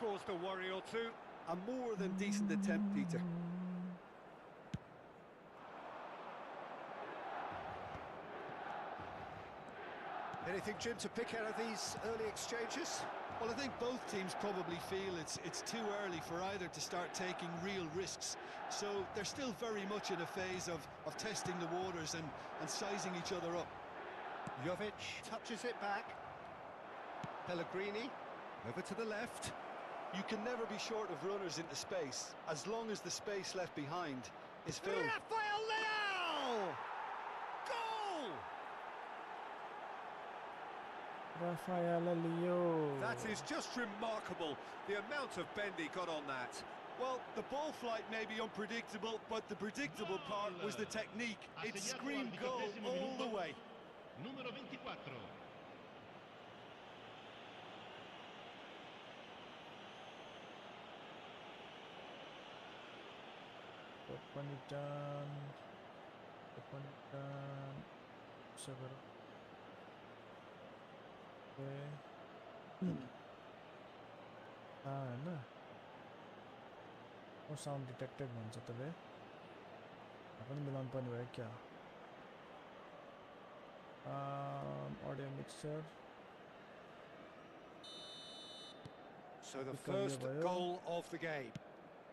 caused a worry or two. A more than decent attempt, Peter. Anything, Jim, to pick out of these early exchanges? Well, I think both teams probably feel it's too early for either to start taking real risks. So they're still very much in a phase of testing the waters and sizing each other up. Jovic touches it back. Pellegrini, over to the left. You can never be short of runners into space, as long as the space left behind is filled. Rafael Leao! Goal! Rafael Leo. That is just remarkable, the amount of bend he got on that. Well, the ball flight may be unpredictable, but the predictable part was the technique. It screamed goal all the way. Numero 24. Open it down. Open it down. So good. Okay. No. No sound detected भन्छ तले. पनि मिलाउनु पर्ने भयो क्या? Audio mixer. So the first goal of the game.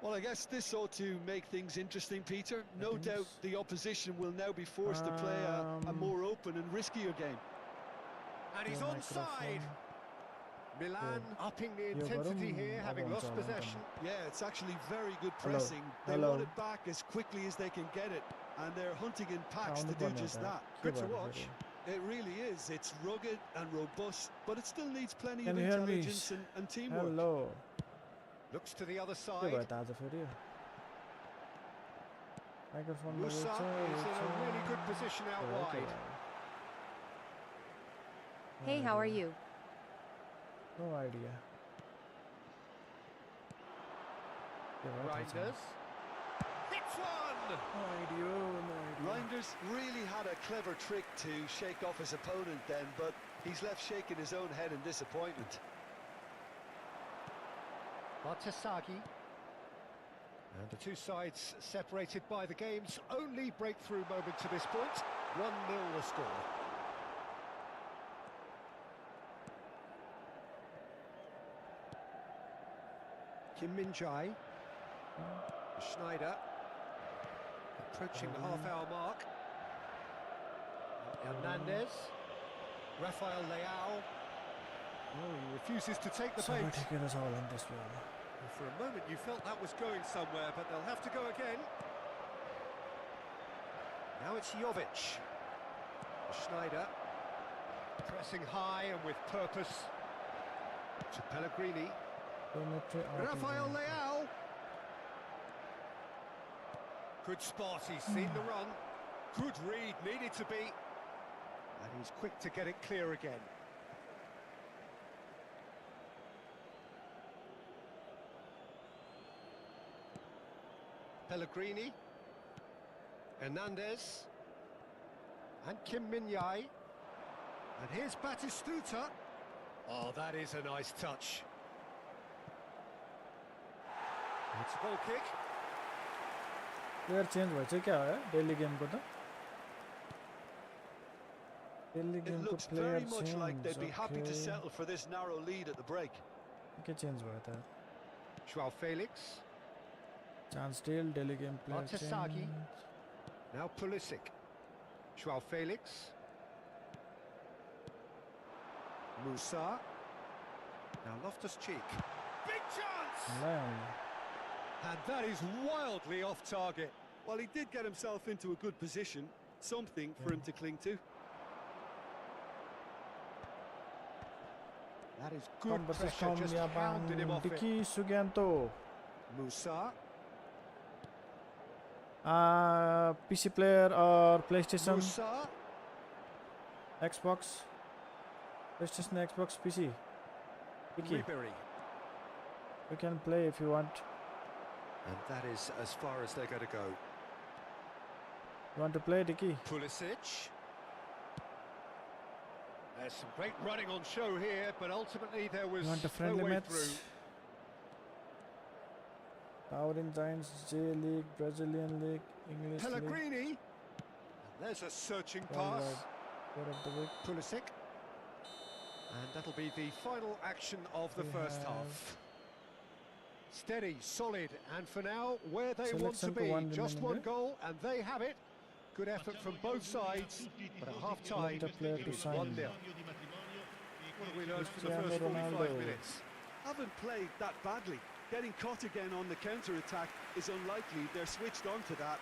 Well, I guess this ought to make things interesting, Peter. No doubt the opposition will now be forced to play a more open and riskier game. And he's onside. Milan upping the intensity here, having lost possession. Yeah, it's actually very good pressing. They want it back as quickly as they can get it, and they're hunting in packs to do just that. Good to watch. It really is. It's rugged and robust, but it still needs plenty of intelligence and teamwork. Hello. Looks to the other side. Microphone Musa is in a really good position out wide. Hey, how are you? No idea. Reinders. Hits one! No idea. Reinders really had a clever trick to shake off his opponent then, but he's left shaking his own head in disappointment. Bartasagi. And the two sides separated by the game's only breakthrough moment to this point. 1-0 the score. Kim Min-jae. Schneider. Approaching the half-hour mark. Hernandez. Rafael Leao. Oh, he refuses to take the bait. For a moment you felt that was going somewhere, but they'll have to go again. Now it's Jovic. Schneider. Pressing high and with purpose. To Pellegrini. Rafael Leao. Good spot, he's seen the run. Good read, needed to be. And he's quick to get it clear again. Pellegrini. Hernandez. And Kim Min-jae. And here's Batistuta. Oh, that is a nice touch. It's a goal kick. Player change भएछ क्या हो daily गेमको त daily It गेमको looks player very much like they'd be happy to okay. settle for this narrow lead at the break. के change भयो त Joao Felix. Chance still daily game player Bartasagi. change. Now Pulisic. Joao Felix. Musa. Now Loftus-Cheek. Big chance! Lionel. And that is wildly off target. Well, he did get himself into a good position, something for him to cling to. That is good pressure, just hounded him off it. Diki Sugianto. Musa. PC player or PlayStation, Musa. Xbox, PlayStation, Xbox, PC. Diki, Ribery. you can play if you want. And that is as far as they're going to go. You want to play, Diki? Pulisic. There's some great running on show here, but ultimately there was You want a no friendly way match? through. Aurin Giants, J League, Brazilian League, English League. Pellegrini. And there's a searching All pass. right. Out of the week. Pulisic. And that'll be the final action of the We first have half. Steady, solid, and for now, where they want to Selection to be. one Just remaining, one goal, and they have it. Good effort from both sides, but at half-time, the player it to is sign. 1-0. What have we learned from the Cristiano first 45 Ronaldo. minutes? Haven't played that badly. Getting caught again on the counter-attack is unlikely. They're switched on to that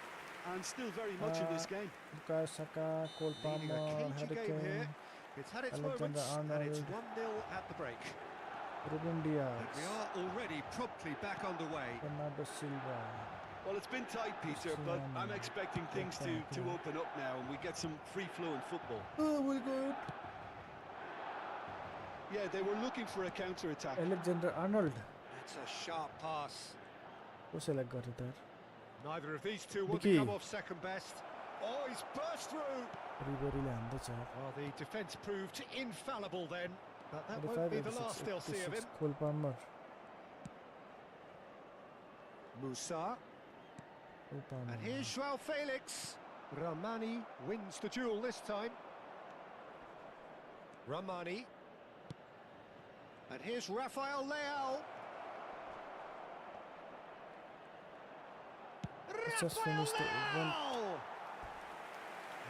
and still very much in this game. Bukayo Saka, Cole Leading a Palmer, cagey Harry game here. Kane, It's had its Alexander moments, and it's Arnold. 1-0 at the break. Ruben And Diaz, we are already promptly back underway. Bernardo Silva. Well, it's been tight, Peter, but I'm expecting things to open up now and we get some free-flowing football. Oh, we're good. Yeah, they were looking for a counter-attack. Alexander Arnold. It's a sharp pass. Who select got it there? Neither of these two want to Vicky. come off second best. Oh, he's burst through. Ribery land the job. Well, the defence proved infallible then, but that won't be the last they'll see of him. Cole Palmer. Musa, Cole Palmer. and here's Joao Felix. Ramani wins the duel this time. Ramani. And here's Rafael Leao. Let's just finish the event. Leao!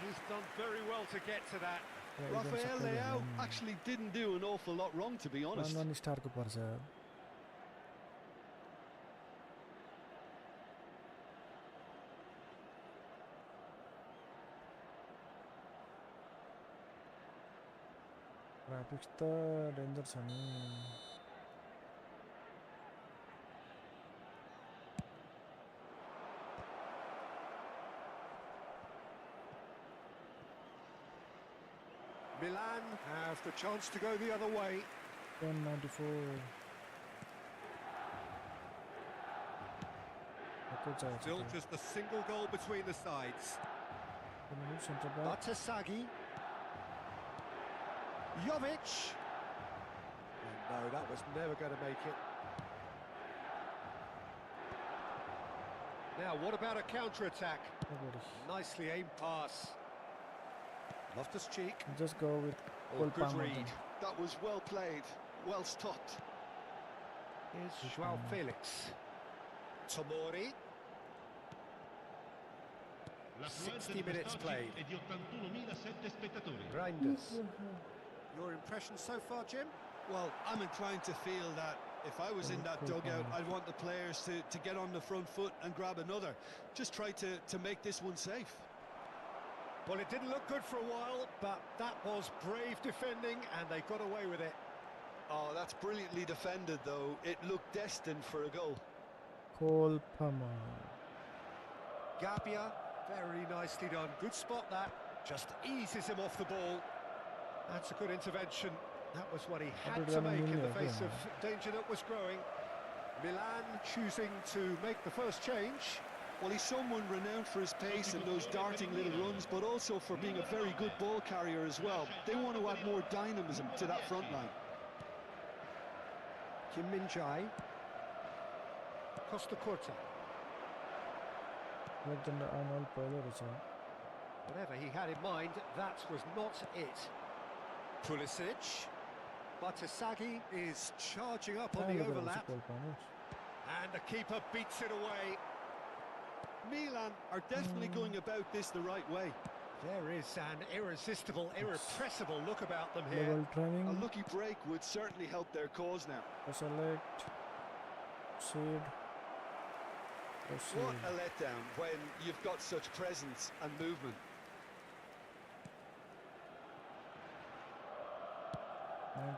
He's done very well to get to that. Yeah, Rafael Leao actually didn't do an awful lot wrong, to be honest. One star को पर्छ यार. Graphics त danger छ नि. Milan have the chance to go the other way. 194. Still just a single goal between the sides. Center back. Batasagi. Jovic. And no, that was never going to make it. Now, what about a counter-attack? Nicely aimed pass. Loftus-Cheek. Just go with Oh, Cole good Palmer. read. That was well played, well stopped. Here's Joao Felix. Tomori. 60 minutes played. Reinders. Your impression so far, Jim? Well, I'm inclined to feel that if I was in that dugout, I'd want the players to get on the front foot and grab another. Just try to make this one safe. Well, it didn't look good for a while, but that was brave defending, and they got away with it. Oh, that's brilliantly defended, though. It looked destined for a goal. Cole Palmer. Gabia, very nicely done. Good spot that. Just eases him off the ball. That's a good intervention. That was what he had to make in the face of danger that was growing. Milan choosing to make the first change. Well, he's someone renowned for his pace and those darting little runs, but also for being a very good ball carrier as well. They want to add more dynamism to that front line. Kim Min-jae. Costa Curta. Alexander Arnold पहिलो रहेछ. Whatever he had in mind, that was not it. Pulisic. Batasagi is charging up on the overlap. Cole Palmer. And the keeper beats it away. Milan are definitely going about this the right way. There is an irresistible, irrepressible look about them here. Level training. A lucky break would certainly help their cause now. Select. Proceed. What a letdown when you've got such presence and movement.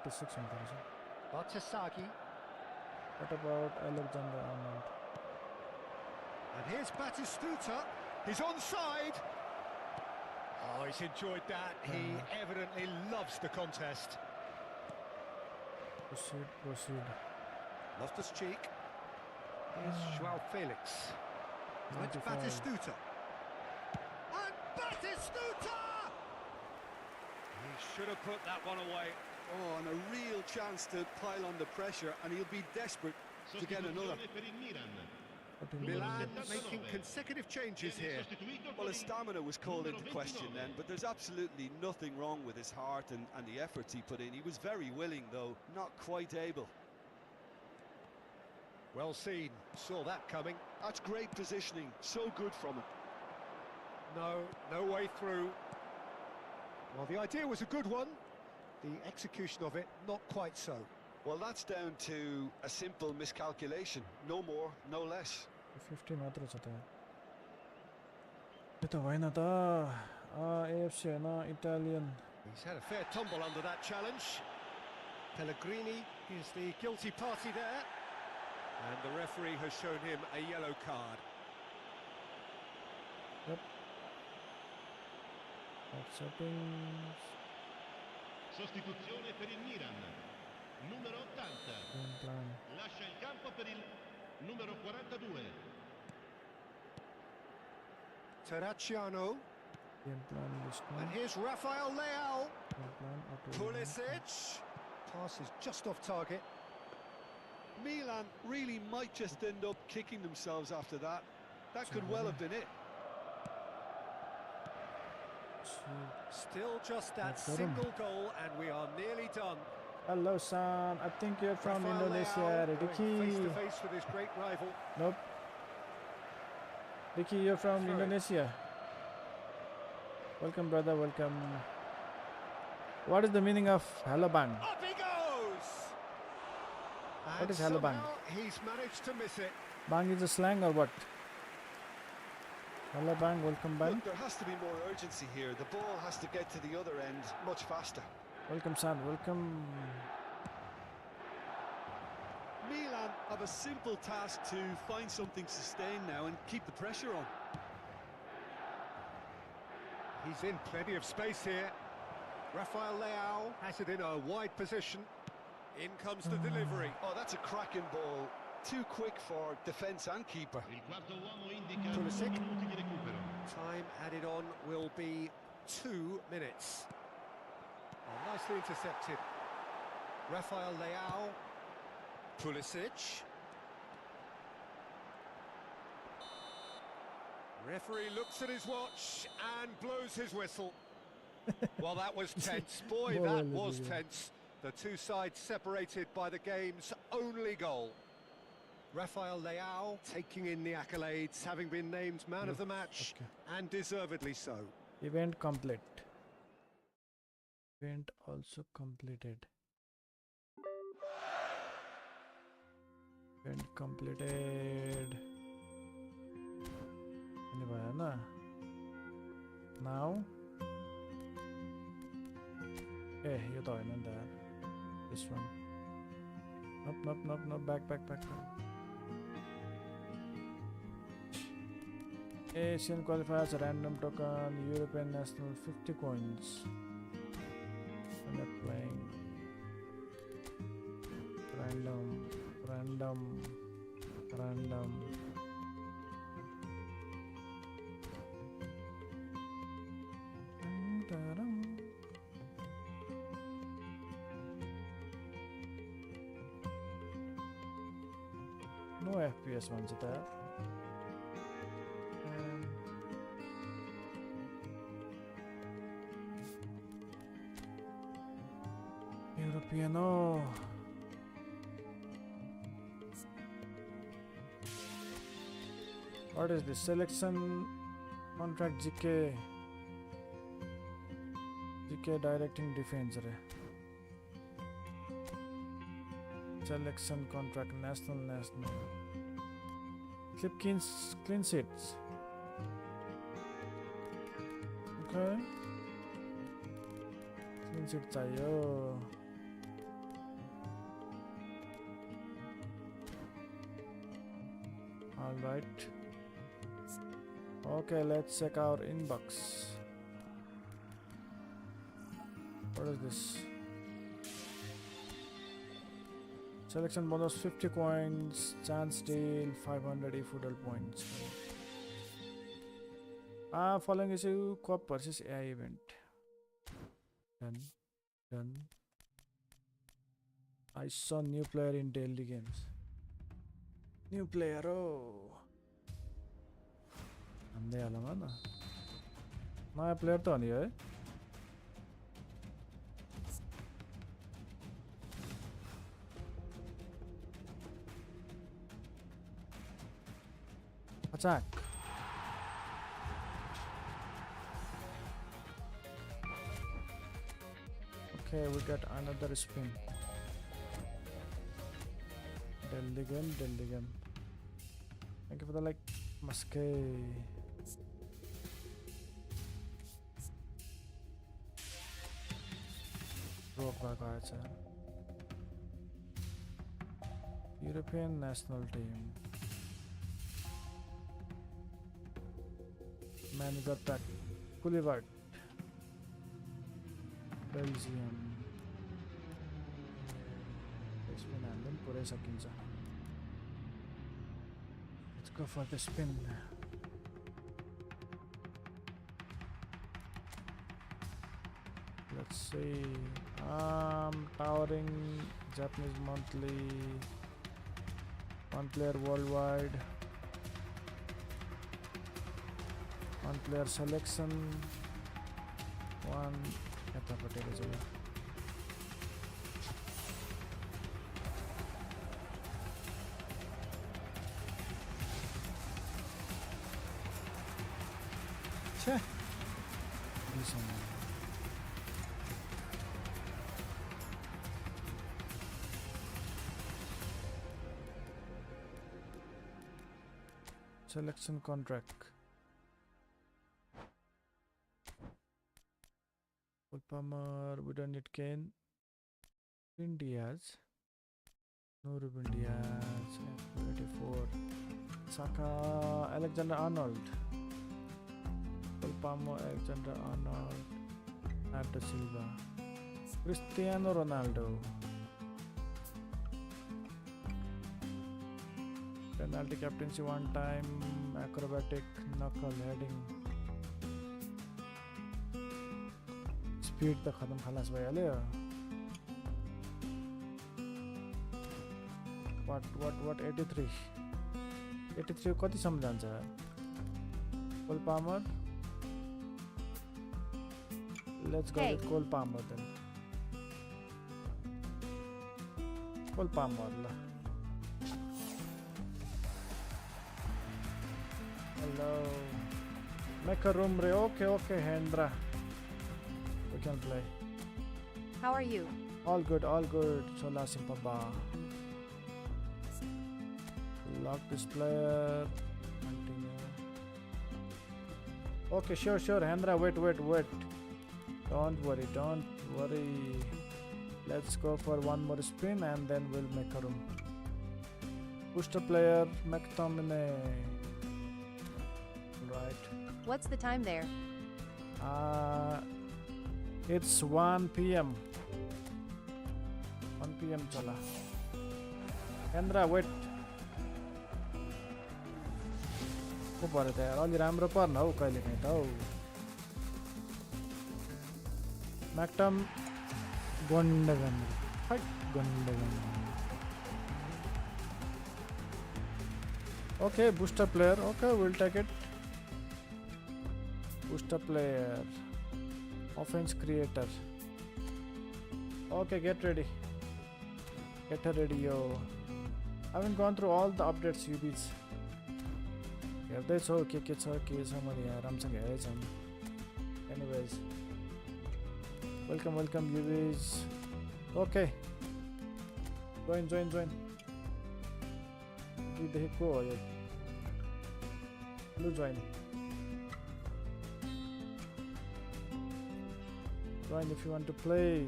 96 हुन्छ. Batasagi. What about Alexander Arnold? And here's Batistuta. He's onside. Oh, he's enjoyed that. He evidently loves the contest. Proceed. Loftus-Cheek. Here's Joao Felix. It's 95. Batistuta. And Batistuta! He should have put that one away. Oh, and a real chance to pile on the pressure, and he'll be desperate to get another. Milan making consecutive changes here. Well, his stamina was called into question then, but there's absolutely nothing wrong with his heart and the efforts he put in. He was very willing, though, not quite able. Well seen, saw that coming. That's great positioning, so good from him. No way through. Well, the idea was a good one. The execution of it, not quite so. Well, that's down to a simple miscalculation. No more, no less. 50 मात्र छ त यो त होइन त AFC Hahn Italian. He's had a fair tumble under that challenge. Pellegrini is the guilty party there. And the referee has shown him a yellow card. Yep. Settings. Sostituzione per il Milan. Numero 80. Lascia il campo per il numero 42. Terracciano. And here's Rafael Leao. Pulisic. Pass is just off target. Milan really might just end up kicking themselves after that. That could well have been it. Still just that single goal and we are nearly done. Hello, son. I think you're from Indonesia. Ricky. Face to face with his great rival. Nope. Ricky, you're from Indonesia. Welcome, brother. Welcome. What is the meaning of hello bang? Up he goes. What is hello bang? He's managed to miss it. Bang is a slang or what? Hello bang. Welcome bang. Look, there has to be more urgency here. The ball has to get to the other end much faster. Welcome, son. Welcome. Milan have a simple task to find something sustained now and keep the pressure on. He's in plenty of space here. Rafael Leao has it in a wide position. In comes the delivery. Oh, that's a cracking ball. Too quick for defence and keeper. Pulisic. Time added on will be 2 minutes. Oh, nicely intercepted. Rafael Leao. Pulisic. Referee looks at his watch and blows his whistle. Well, that was tense. Boy, that was tense. The two sides separated by the game's only goal. Rafael Leao taking in the accolades, having been named man of the match, and deservedly so. Event complete. Event also completed. Event completed. Now. Hey, you thought this one. Nope. Back. Asian qualifiers, random token, European national, 50 coins. When they're playing. Random. No FPS ones there. European. What is this? Selection contract GK directing defense. Selection contract national. Clip clean sheets. Okay. Clean sheet chahiyo. All right. Okay, let's check our inbox. What is this? Selection bonus 50 coins, chance deal 500 eFootball points. Following issue Co-op versus AI event. Done. I saw new player in daily games. New player, oh. हान्दै हालौँ न नयाँ player त हो नि है Attack. Okay, we got another spin. Deldigan. Thank you for the like, Maske. Rock back European national team. Man got that. Boulevard. Belgium. Spin and then put a Sakinza. Let's go for the spin. Let's see. Towering Japanese monthly. One player worldwide. One player selection. One selection contract. Palmer, we don't need Kane. India's. No Ruben Diaz. F84. Saka, Alexander Arnold. Palmer, Alexander Arnold. Nato Silva. Cristiano Ronaldo. Penalty captaincy one time. Acrobatic knuckle heading. Speed त खतम खलास भइहाल्यो what 83 कति सम्म जान्छ Cole Palmer let's go with Cole Palmer then Cole Palmer ल hello make a room re okay Hendra we can play. How are you? All good. Sola Simpaba. Lock this player. Continue. Okay, sure. Hendra, wait. Don't worry. Let's go for one more spin and then we'll make a room. Push the player, McTominay. Right. What's the time there? It's 1 p.m. 1 p.m. chala. Hendra, wait. को पर्यो त यार अलि राम्रो पर्न हौ कहिले काहीँ त हौ म्याक्टम गन्डगन fight गन्डगन Okay, booster player. Okay, we'll take it. Booster player. Offense creator. Okay, get ready. Get ready, yo. I haven't gone through all the updates, UBs. हेर्दैछौ के छ मैले यहाँ राम्रोसँग हेरेछ anyways welcome UBs. Okay, join देखिको हो यो join if you want to play.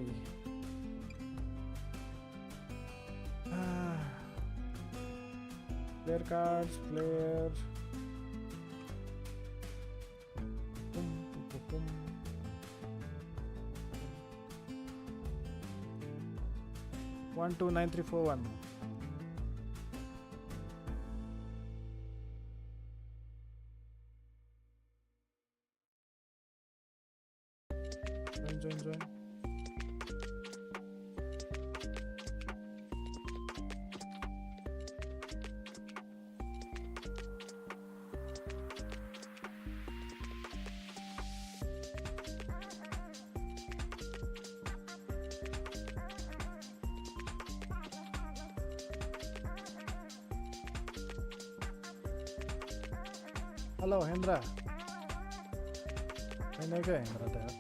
Player cards, player. 129341. Join. Hello, Hendra. छैन क्या Hendra त यार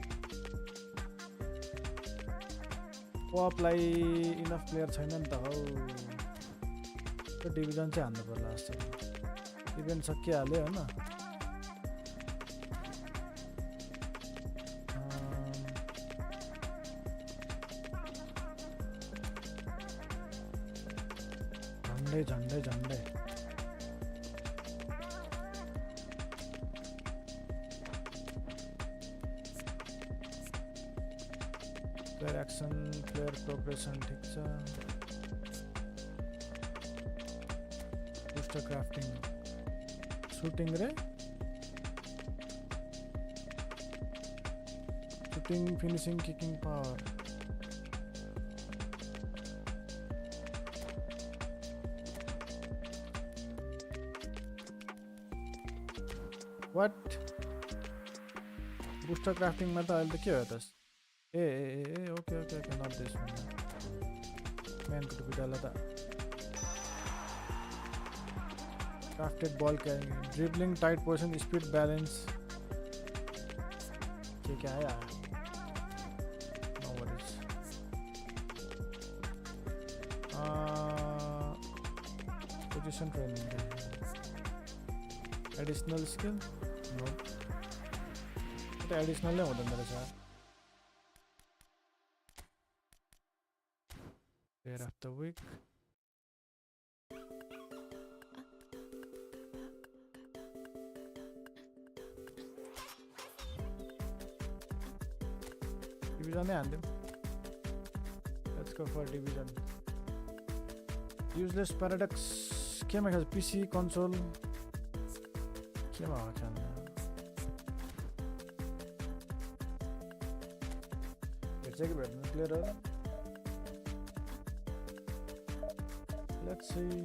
कोअपलाई इनफ प्लेयर छैन नि त हौ त्यो डिभिजन चाहिँ हान्नु पर्ला जस्तो इभेन्ट सकिहाल्यो हैन झन्डै प्लेयर एक्सन प्लेयर प्रोग्रेसन ठीक छ बूस्टर क्राफ्टिङ शूटिङ रे shooting finishing kicking power What? Booster crafting में तो आयल तो क्या होता है? Okay, not this one. Man को तो भी डाला था. Crafted ball carrying, dribbling, tight position, speed, balance. ये क्या है यार? No worries. Position training. Additional skill? No. But additional नहीं होता मेरे साथ. Player of the week. Division नहीं आंदे. Let's go for division. Useless paradox. क्या मैं कहता PC console. क्या बात है ना? कैसे के बैठने clear है? Let's see.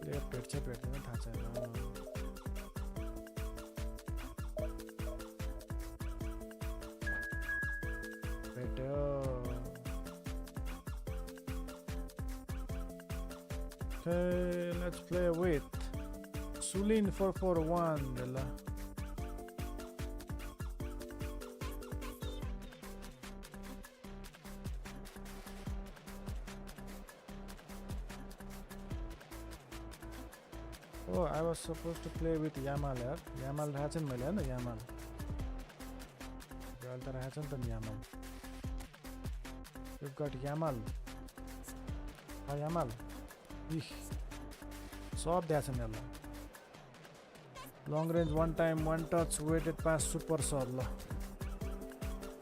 Player बैठने में था चला. बैठो. Okay, let's play with Sulin 441. Oh, I was supposed to play with Yamal. Yamal hasn't made it, Yamal. Walter hasn't done Yamal. We've got Yamal. Oh, Yamal. Soft Dasanella. Long range, one time, one touch, weighted pass, super solo.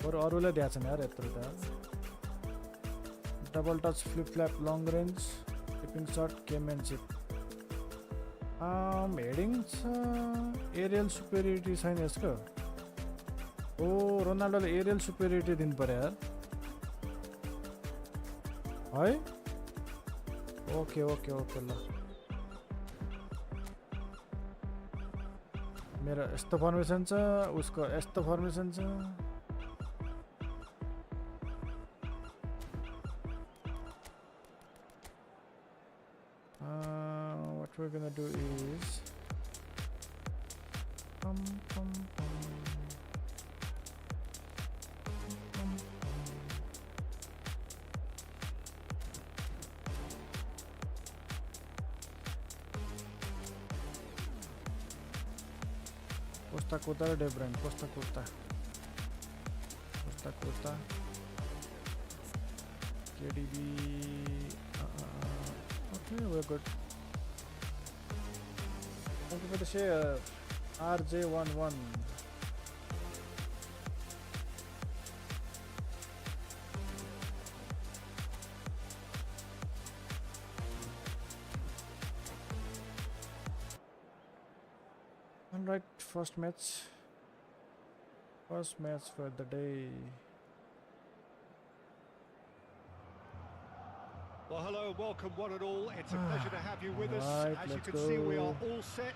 Or Orula Dasanella. Double touch, flip flap, long range, tipping shot, gamemanship. Heading aerial superiority sign is good. Oh, Ronaldo aerial superiority din par yaar. Hi. Okay ल मेरो यस्तो formation छ उसको यस्तो formation छ what we're gonna do is Costa or different? Costa. KDB. Okay, we're good. Thank you for the share. RJ11. Alright, first match for the day. Well, hello and welcome one and all. It's a pleasure to have you with us. As you can see, we are all set.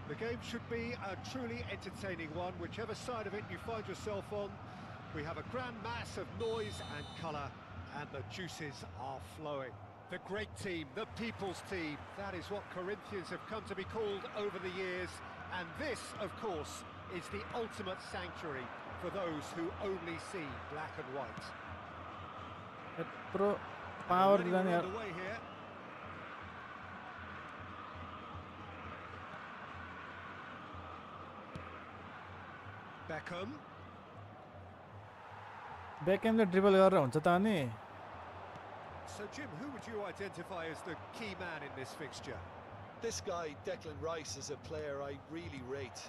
The game should be a truly entertaining one, whichever side of it you find yourself on. We have a grand mass of noise and colour, and the juices are flowing. The great team, the people's team. That is what Corinthians have come to be called over the years. And this, of course, is the ultimate sanctuary for those who only see black and white. Pro power than Underway here. Beckham. Beckham le dribble गरेर हुन्छ त अनि. So Jim, who would you identify as the key man in this fixture? This guy, Declan Rice, is a player I really rate.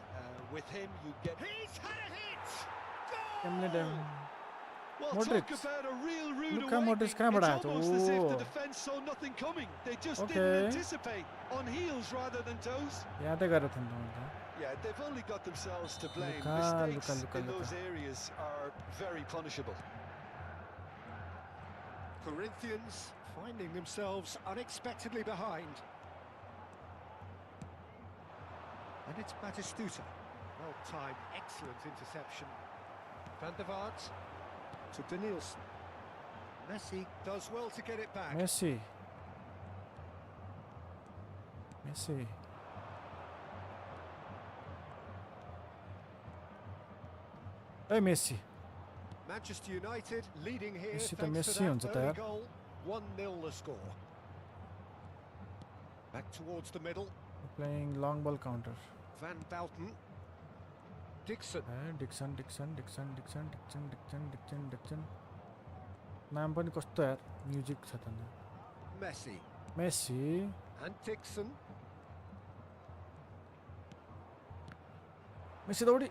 With him, you get... He's had a hit! Goal! Well, Modric. talk about a real rude Luka awakening. Modric कहाँबाट आएको? It's almost as if the Oh. defence saw nothing coming. They just Okay. didn't anticipate. On heels rather than toes. यादै गरेर थिएन त. Yeah, they've only got themselves to blame. Luka, Mistakes Luka, in Luka. those areas are very punishable. Corinthians finding themselves unexpectedly behind. And it's Batistuta. Well-timed, excellent interception. Van der Vaart to Danielson. Messi does well to get it back. Messi. Hey Messi. Manchester United leading here Messi त thanks Messi to हुन्छ that त early यार. goal. 1-0 the score. Back towards the middle. Playing long ball counter. Van Bouten. Dixon. Dixon. नाम पनि कस्तो यार music छ त. Messi. Messi. And Dixon. Messi दौडी.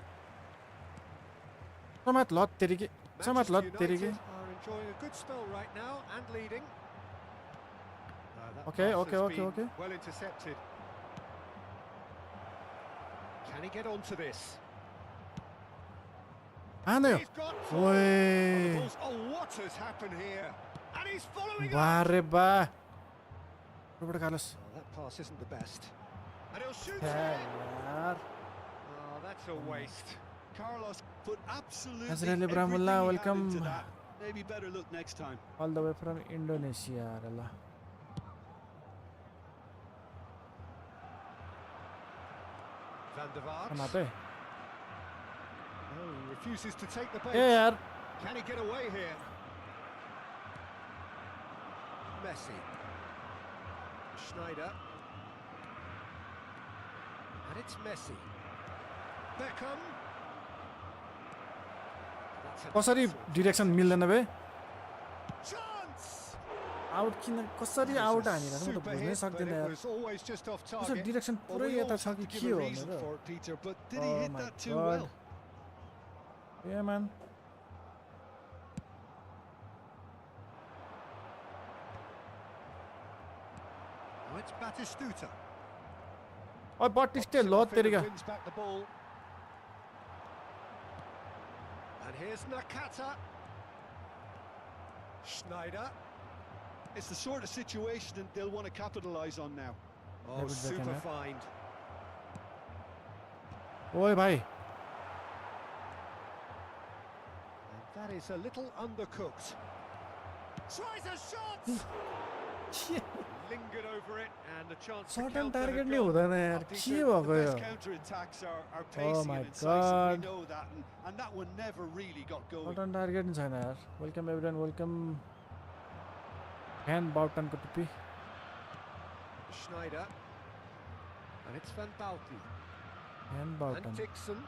समात लत तेरीकी. Manchester United are enjoying a good spell right now and leading. That Okay, pass has been okay. well intercepted. Can he get onto this? आयो. He's got ओए. oh, what has happened here? And he's following up. वाह रे वाह. Robert Carlos. Oh, that pass isn't the best. And he'll shoot यार. it. Oh, that's a waste. Carlos put absolutely Azrael everything Ibrahim, he had welcome. into that. Maybe better look next time. All the way from Indonesia. Allah. Van der Vaart. Come on, Oh, he refuses to take the bait. hey yaar. Can he get away here? Messi. Schneider. And it's Messi. Beckham. That's a कसरी sort direction मिल्दैन बे. chance. Out किन कसरी out हानिरहेको म त Super बुझ्नै hit, but सक्दिनँ it यार. was always just off कसरी target. Direction Well, पुरै we यता always छ have कि to के give हो a reason भनेर. for it, Peter, but did he Oh hit my that too God. well? Yeah man. Oh, it's Batistuta. ओए बटिस्टे ल Off तेरीका. wins back the ball. And here's Nakata. Schneider. It's the sort of situation that they'll want to capitalise on now. Oh, David super Beckham, find. ओए भाइ. And that is a little undercooked. Tries a shot! Lingered over it, and the chance to Short on counter target had नि gone. हुँदैन यार. Peter, के the भएको best yo? counter-attacks are pacey Oh my and incisive. God. We know that, and that one never really got going. Short on target नि छैन यार. Welcome everyone, welcome. Van Bouten को टुप्पी. Schneider. And it's Van Bouten. Van Bouten. And Dixon.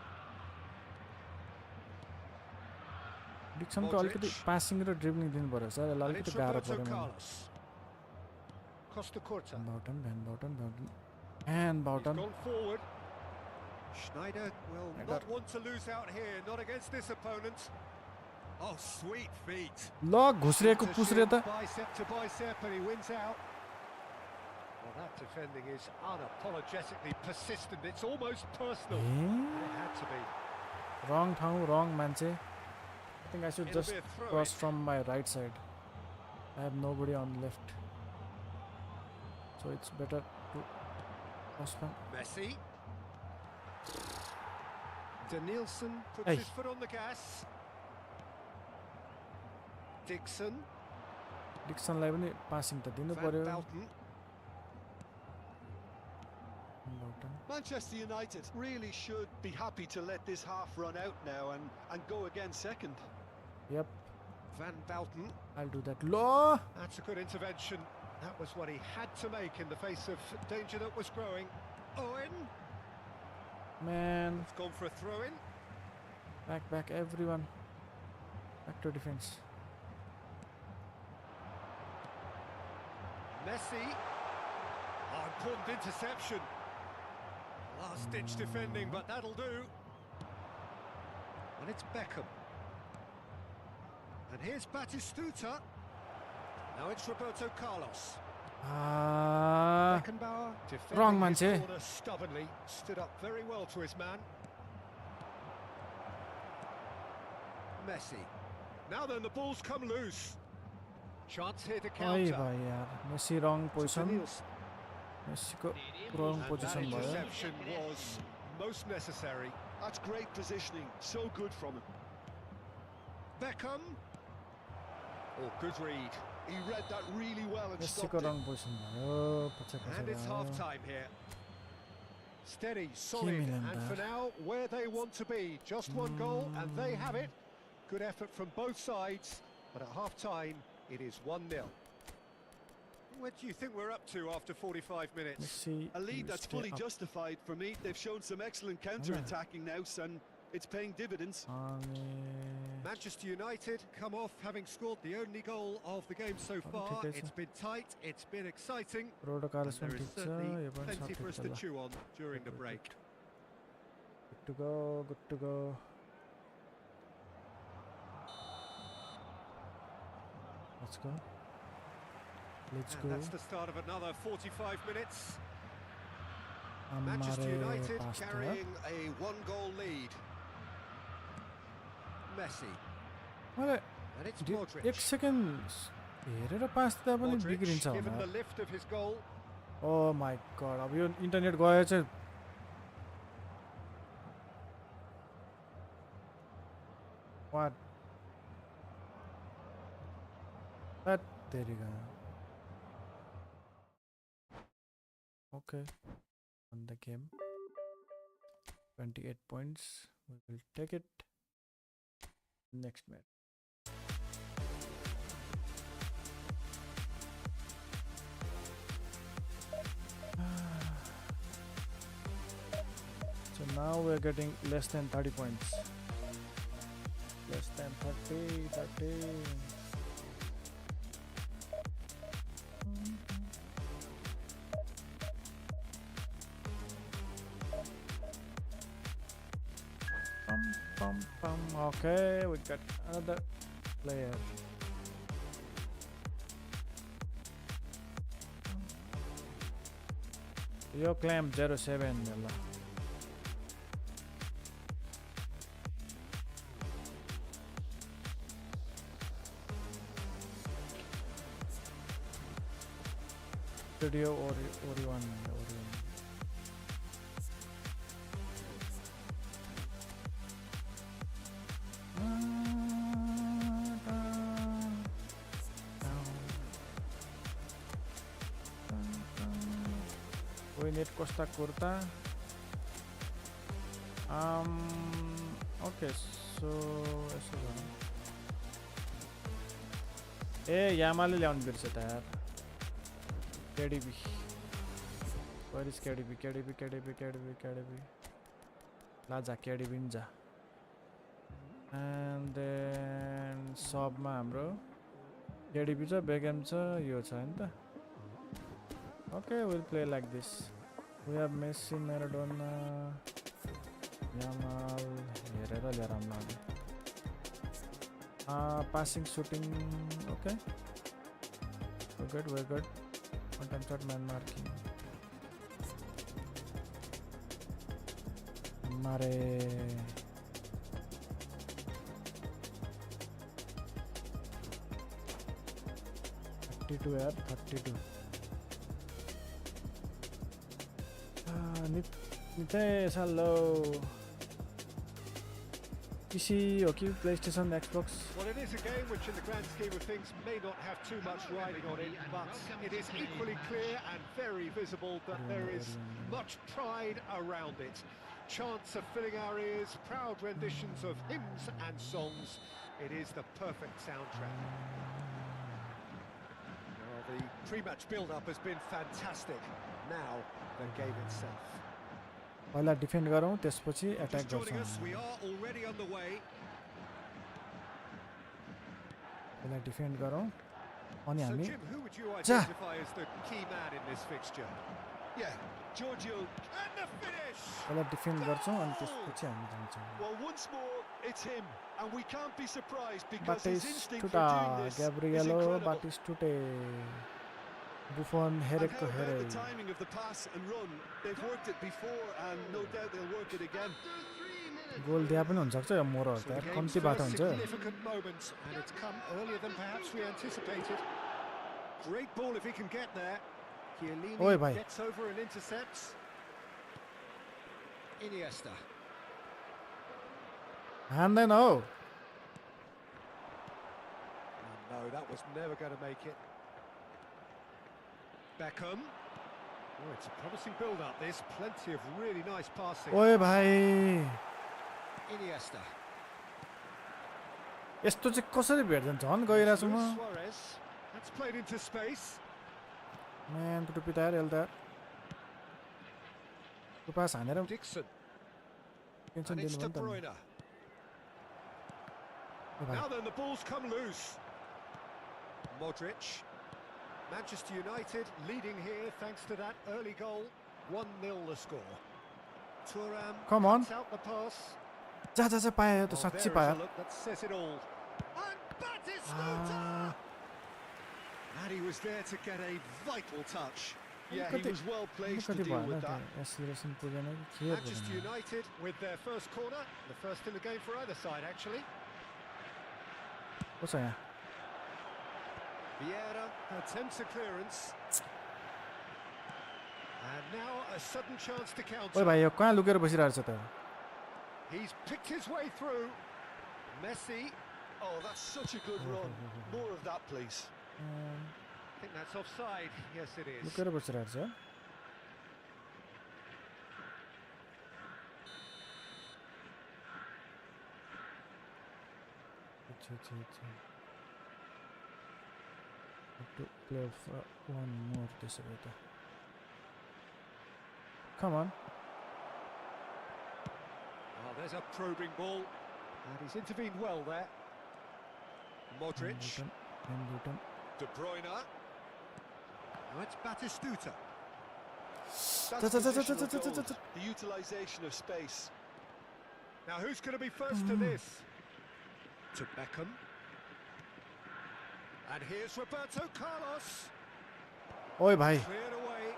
Dixon को अलिकति passing र ड्रिबलिङ दिनु पर्यो sir. यसलाई And अलिकति it's गाह्रो Roberto पर्यो मलाई. Carlos. Costa Curta. Van Bouten. He's gone forward. Schneider will not want to lose out here, not against this opponent. Oh, sweet feet. ल घुस्रेको पुस्रे त. Bicep to bicep, and he wins out. Well, that defending is unapologetically persistent. It's almost personal. It had to be. Wrong ठाउँ, wrong मान्छे. I think I should It'll just be a throw-in. cross from my right side. I have nobody on left. So it's better to cross from. Messi. Danielson puts Hey. his foot on the gas. Dixon. डिक्सनलाई पनि passing त दिनु Van पर्यो Belten. Manchester United really should be happy to let this half run out now and go again second. Yep, Van Belten. I'll do that. Law. That's a good intervention. That was what he had to make in the face of danger that was growing. Owen. Man, It's gone for a throw-in. back, everyone. Back to defense. Messi. Oh, important interception. Last-ditch defending, but that'll do. And it's Beckham. And here's Batistuta. Now it's Roberto Carlos. Beckenbauer defending wrong his manche. corner stubbornly, stood up very well to his man. Messi. Now then, the ball's come loose. Chance here to Oi counter. bhai yaar, Messi wrong position. Nielsen. Messi ko wrong And that position bhayo. interception was most necessary. That's great positioning, so good from him. Beckham. Oh, good read. He read that really well and Messi stopped ko it. wrong position bhayo. Pacha And it's pacha. half-time here. Steady, solid, Milan and there. for now, where they want to be. Just one goal, and they have it. Good effort from both sides, but at half-time, it is 1-0. What do you think we're up to after 45 minutes? Messi A lead will that's stay fully up. justified for me. They've shown some excellent counter-attacking now, and it's paying dividends. Ani Manchester United come off having scored the only goal of the game so far. ठिकै छ। It's been tight, it's been exciting, रोडो and Carolus there पनि is ठिक छ, certainly यो पनि plenty सब for ठिक us छ to ल. chew on during the break. Good to go, good to go. Let's go. Let's And go. that's the start of another 45 minutes. Manchester हमारे United पास तो है. carrying a one-goal lead. Messi. मलाई And it's एक Modric. Second हेरेर पास दिँदा पनि Modric बिग्रिन्छ given the होला. lift of his goal. Oh my god, अब यो इन्टरनेट गयो चाहिँ What? That there you go. Okay, on the game. 28 points. We will take it. Next match. So now we're getting less than 30 points. Less than 30. Pum. Okay, we got another player. Yo claim 07 yalla. Studio Orion. We need Costa Curta. Okay, so Yamali ल्याउनु बिर्से त यार. KDB. Where is KDB? Laja KDB ninja. And then sub ma हाम्रो KDB छ, Beckham छ, यो छ हैन त. Okay, we'll play like this. We have Messi, Maradona, Yamal, हेरेर ल्याएर आउनु लाग्यो. Passing, shooting, okay. We're good. One time shot, man marking. हमारे 32 यार, 32. Nitesh, hello. PC हो कि PlayStation Xbox? Well, it is a game which in the grand scheme of things may not have too much riding on it, but it is equally clear and very visible that there is much pride around it. Chants are filling our ears, proud renditions of hymns and songs. It is the perfect soundtrack. Well, the pre-match build-up has been fantastic. Now, the game itself. पहिला defend गरौँ त्यसपछि attack Just joining गर्छौँ. us, we are already underway. पहिला defend गरौँ अनि So, हामी Jim, who would you identify as the key man in this fixture? Yeah, Giorgio. And the finish! पहिला defend गर्छौँ अनि त्यसपछि हामी जान्छौँ. Well, once more, it's him, and we can't be surprised because his instinct for Batistuta, doing this is Gabrielo incredible. Batistute, Buffon, And Herrick, how about Herrick. the timing of the pass and run? They've worked it before, and no doubt they'll work it again. गोल दिया पनि हुन सक्छ यो मोरहरू So त the यार game's कम्ती बाटो first हुन्छ. significant moment, and it's come earlier than perhaps we anticipated. Great ball if he can get there. Oi, Chiellini bhai. gets over and intercepts. Iniesta. हान्दैन how. Oh, no, that was never going to make it. Beckham. Oh, it's a promising build-up, this. Plenty of really nice passing. ओए भाइ Iniesta. यस्तो चाहिँ कसरी भेट्दैन झन् गइरहेछु म. Luis Suarez. That's played into space. म्यान टुपी तयार L तयार. त्यो पास हानेर Dixon. टेन्सन And it's दिनु De भयो नि त. Bruyne. ओ भाइ Now then, the ball's come loose. Modric. Manchester United leading here thanks to that early goal. 1-0 the score. Thuram Come on. cuts out the pass. जा जा जा पायो त Oh, साँच्ची there is पायो. a look that says it all. And Batistuta! And he was there to get a vital touch. Yeah, he was well placed to कति deal भएन with त that. एसिलेसन पुगेन कि के Manchester पुगेन. United with their first corner. The first in the game for either side, actually. कसो यहाँ. Vieira attempts a clearance. And now a sudden chance to ओए counter. भाइ यो कहाँ लुकेर बसिरहेछ त. He's picked his way through. Messi. Oh, that's such a good run. More of that, please. I think that's offside. Yes, it is. लुकेर बसिरहेछ. अच्छा अच्छा अच्छा. To play for one more त्यसो भए त. Come on. Oh, there's a probing ball. And he's intervened well there. Modric. Newton. De Bruyne. Now it's Batistuta. That's positional goals, the utilisation of space. Now who's going to be first to this? To Beckham. And here's Roberto Carlos. ओए भाइ Cleared away.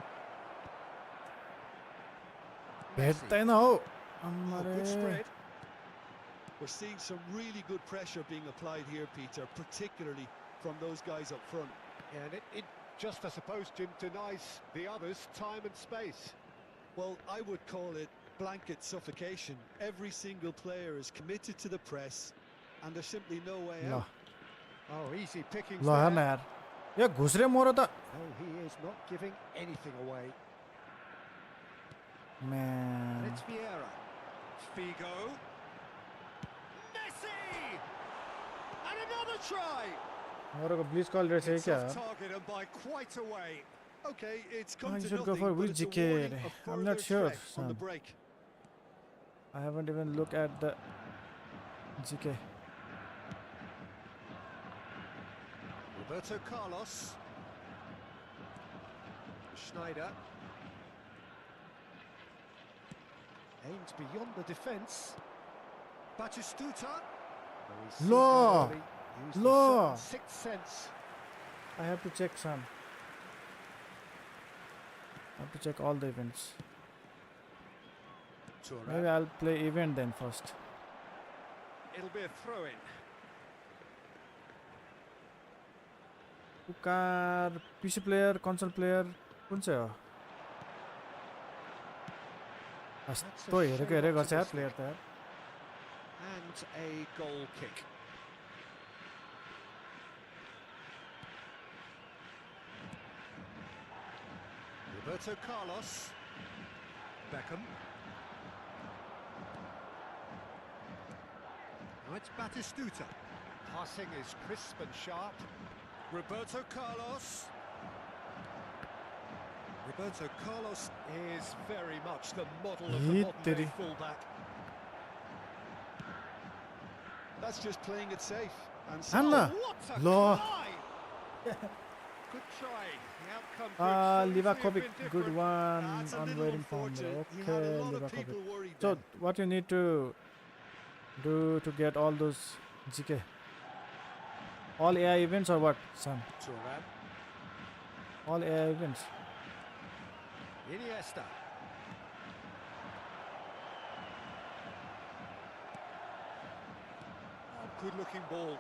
भेट्दैन how. Oh, good अम्मारे. spread. We're seeing some really good pressure being applied here, Peter, particularly from those guys up front. Yeah, and it just, I suppose, Jim, denies the others time and space. Well, I would call it blanket suffocation. Every single player is committed to the press, and there's simply no way ल out. Oh, easy pickings ल हेर्न there. यार. यो घुस्रे मोरो त. No, he is not giving anything away. And म्यान. it's Vieira. Figo. Messi! And another try! मोरोको bleach कल रहेछ It's क्या. off target and by quite a way. Okay, it's Oh, come you to should go nothing, for but which it's a decade? warning of I'm further not sure, threat on the son. break. I haven't even looked at the GK. Roberto Carlos. Schneider. Aims beyond the defence. Batistuta. Oh, he's seen Law. that early. Used a Law. certain sixth sense. I have to check some. I have to check all the events. Thuram. Maybe I'll play event then first. It'll be a throw-in. Car PC player, console player कुन चाहिँ हो? कस्तो हेरेको हेरे गर्छ यार player त यार. And and a goal kick. Roberto Carlos. Beckham. Now it's Batistuta. Passing is crisp and sharp. Roberto Carlos. Roberto Carlos is very much the model of the modern-day fullback. That's just playing it safe. And Anna, What a Law. try! Good try. The outcome could Livakovic, have been good different. one. That's a I'm little waiting for him. unfortunate. He had a Okay, lot of Livakovic. people worried So, then. what you need to do to get all those GK? All AI events or what, Sam? Thuram. All AI events. Iniesta. Oh, good-looking ball.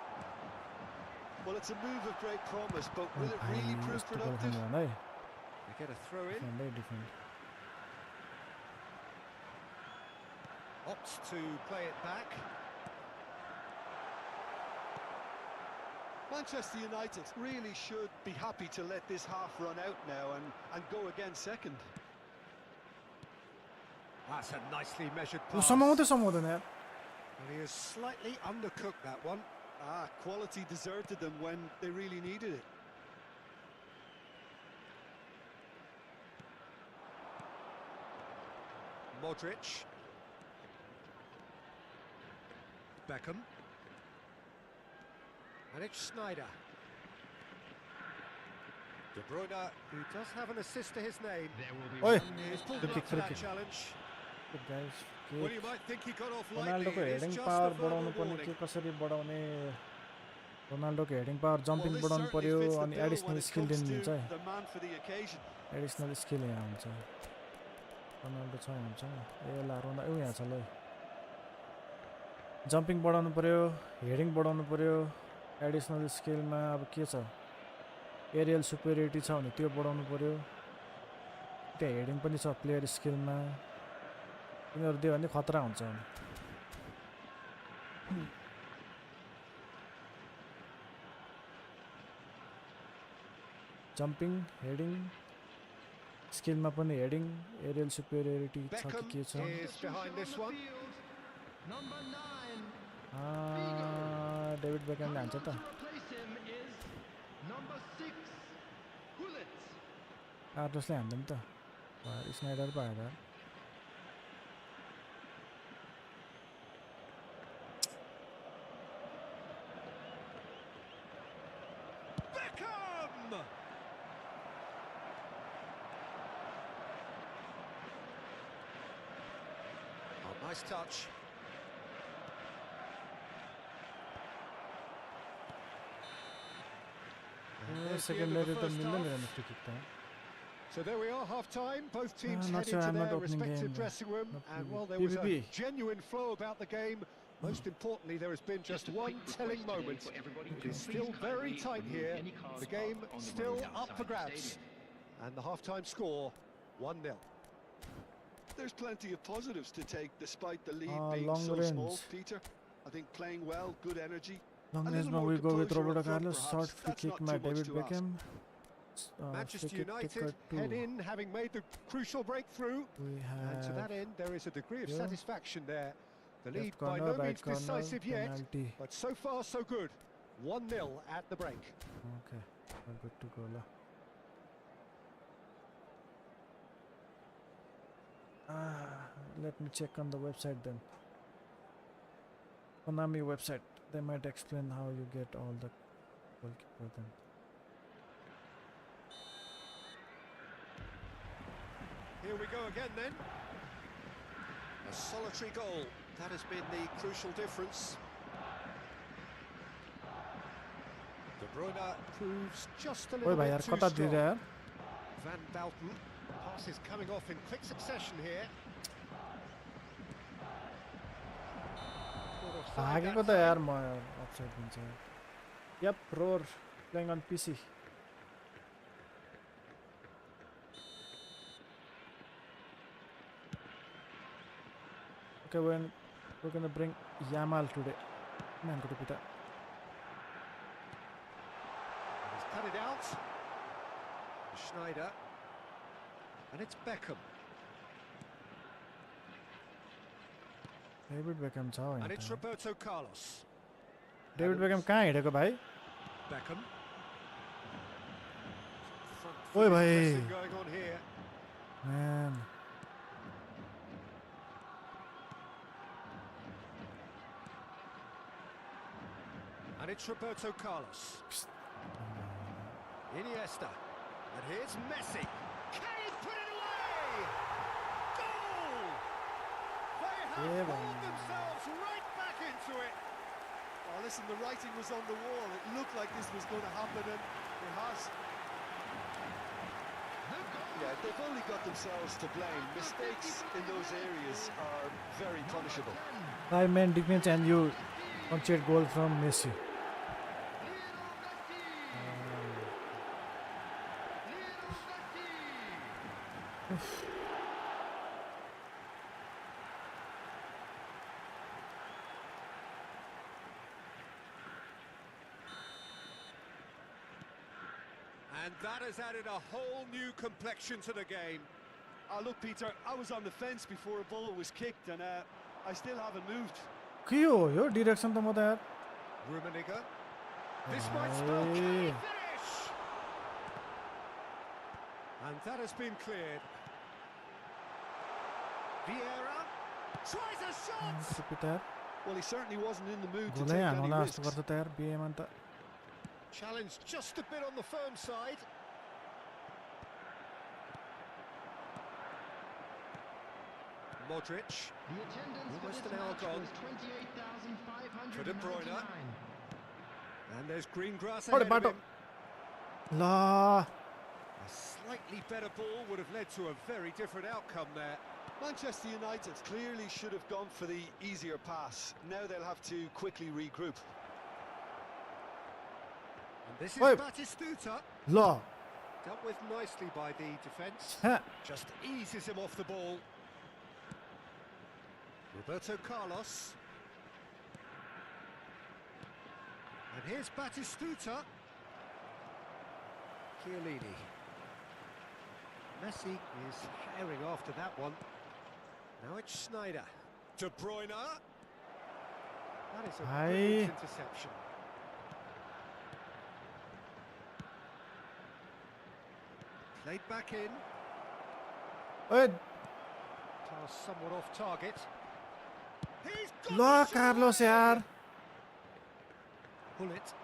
Well, it's a move of great promise, but Oh, will it really prove यस्तो productive? गर्दैन है They get a throw in. Very different. Opts to play it back. Manchester United really should be happy to let this half run out now and go again second. That's a nicely measured yo pass. समाउँदैन यार Well, he has slightly undercooked that one. Quality deserted them when they really needed it. Modric. Beckham. And it's Sneijder. De Bruyne, who does have an assist to his name. There will be Oi. He's pulled Free up kick, to free that kick. challenge. Good guys Well, you might think he got off Ronaldo lightly. को It is heading just power a verbal बढाउनु पर्ने warning. के कसरी बढाउने Ronaldo को heading power Well, jumping this बढाउनु certainly पर्यो fits the अनि bill when additional it skill comes दिनुहुन्छ to है the man for the occasion. Additional skill यहाँ हुन्छ रोनाल्डो छ हुन्छ ए ला रोनाल्डो यहाँ छ ल जम्पिङ बढाउनु पर्यो हेडिङ बढाउनु पर्यो एडिसनल स्किलमा अब के छ एरियल सुपेरियरिटी छ भने त्यो बढाउनु पर्यो त्यहाँ हेडिङ पनि छ प्लेयर स्किलमा तिनीहरू दियो भने खतरा हुन्छ जम्पिङ हेडिङ स्किलमा पनि हेडिङ एरियल सुपेरियरिटी छ कि Beckham के छ is behind this one. number 9. David बेकhamले हान्छ त To replace him is number 6. Gullit. कार्लोसले हान्दैन त स्नाइडर पो हाल्दा Beckham! Oh, nice touch. And there's the end of secondary the त first मिल्दैन half. रहेन फ्री किक त So there we are, half-time. Both teams not heading sure, to I'm not their opening respective game. dressing room. Not And, PvP. well, there was a PvP. genuine flow about the game. Most importantly, there has been just one telling moment. It is still very tight here. The game still up for grabs. And the half-time score, 1-0. There's plenty of positives to take despite the lead Ah, being long so small, range. Peter. I think playing well, good energy. Long A little रेन्जमा more we go with composure Roberto up front, Carlos perhaps. Short free That's not किकमा too much David to ask. Beckham Manchester free kick United taker head 2 in, having made the crucial breakthrough. we And to that have end, there is a degree of here. satisfaction there. The lead left by corner no right means corner decisive yet, penalty but so far so good. 1-0 at the break. okay we're good to go la let me check on the website then Konami website they might explain how you get all the goalkeeper then Here we go again then. A solitary goal. That has been the crucial difference. De Bruyne proves just a ओए little भाइ bit यार too कता strong. दिएर यार Van Balten. Pass is coming off in quick succession here. Sort of side भागेको that त यार time. म offside दिन्छ यप रोर प्लेइङ अन पिसी okay when We're gonna bring Yamal today. Man, go to Peter. He's cut it out. Schneider. And it's Beckham. David Beckham छ And it's Roberto Carlos. David Beckham कहाँ हिँडेको भाइ? Beckham. ओए भाइ. Going on here. Man. And it's Roberto Carlos. Iniesta. And here's Messi. Can he put it away? Goal! They have pulled themselves right back into it. Oh, listen, the writing was on the wall. It looked like this was going to happen, and it has. Yeah, they've only got themselves to blame. Mistakes in those areas are very punishable. 5-man defense and you concede goal from Messi. And that has added a whole new complexion to the game. Look, Peter, I was on the fence before a ball was kicked, and I still haven't moved. के हो यो direction त म त यार. Rummenigge. This might spell can he finish? And that has been cleared. Vieira tries a shot. Peter. Well, he certainly wasn't in the mood to गोलै take हान्नु any होला risks. जस्तो गर्छ त यार बिएमा त. Challenge just a bit on the firm side. Modric. Almost an hour gone. For De Bruyne. And there's green grass ahead of him. La. A slightly better ball would have led to a very different outcome there. Manchester United clearly should have gone for the easier pass. Now they'll have to quickly regroup. And this is Oi. Batistuta. La. Dealt with nicely by the defence. Just eases him off the ball. Roberto Carlos. And here's Batistuta. Chiellini. Messi is herring after that one. Now it's Schneider. De Bruyne. That is a brilliant interception. Played back in. Oi. Pass somewhat off target. He's got La the shot! Carlos यार. Pull it.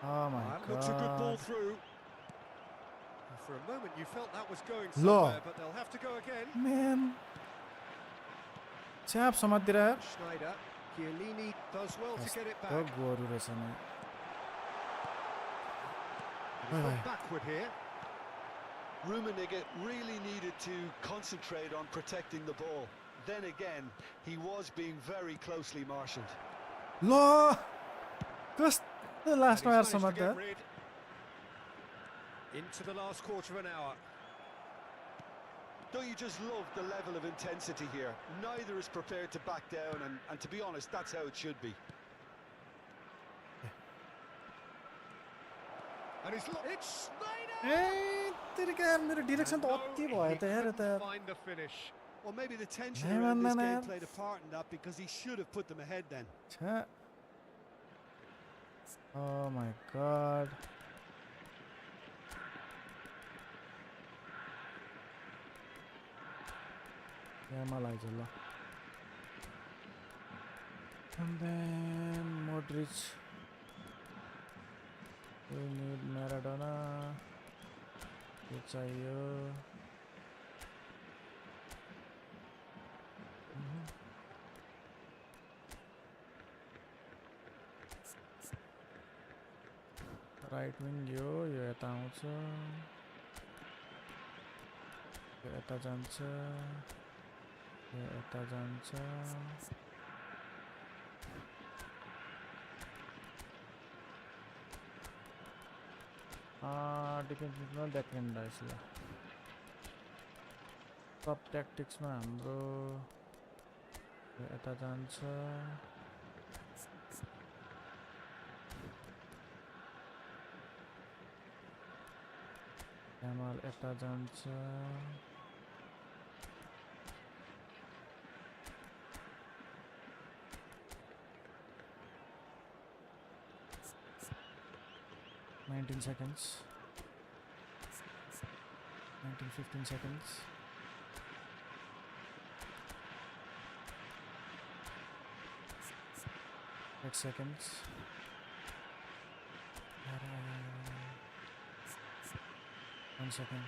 Oh my That looks a good ball god. through. For a moment you felt that was going Lo. somewhere, but they'll have to go again. Man. छ्याप समातिर यार. Schneider. Chiellini does well to get it back. तो गोरु रहेछ नि. He's gone backward here. Rummenigge really needed to concentrate on protecting the ball. Then again, he was being very closely marshalled. ल. कस्तो And लास्टमा यार he's managed to समात get यार. rid. Into the last quarter of an hour. Don't you just love the level of intensity here? Neither is prepared to back down, and to be honest, that's how it should be. And it's Schneider! ए तेरे क्या यार मेरो direction त अति भयो त यार यता यार. Find the finish. Well, maybe the tension Hey, around this man, game man. played a part in that, because he should have put them ahead then. छ्या. Oh my god. Yamal eyes ल. And then Modric. We need Maradona. ये चाहियो. Right wing यो यता आउँछ. यो यता जान्छ. यो यता जान्छ. डिफेन्समा ब्याकएन्ड रहेछ ल. सब ट्याक्टिक्समा हाम्रो यता जान्छ यामाल यता जान्छ 19 seconds 15 seconds 8 seconds 1 second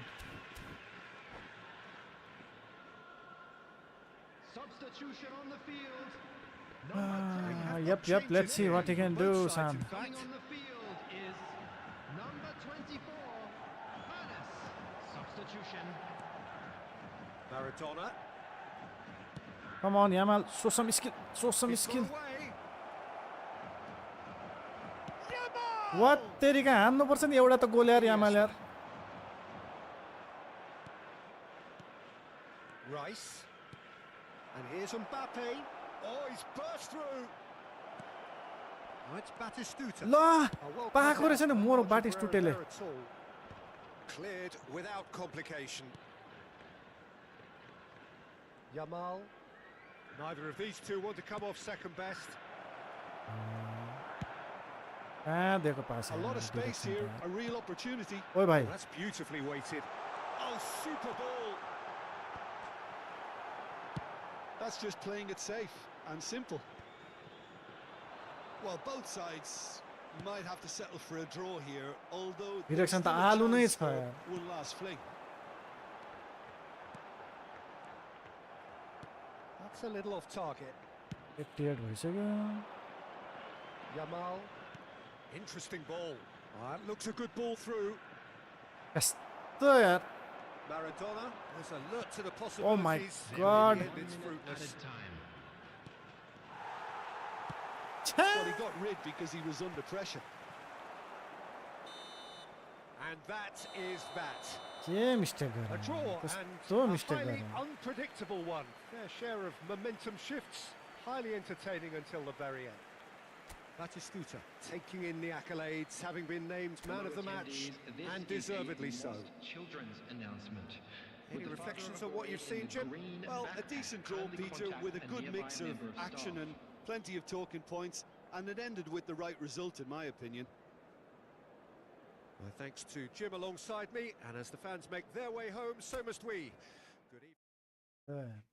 Substitution on the field. Yep, let's see what he can do, Sam. Coming on the field is number 24, Finesse. Substitution. Maradona. Come on, Yamal, show some skill. It's gone away. Yamal! What? तेरिका हान्नु पर्छ नि एउटा त गोल यार Yamal यार. Rice. And here's Mbappe. Oh, he's burst through. Oh, it's Batistuta. ल पाएको रहेछ नि मोर बाटिस्टुटेले. Cleared without complication. Yamal. Neither of these two want to come off second best. देखो पास. A lot of space here, a real opportunity. ओए भाइ. That's beautifully weighted. Oh, super ball. That's just playing it safe and simple. Well, both sides might have to settle for a draw here, although there's Direction still त a आलु नै chance छ for यार. one last fling. That's a little off target. Tired भइसक्यो. Yamal. Interesting ball. That looks a good ball through. कस्तो यार. Maradona was alert to the Oh possibilities. my In God. the end, it's fruitless. Added time. Well, he got rid because he was under pressure. And that is that. के mistake A गरे. draw and कस्तो a mistake highly गरे. unpredictable one. Their share of momentum shifts. Highly entertaining until the very end. Batistuta taking in the accolades, having been named man of the match, and deservedly so. Children's announcement. Any reflections on what you've seen, Jim? Well, a decent draw, Peter, with a good mix of action and plenty of talking points, and it ended with the right result, in my opinion. Well, thanks to Jim alongside me, and as the fans make their way home, so must we. Good evening.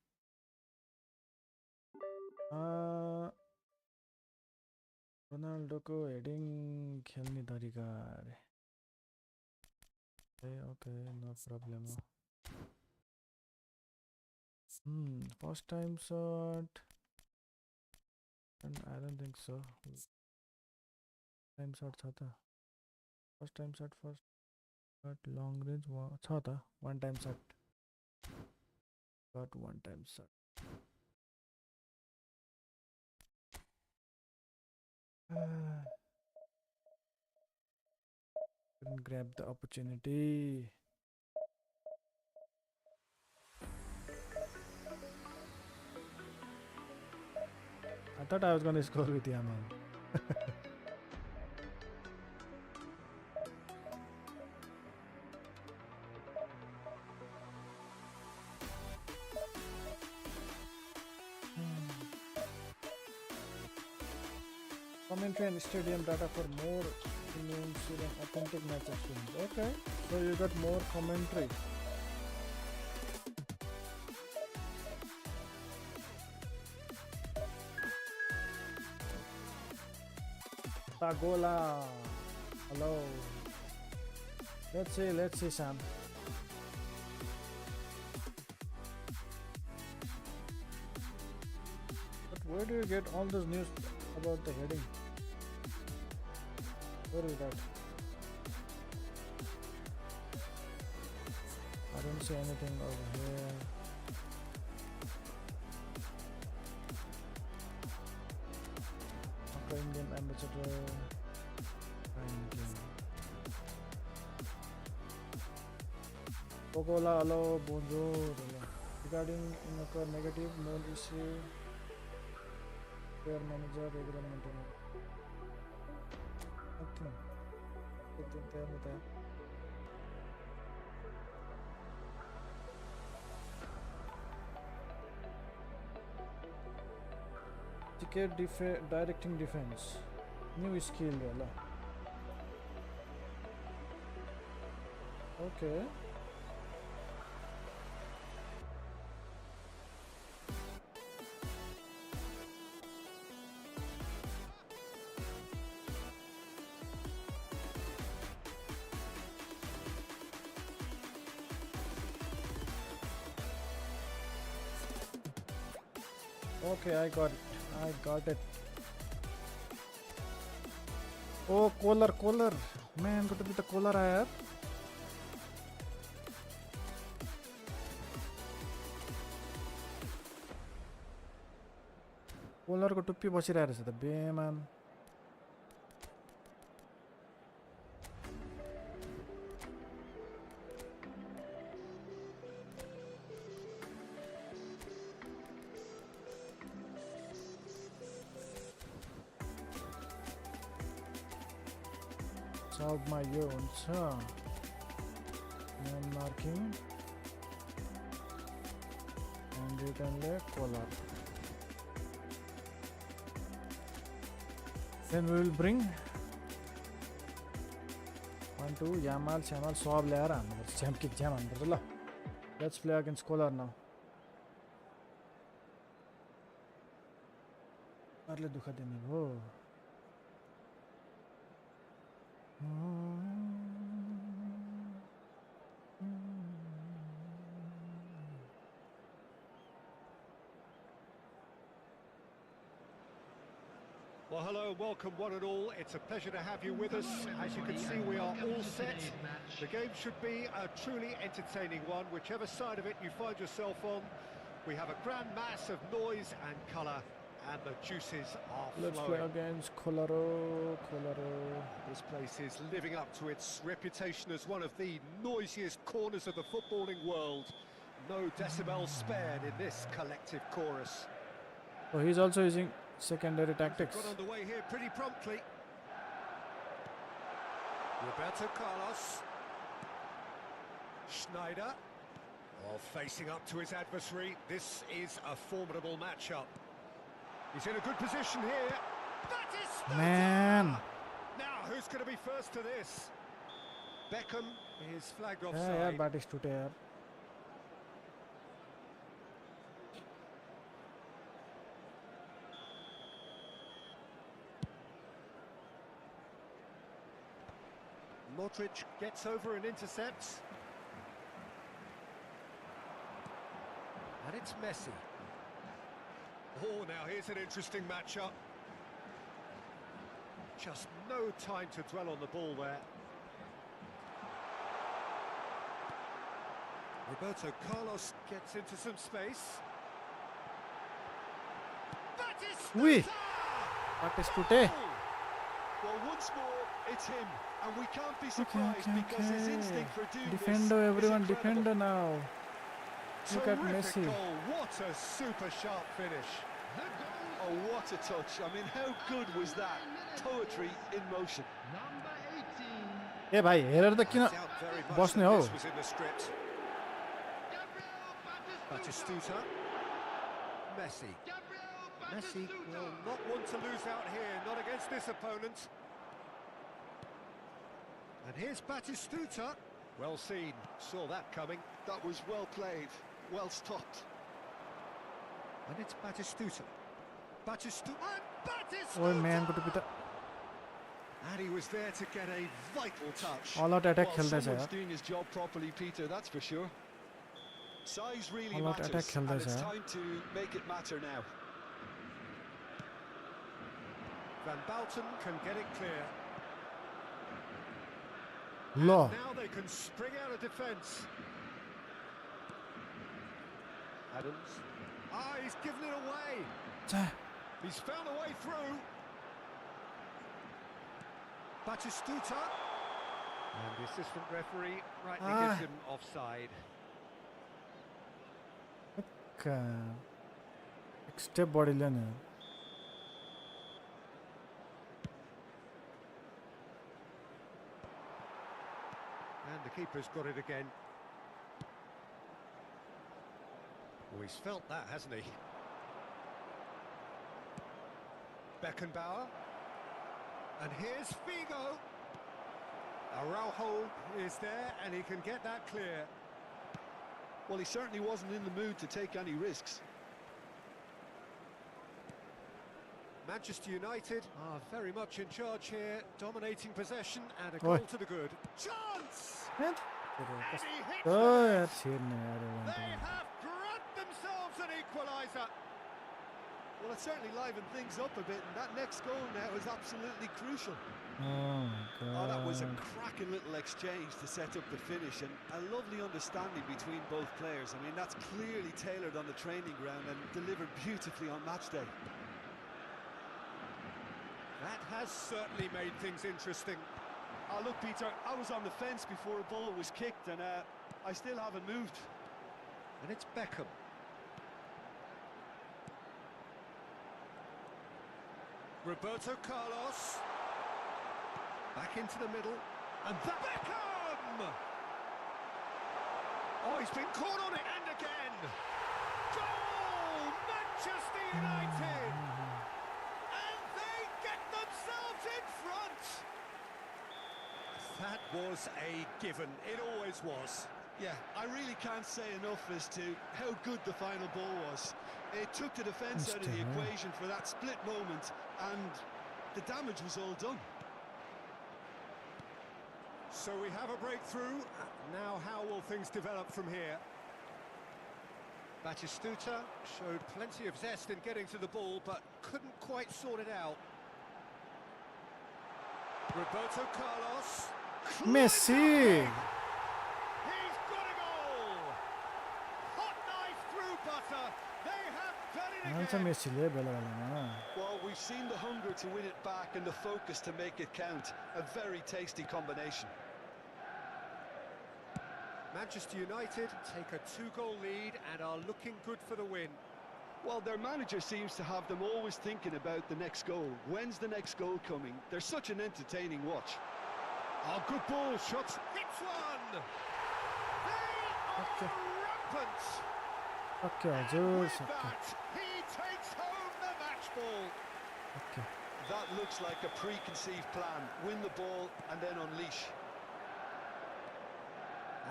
Ronaldo को heading खेल्ने तरिका अरे. Okay, no problem. First time shot. And I don't think so. Time shot छ त. First time shot first. But long range छ त. One time shot. Got one time shot. Couldn't grab the opportunity. I thought I was going to score with Yamal. Commentary and stadium data for more premium and authentic match experience. Okay, so you got more commentary. Tagola, hello. Let's see, Sam. But where do you get all those news about the heading? Where is that? I don't see anything over here. Indian ambassador. Pogola, hello, bonjour. Regarding negative, no issue. player manager regular maintenance. Okay. कितने होता है? Ticket directing defense. New skill वाला. Okay. Okay, I got it. I got it. Oh, collar. Man, got to be the collar आया यार. Collar को टुप्पी बसिरहेको रहेछ त बेमान. Solve my own, man marking and return the collar. Then we will bring 1, 2 Yamal, Chamal, Swab Lara. Champ kick jam under. Let's play against collar now. Arle dukha deni wo. Well, hello, welcome one and all. It's a pleasure to have you with us. As you can see, we are all set. The game should be a truly entertaining one, whichever side of it you find yourself on. We have a grand mass of noise and colour, and the juices are flowing. Let's play against Colaro. This place is living up to its reputation as one of the noisiest corners of the footballing world. No decibels spared in this collective chorus. Oh, he's also using secondary tactics. Got underway here pretty promptly. Roberto Carlos. Schneider. Oh, facing up to his adversary. This is a formidable matchup. He's in a good position here. That is Man. Now, who's going to be first to this? Beckham is flagged Yeah, offside. Batistuta yaar. Modric gets over and intercepts. And it's Messi. Oh, now here's an interesting matchup. Just no time to dwell on the ball there. Roberto Carlos gets into some space. Oui. Batistuta. Well, once more, it's him, and we can't be surprised because his instinct for doing Defender, this everyone, is incredible. defender now. Look at Terrific Messi. goal. What a super sharp finish. Oh, what a touch. I mean, how good was that? Poetry in motion. Number 18. ए भाई हेरेर त किन I doubt very much बस्ने that हो? this was in the script. Batistuta. Messi. Messi will not want to lose out here, not against this opponent. And here's Batistuta. Well seen, saw that coming. That was well played, well stopped. And it's Batistuta. Batistuta. Oh man, go to pita. And he was there to get a vital touch. All out attack Well, खेल्दैछ someone's यार. doing his job properly, Peter, that's for sure. Size really All out matters, attack and खेल्दैछ it's यार. time to make it matter now. Van Bouten can get it clear. Lo. Now they can spring out of defence. Adams. Ah, he's given it away. Cha. He's found a way through. Batistuta. And the assistant referee rightly gives him offside. एक step बढी ल्याउने. the keeper's got it again. Oh, he's felt that, hasn't he? Beckenbauer. And here's Figo. Araujo is there, and he can get that clear. Well, he certainly wasn't in the mood to take any risks. Manchester United are very much in charge here, dominating possession and a goal to the good. Chance! And he hits it. They have grabbed themselves an equaliser. Well, it certainly livened things up a bit, and that next goal now is absolutely crucial. Oh my Oh, that was a god. cracking little exchange to set up the finish, and a lovely understanding between both players. I mean, that's clearly tailored on the training ground and delivered beautifully on match day. That has certainly made things interesting. Oh, look, Peter, I was on the fence before a ball was kicked, and I still haven't moved. And it's Beckham. Roberto Carlos. Back into the middle. And that Beckham! Oh, he's been caught on it, and again! Goal! Manchester United! And they get themselves in front! That was a given. It always was. Yeah, I really can't say enough as to how good the final ball was. It took the defence out of the equation for that split moment, and the damage was all done. So we have a breakthrough. Now how will things develop from here? Batistuta showed plenty of zest in getting to the ball, but couldn't quite sort it out. Roberto Carlos. Messi! He's got a goal! Hot knife through butter. They have done it Hansa again. Messi le bela bela. Well, we've seen the hunger to win it back and the focus to make it count. A very tasty combination. Manchester United take a 2-goal lead and are looking good for the win. Well, their manager seems to have them always thinking about the next goal. When's the next goal coming? They're such an entertaining watch. Oh, good ball, shots. Hits one! They are rampant! Okay, And हजुर with सक्यो. that, he takes home the match ball. Okay. That looks like a preconceived plan. Win the ball and then unleash.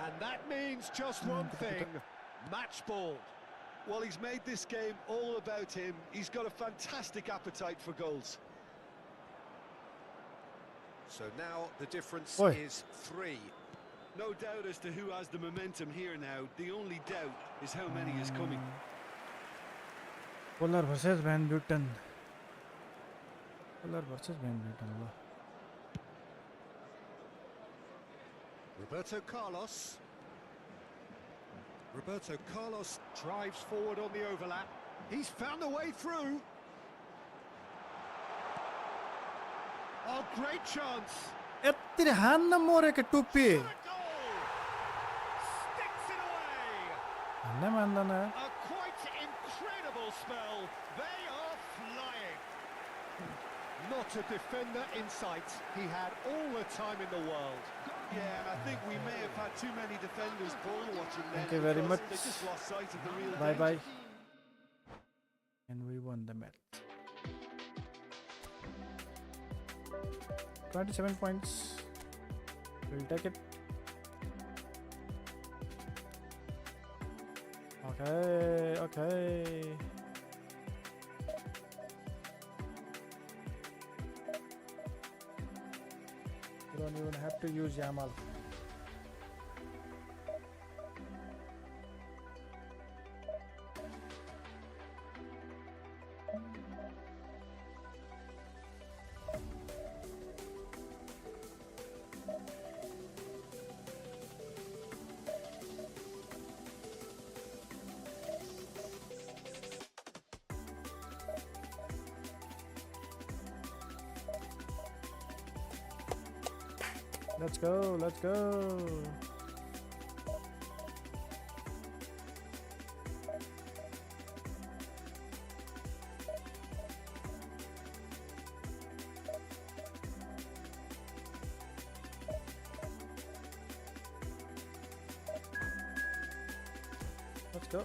And that means just one thing, match ball. Well, he's made this game all about him. He's got a fantastic appetite for goals. So now the difference Oi. is 3. No doubt as to who has the momentum here now. The only doubt is how many is coming. Polar versus Van Buiten. Polar versus Van Buiten. Lo. Roberto Carlos. Roberto Carlos drives forward on the overlap. He's found a way through. Oh, great chance. यत्तिले हान्न मरेको टुप्पी. What a goal! Sticks it away. हान्नै मान्दैन. A quite incredible spell. They are flying. Not a defender in sight. He had all the time in the world. Yeah, and I think we may have had too many defenders ball watching there. Thank you very because much. They just lost sight of the real Bye danger. bye. And we won the match. 27 points. We'll take it. Okay, okay. You don't even have to use Yamal. Let's go, let's go. itu.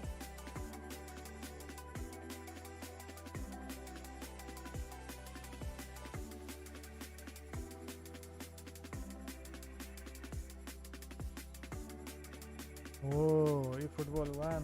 Oh, eFootball 1 salah.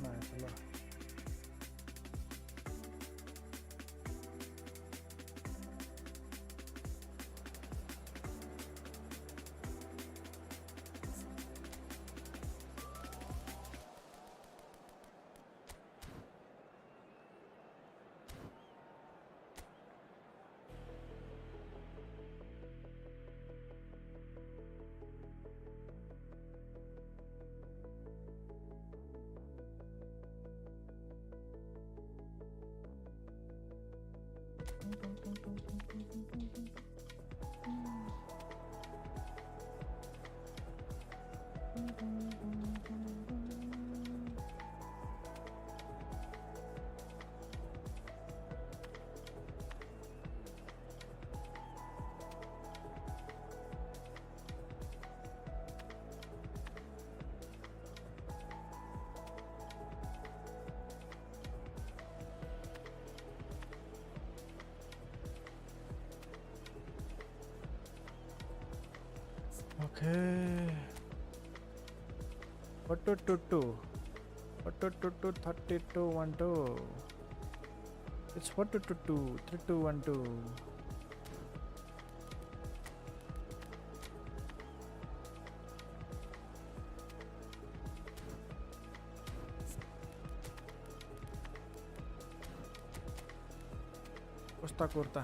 Okay. What to 3212. It's what to 3212. Costa Curta.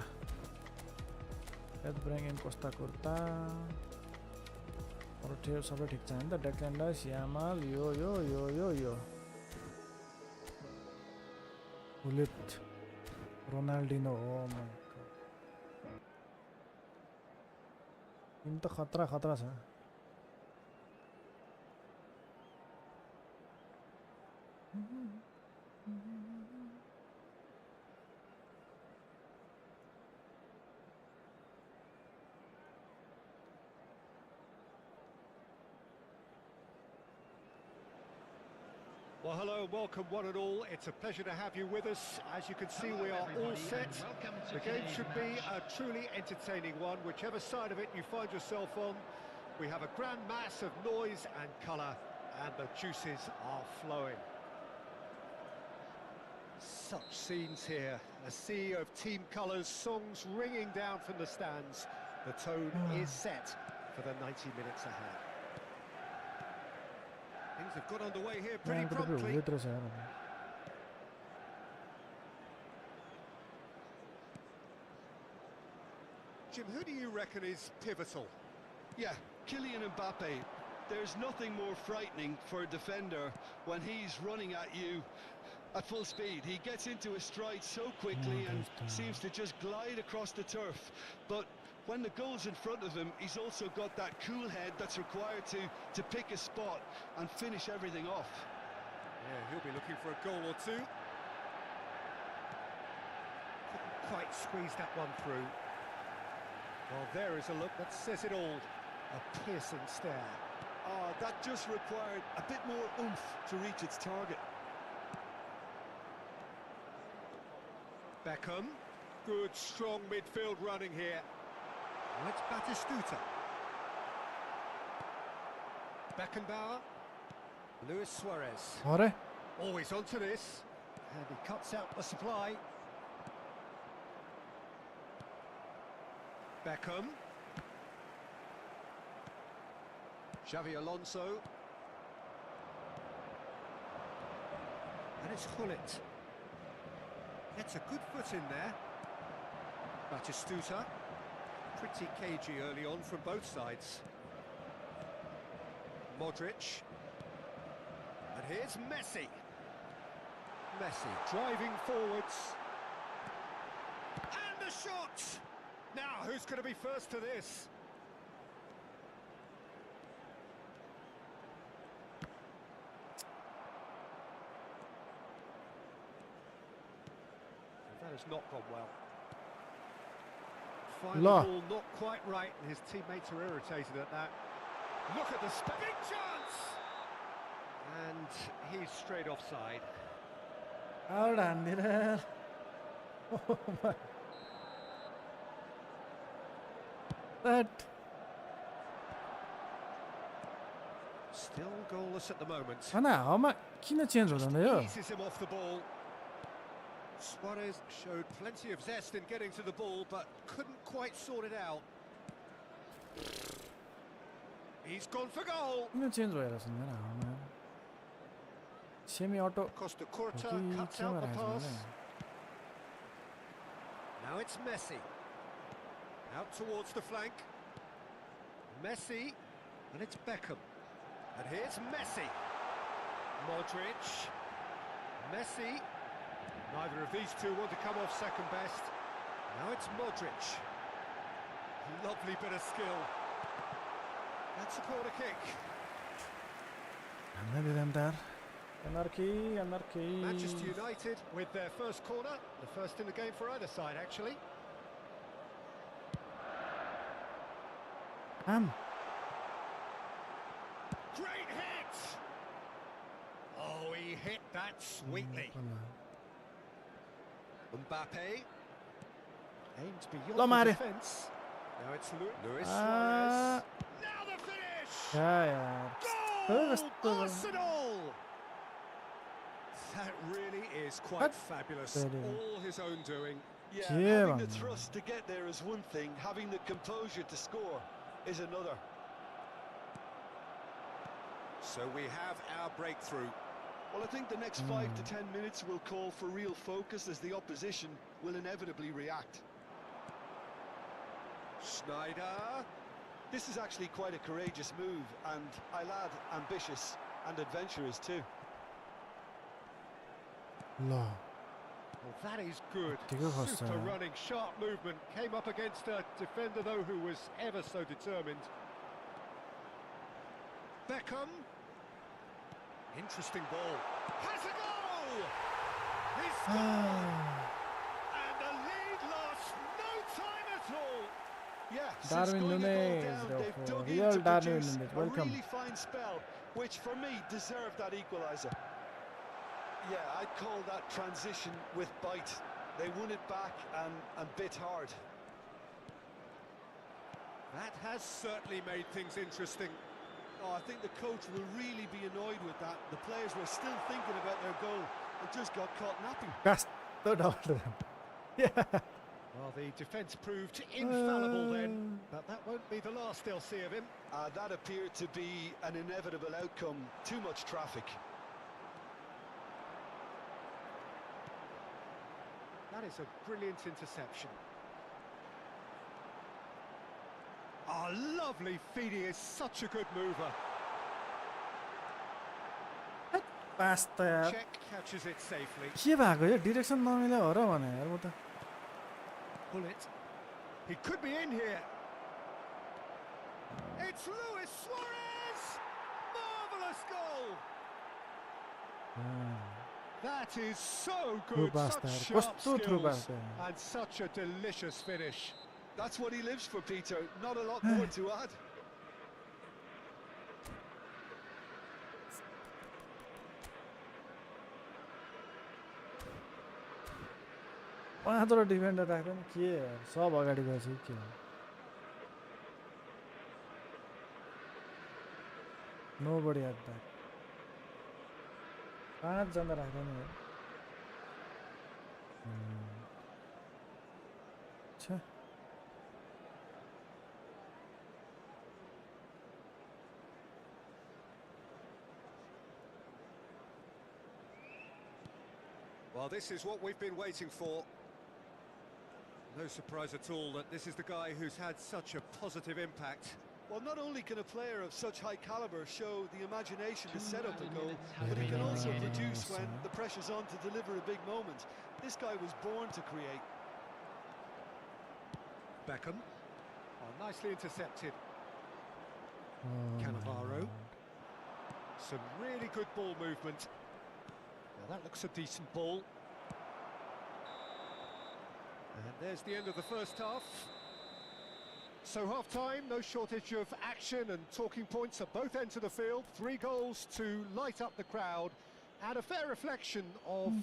Let's bring in Costa Curta. और ठेव सब ठीक छ नि त डेक्लेन्डर श्यामल यो bullet Ronaldinho हो my God इन त खतरा छ Well, hello and welcome one and all. It's a pleasure to have you with us. As you can see, we are all set. The game should be a truly entertaining one, whichever side of it you find yourself on. We have a grand mass of noise and colour, and the juices are flowing. Such scenes here. A sea of team colours, songs ringing down from the stands. The tone is set for the 90 minutes ahead. Things have got underway here pretty promptly. Jim, who do you reckon is pivotal? Yeah, Kylian Mbappe. There's nothing more frightening for a defender when he's running at you at full speed. He gets into a stride so quickly and seems to just glide across the turf. But when the goal's in front of him, he's also got that cool head that's required to pick a spot and finish everything off. Yeah, he'll be looking for a goal or two. Couldn't quite squeeze that one through. Well, there is a look that says it all. A piercing stare. Oh, that just required a bit more oomph to reach its target. Beckham. Good, strong midfield running here. Well, it's Batistuta. Beckenbauer. Luis Suarez. Always onto this. And he cuts out the supply. Beckham. Xavi Alonso. And it's Hullet. Gets a good foot in there. Batistuta. Pretty cagey early on from both sides. Modric. And here's Messi. Messi driving forwards. And the shot! Now, who's going to be first to this? That has not gone well. Final ball not quite right, and his teammates are irritated at that. Look at the big chance! And he's straight offside. Ahora mira. Oh my. That. Still goalless at the moment. Ana, how much? Kina change हुँदैन यो? Eases him off the ball. Suarez showed plenty of zest in getting to the ball, but couldn't quite sort it out. He's gone for goal. Kina change भइरहेछ नि यार. Semi auto. Costa Curta cuts out the pass. Now it's Messi. Out towards the flank. Messi, and it's Beckham. And here's Messi. Modric. Messi. Neither of these two want to come off second best. Now it's Modric. Lovely bit of skill. That's a corner kick. Anarchy, anarchy. Manchester United with their first corner. The first in the game for either side, actually. Great hit! Oh, he hit that sweetly. Mbappe aimed beyond the defence. Now it's Luis Suarez. Now the finish! Goal! Arsenal! That really is quite fabulous. All his own doing. Yeah, having the thrust to get there is one thing. Having the composure to score is another. So we have our breakthrough. Well, I think the next 5 to 10 minutes will call for real focus as the opposition will inevitably react. Schneider. This is actually quite a courageous move, and I'll add ambitious and adventurous too. No. Well, that is good. Super running, sharp movement. Came up against a defender, though, who was ever so determined. Beckham. Interesting ball. Has a goal! He's scored! And the lead lost no time at all. Yeah, Darwin Nunes, they've dug real in to Darwin produce Nunes. a Welcome. really fine spell, which for me deserved that equaliser. Yeah, I'd call that transition with bite. They won it back and bit hard. That has certainly made things interesting. Oh, I think the coach will really be annoyed with that. The players were still thinking about their goal and just got caught napping. That's the doctor. Yeah. Well, the defence proved infallible then, but that won't be the last they'll see of him. That appeared to be an inevitable outcome. Too much traffic. That is a brilliant interception. Oh, lovely feed. He is such a good mover. Bastard. Check catches it safely. के भएको यो direction नमिले हो र भने यार म त Pull it. He could be in here. It's Luis Suarez! Marvellous goal! That is so good. Such sharp skills and such a delicious finish. That's what he lives for, Peter. Not a lot more to add. पाँचवटा defender राख्दा नि के यार सब अगाडि गएछ के हो नोबडी एट ब्याक पाँचजना राख्दा नि यार अच्छा Well, this is what we've been waiting for. No surprise at all that this is the guy who's had such a positive impact. Well, not only can a player of such high caliber show the imagination to set up a goal, but he can also produce when the pressure's on to deliver a big moment. This guy was born to create. Beckham. Oh, nicely intercepted. Cannavaro. Some really good ball movement. Now that looks a decent ball. And there's the end of the first half. So half-time, no shortage of action and talking points at both ends of the field. 3 goals to light up the crowd, and a fair reflection of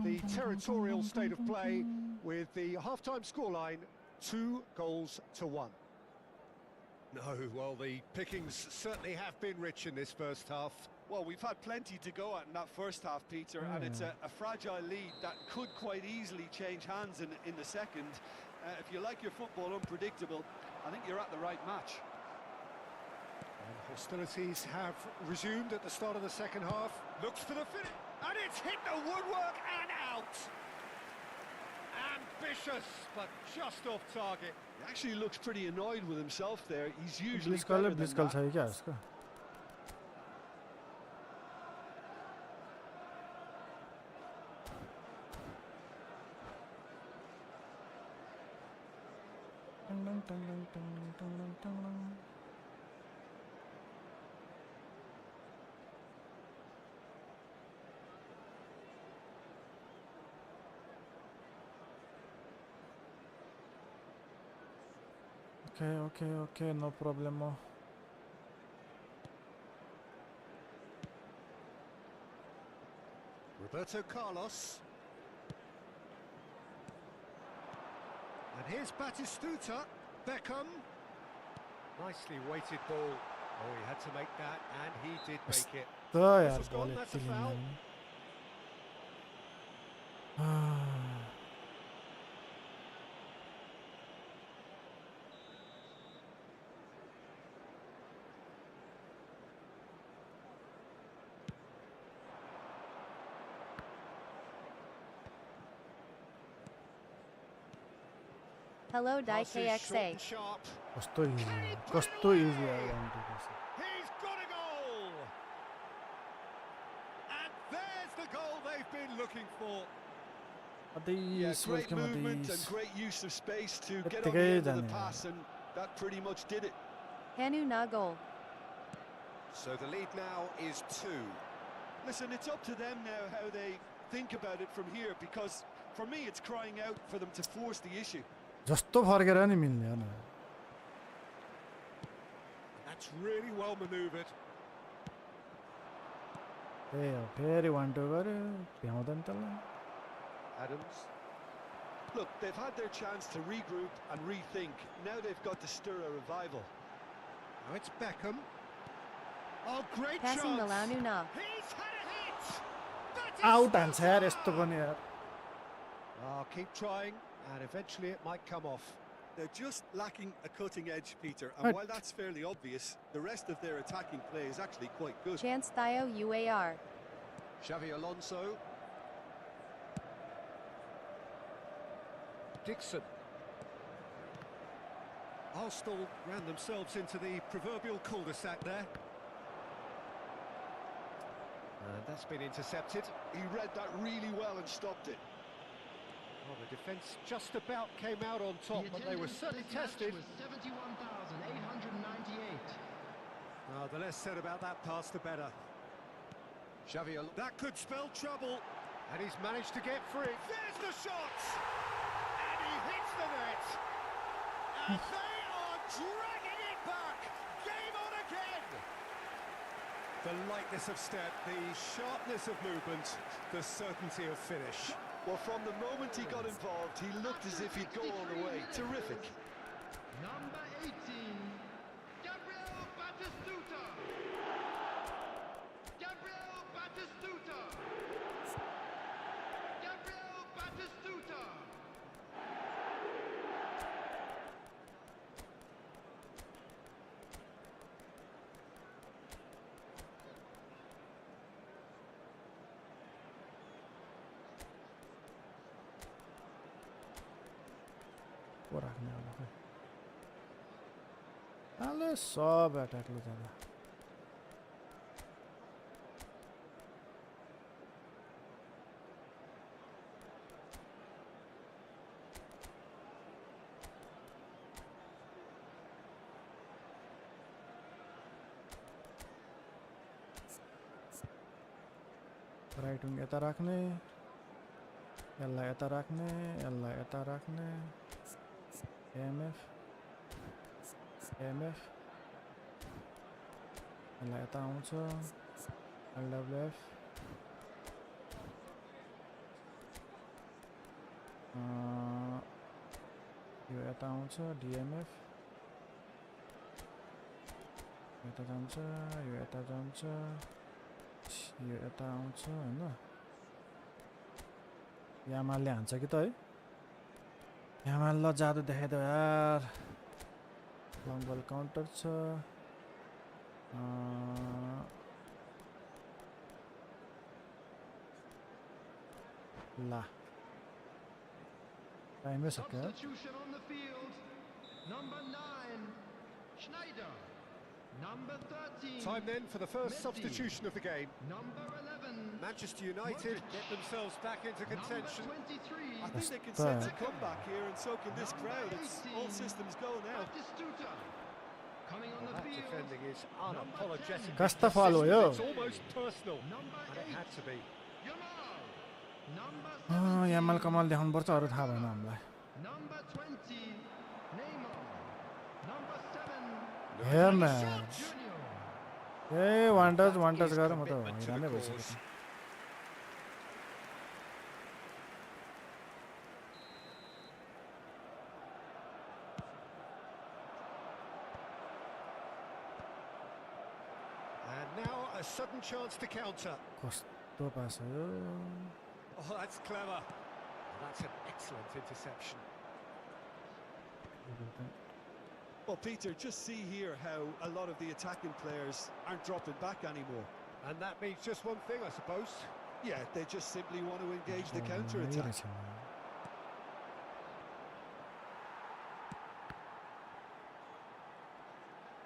the territorial state of play, with the half-time scoreline 2-1. No, well, the pickings certainly have been rich in this first half. Well, we've had plenty to go at in that first half, Peter, and it's a fragile lead that could quite easily change hands in the second. If you like your football unpredictable, I think you're at the right match. And hostilities have resumed at the start of the second half. Looks for the finish, and it's hit the woodwork and out. Ambitious, but just off target. He actually looks pretty annoyed with himself there. He's usually better than that. Okay, no problemo. Roberto Carlos. And here's Batistuta. Beckham. Nicely weighted ball. Oh, he had to make that, and he did make it. That's gone, that's a foul. Hello, Passes short DikeXA. and sharp. Costo easy. He's got a goal! And there's the goal they've been looking for. Yeah, great movement and great use of space to get on the end of the pass, and that pretty much did it. Hanu na goal. So the lead now is 2. Listen, it's up to them now how they think about it from here, because for me it's crying out for them to force the issue. जस्तो फर्केर नि मिल्ने हैन That's really well manoeuvred. फेरि 1-2 गरे भ्याउँदैन त्यसलाई Adams. Look, they've had their chance to regroup and rethink. Now they've got to stir a revival. Now it's Beckham. Oh, great Passing chance. Milanu na. He's had a hit. That is out हान्छ यार यस्तो पनि यार Oh, keep trying, and eventually it might come off. They're just lacking a cutting edge, Peter, and while that's fairly obvious, the rest of their attacking play is actually quite good. Chance Theo UAR. Xavi Alonso. Dixon. Arsenal ran themselves into the proverbial cul-de-sac there. And that's been intercepted. He read that really well and stopped it. Well, the defence just about came out on top, but they were certainly tested. 71,898. The less said about that pass, the better. Xavi, that could spell trouble, and he's managed to get free. There's the shot, and he hits the net, and they are dragging it back. Game on again. The lightness of step, the sharpness of movement, the certainty of finish. Well, from the moment he got involved, he looked as if he'd go all the way. Terrific. Number 18, Gabriel Batistuta. Gabriel Batistuta. Gabriel Batistuta. राख्ने होला खै हाले सब एट्याकले जाँदा right wing यता राख्ने यसलाई यता राख्ने यसलाई यता राख्ने AMF MF यसलाई यता आउँछ LWF यो यता आउँछ DMF यता जान्छ यो यता जान्छ यो यता आउँछ हैन यामालले हान्छ कि त है यामाल ल जादु देखाइदियो यार लङ बल काउन्टर छ ला टाइमै सक्यो Substitution on the field. Number 9, Schneider. Number 13, Time then for the first Messi. substitution of the game. Number 11, Manchester United get themselves back into contention. number 23, I think they can That's sense a bad. comeback here, and so can this crowd. It's all systems go now. Batistuta. Coming on Well, the that field, defending is unapologetic. कस्ता फाल हो यो It's almost personal, number and it 8, had to be. Yamal. Number Yamal 17, कमाल देखाउनु पर्छ अरु थाहा भएन हामीलाई number 20, Neymar. Number 7, हेर न Junior. A one touch Is गरेर म त commitment to the हैरानै cause. भइसकेको And now a sudden chance to counter. कस्तो पास हो यो Oh, that's clever. That's an excellent interception. Well, Peter, just see here how a lot of the attacking players aren't dropping back anymore. And that means just one thing, I suppose. Yeah, they just simply want to engage the Oh, counter-attack. रहेछ नि।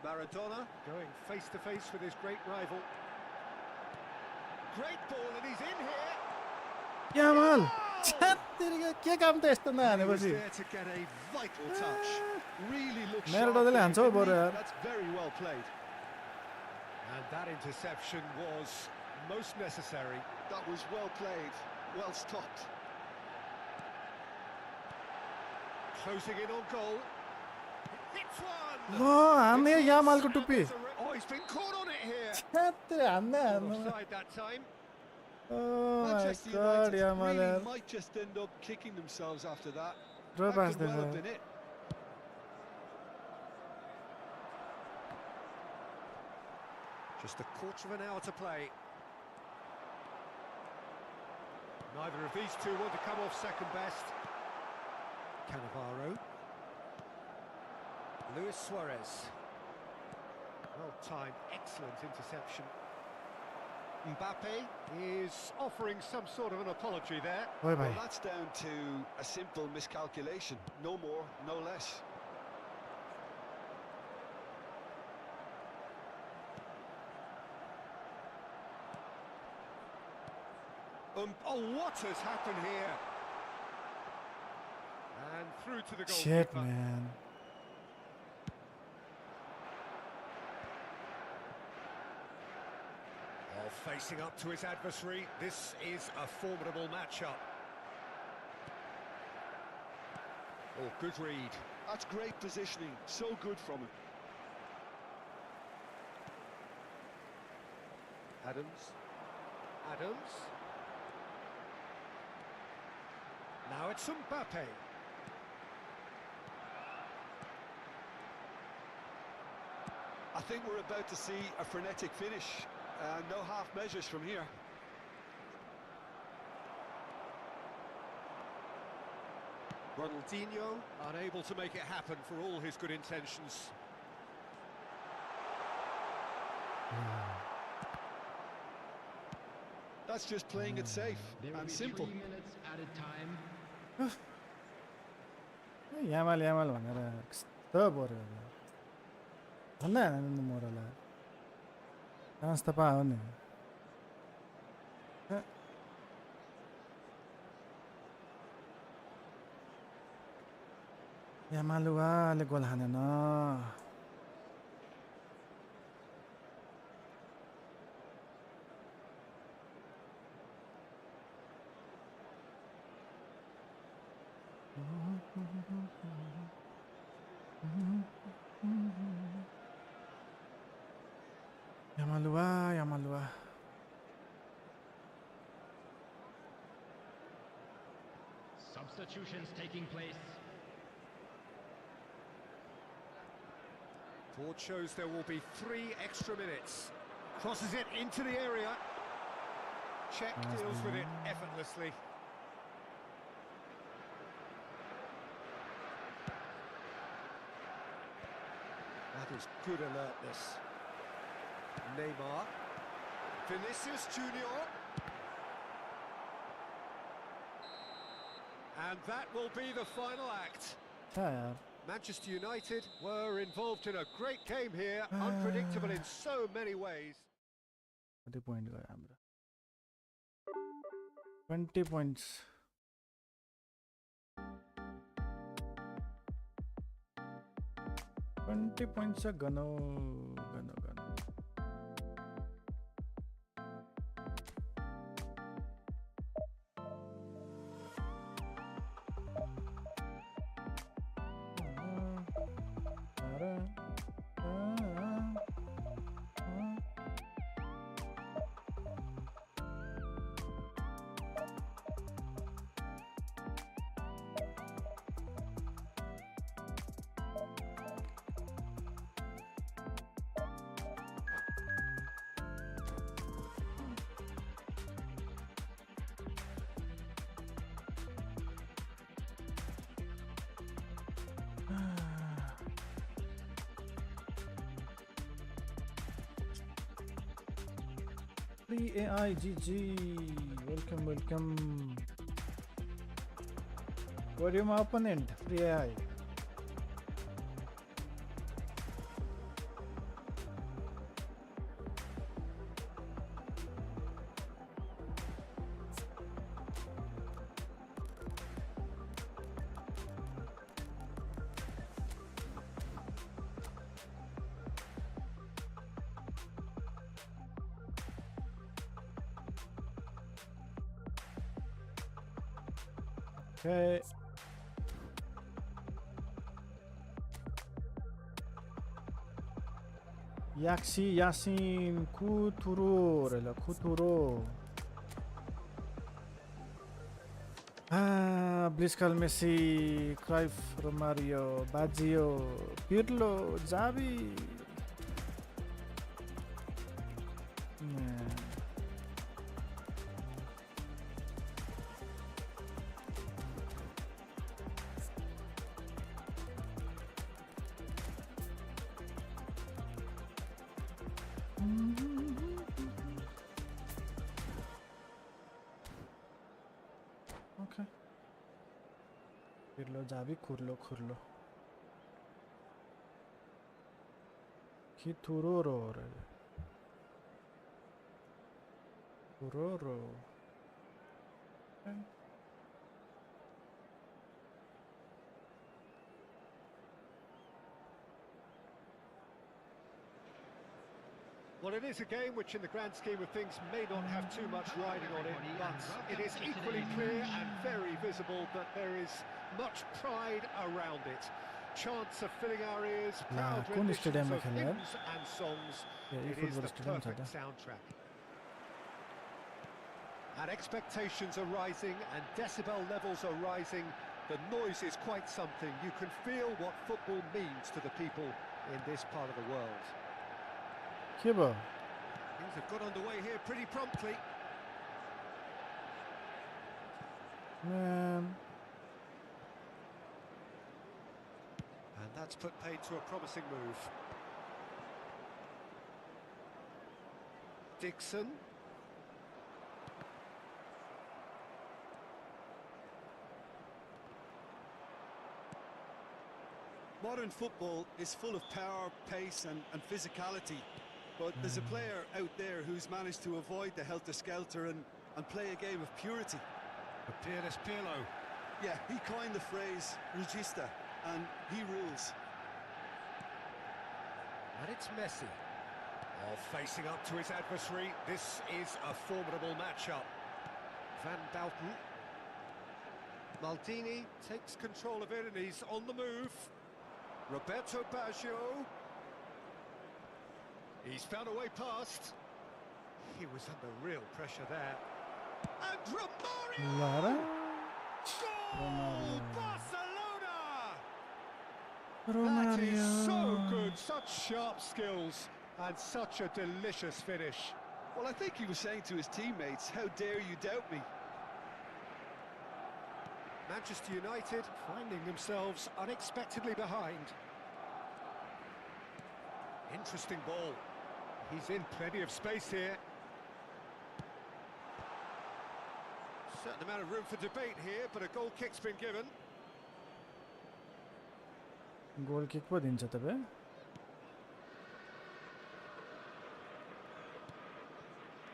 Maradona going face to face with his great rival. Great ball, and he's in here. Yamal छ्यात्तिरीको के काम त यस्तो He was नहानेपछि there to get a vital touch. Really looks मेरो sharp दादाले there, हान्छ हौ didn't बरु he? यार। That's very well played. And that interception was most necessary. That was well played, well stopped. Closing in on goal. Hits one. ल हान्ने यामालको टुप्पी Oh, he's been caught on it here. छ्यात्तिरी हान्ने हान्नु Offside that time. Oh my Manchester god United Yamal really यार might just end up kicking themselves after that. र That pass could well have देखायो been it. Just a quarter of an hour to play. Neither of these two want to come off second best. Cannavaro. Luis Suarez. Well timed, excellent interception. Mbappe is offering some sort of an apology there. ओइ Well, भाइ that's down to a simple miscalculation. No more, no less. Oh, what has happened here? And through to the shit goalkeeper. man Oh, facing up to his adversary, this is a formidable matchup. Oh, good read. That's great positioning. So good from him. Adams. Adams. Now it's Mbappe. I think we're about to see a frenetic finish. No half measures from here. Ronaldinho unable to make it happen for all his good intentions. That's just playing it safe There will and be simple. 3 minutes added time. Yamal Yamal भनेर कस्तो पर्यो भन्दा हान्नु मोरलाई chance त पायो नि Yamal वाले गोल हानेन Yamalua, Yamalua. Substitutions taking place. Board shows there will be 3 extra minutes. Crosses it into the area. Czech deals with it effortlessly. That is good alertness. Neymar. Vinicius Junior. And that will be the final act. Yeah. Manchester United were involved in a great game here, unpredictable in so many ways. 20 point गया हमरा 20 points. Points are gano. Free AI GG. Welcome. What are my opponent? Free AI. Okay. Yasin Kuturo. Blitzkal Messi, Cruyff, Romario, Baggio, Pirlo, Xavi. Okay. Pirlo, Xavi, Kurlo. Kituroro. Turoro. Okay. Well, it is a game which in the grand scheme of things may not have too much riding on it, but it is equally clear and very visible that there is much pride around it. Chants are filling our ears, proud renditions of hymns and songs. It is the perfect soundtrack. And expectations are rising and decibel levels are rising. The noise is quite something. You can feel what football means to the people in this part of the world. Kubo. Things have got underway here pretty promptly. Man. And that's put paid to a promising move. Dixon. Modern football is full of power, pace and physicality. But there's a player out there who's managed to avoid the helter-skelter and play a game of purity. Peerless Pirlo. Yeah, he coined the phrase regista, and he rules. And it's Messi. Facing up to his adversary. This is a formidable matchup. Van Bouten. Maldini takes control of it and he's on the move. Roberto Baggio. He's found a way past. He was under real pressure there. And Romario! Lara? Goal! Barcelona! That is so good. Such sharp skills and such a delicious finish. Well, I think he was saying to his teammates, how dare you doubt me? Manchester United finding themselves unexpectedly behind. Interesting ball. He's in plenty of space here. Certain amount of room for debate here, but a goal kick's been given. Goal kick पो दिन्छ तपाईं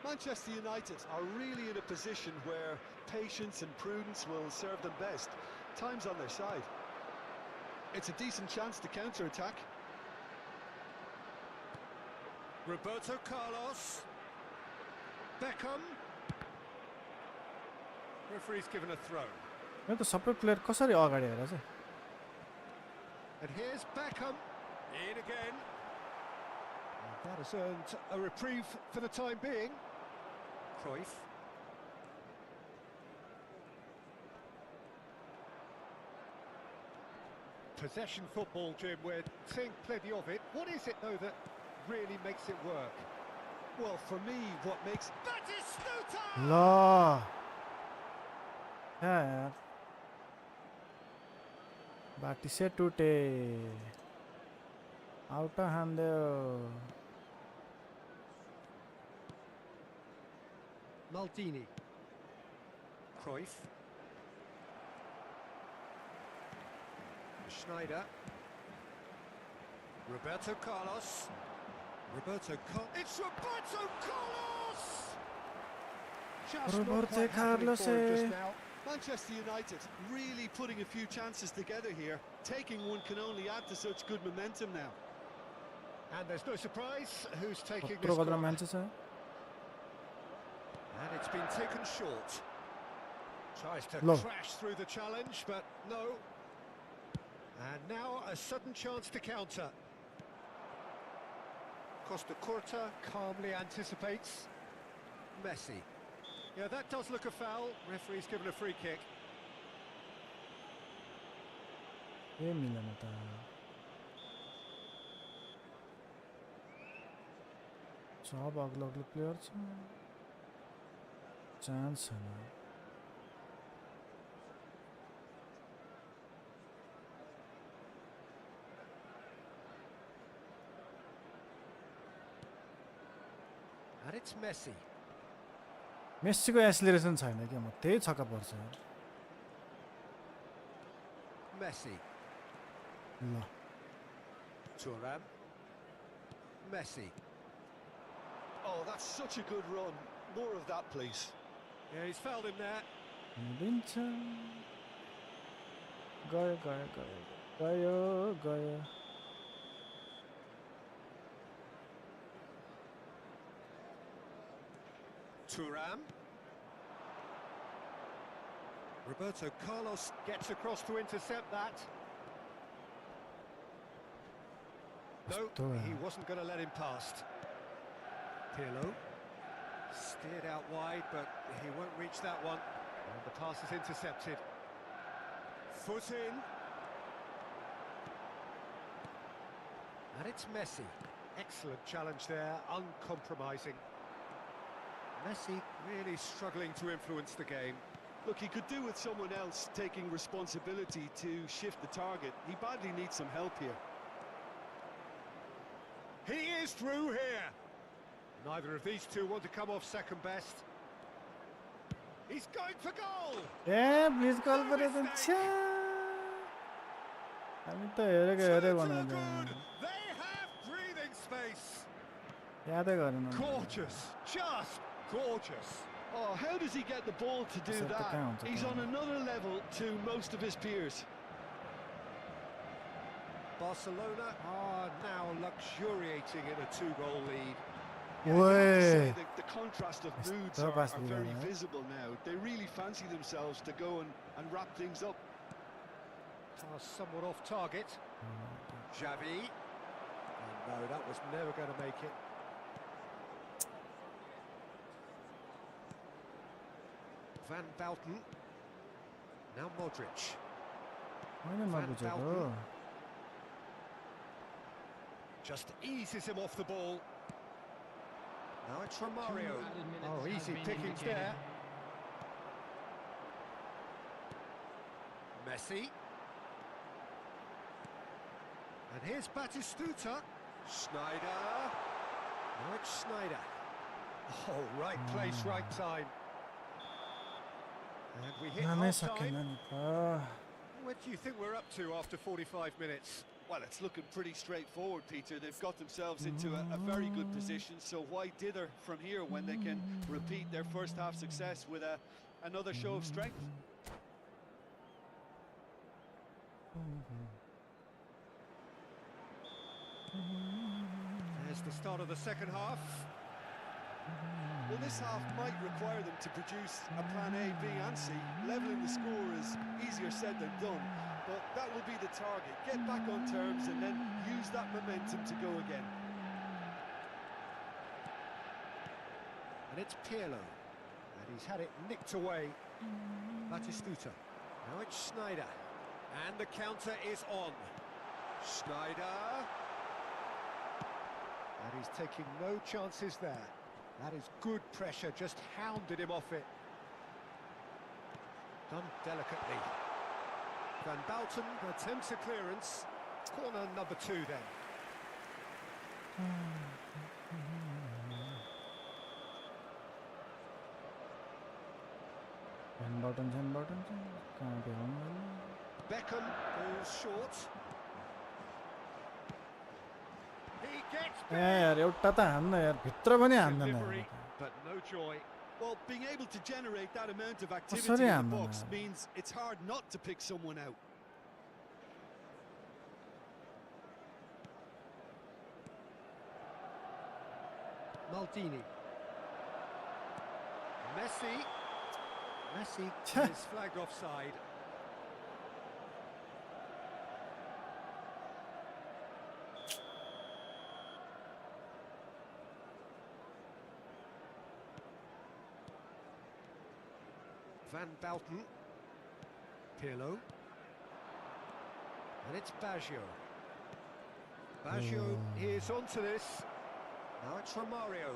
Manchester United are really in a position where patience and prudence will serve them best. Time's on their side. It's a decent chance to counter-attack. Roberto Carlos. Beckham. Referee's given a throw. यो त सबै player कसरी अगाडि हेर चाहिँ And here's Beckham. In again. And that has earned a reprieve for the time being. Cruyff. Possession football, Jim, we're seeing plenty of it. What is it, though, that really makes it work? Well, for me, what makes... Batistuta! ल यार बाटी से टूटे out हान्द Maldini. Cruyff. Schneider. Roberto Carlos. It's Roberto Carlos! Just not Roberto quite happening Carlos, for him just now. Manchester United really putting a few chances together here. Taking one can only add to such good momentum now. And there's no surprise who's taking this कत्रो कत्रो corner. मान्छे छ And it's been taken short. Tries to No. crash through the challenge, but no. And now a sudden chance to counter. Costa Curta calmly anticipates. Messi. Yeah, that does look a foul. Referee's given a free kick. ए मिलेन त सब अग्लो अग्लो player छ chance छैन And it's Messi. मेस्सीको acceleration छैन के म त्यही छक्का पर्छ Messi. ल Thuram. Messi. Oh, that's such a good run. More of that, please. Yeah, he's fouled him there. दिन्छ गयो गयो गयो गयो गयो Thuram. Roberto Carlos gets across to intercept that. No, he wasn't going to let him past. Pirlo. Steered out wide, but he won't reach that one. And the pass is intercepted. Foot in. And it's Messi. Excellent challenge there, uncompromising. Messi really struggling to influence the game. Look, he could do with someone else taking responsibility to shift the target. He badly needs some help here. He is through here. Neither of these two want to come off second best. He's going for goal. A please कल गरेर छ हामी त हेरेको हेरे Turns भने look good. They have breathing space. यादै गरेन Gorgeous, just gorgeous. Oh, how does he get the ball to do Set the that? count, He's on okay. another level to most of his peers. Barcelona are now luxuriating in a 2-goal lead. Yeah, you have to Way. say the contrast of moods so are fast very Liga, eh? visible now. They really fancy themselves to go and wrap things up. Pass somewhat off target. Xavi. And no, that was never going to make it. Van Bauten. Now Modric. होइन नबुझेको Just eases him off the ball. Now it's Romario. added minutes Oh, has easy been pickings indicated. there. Messi. And here's Batistuta. Schneider. Now it's Schneider. Oh, right place, right time. And we hit नामै half सकेन time. नि त What do you think we're up to after 45 minutes? Well, it's looking pretty straightforward, Peter. They've got themselves into a very good position, so why dither from here when they can repeat their first half success with another show of strength? There's the start of the second half. Well, this half might require them to produce a plan A, B and C. Levelling the score is easier said than done, but that will be the target. Get back on terms and then use that momentum to go again. And it's Pirlo. And he's had it nicked away. Batistuta. Now it's Schneider. And the counter is on. Schneider. And he's taking no chances there. That is good pressure, just hounded him off it. Done delicately. Van Bauten attempts a clearance. Corner number 2 then. झ्यान button कहाँ भ्याउनु मैले Beckham goes short. He gets यार एउटा त हान्न यार भित्र पनि हान्दैन delivery, but no joy. Well, being able to generate that amount of activity sorry, in the I'm box means it's hard not to pick someone out. Maldini. Messi. Messi is flagged offside. Van Bauten. Pirlo. And it's Baggio. Baggio is onto this. Now it's Romario.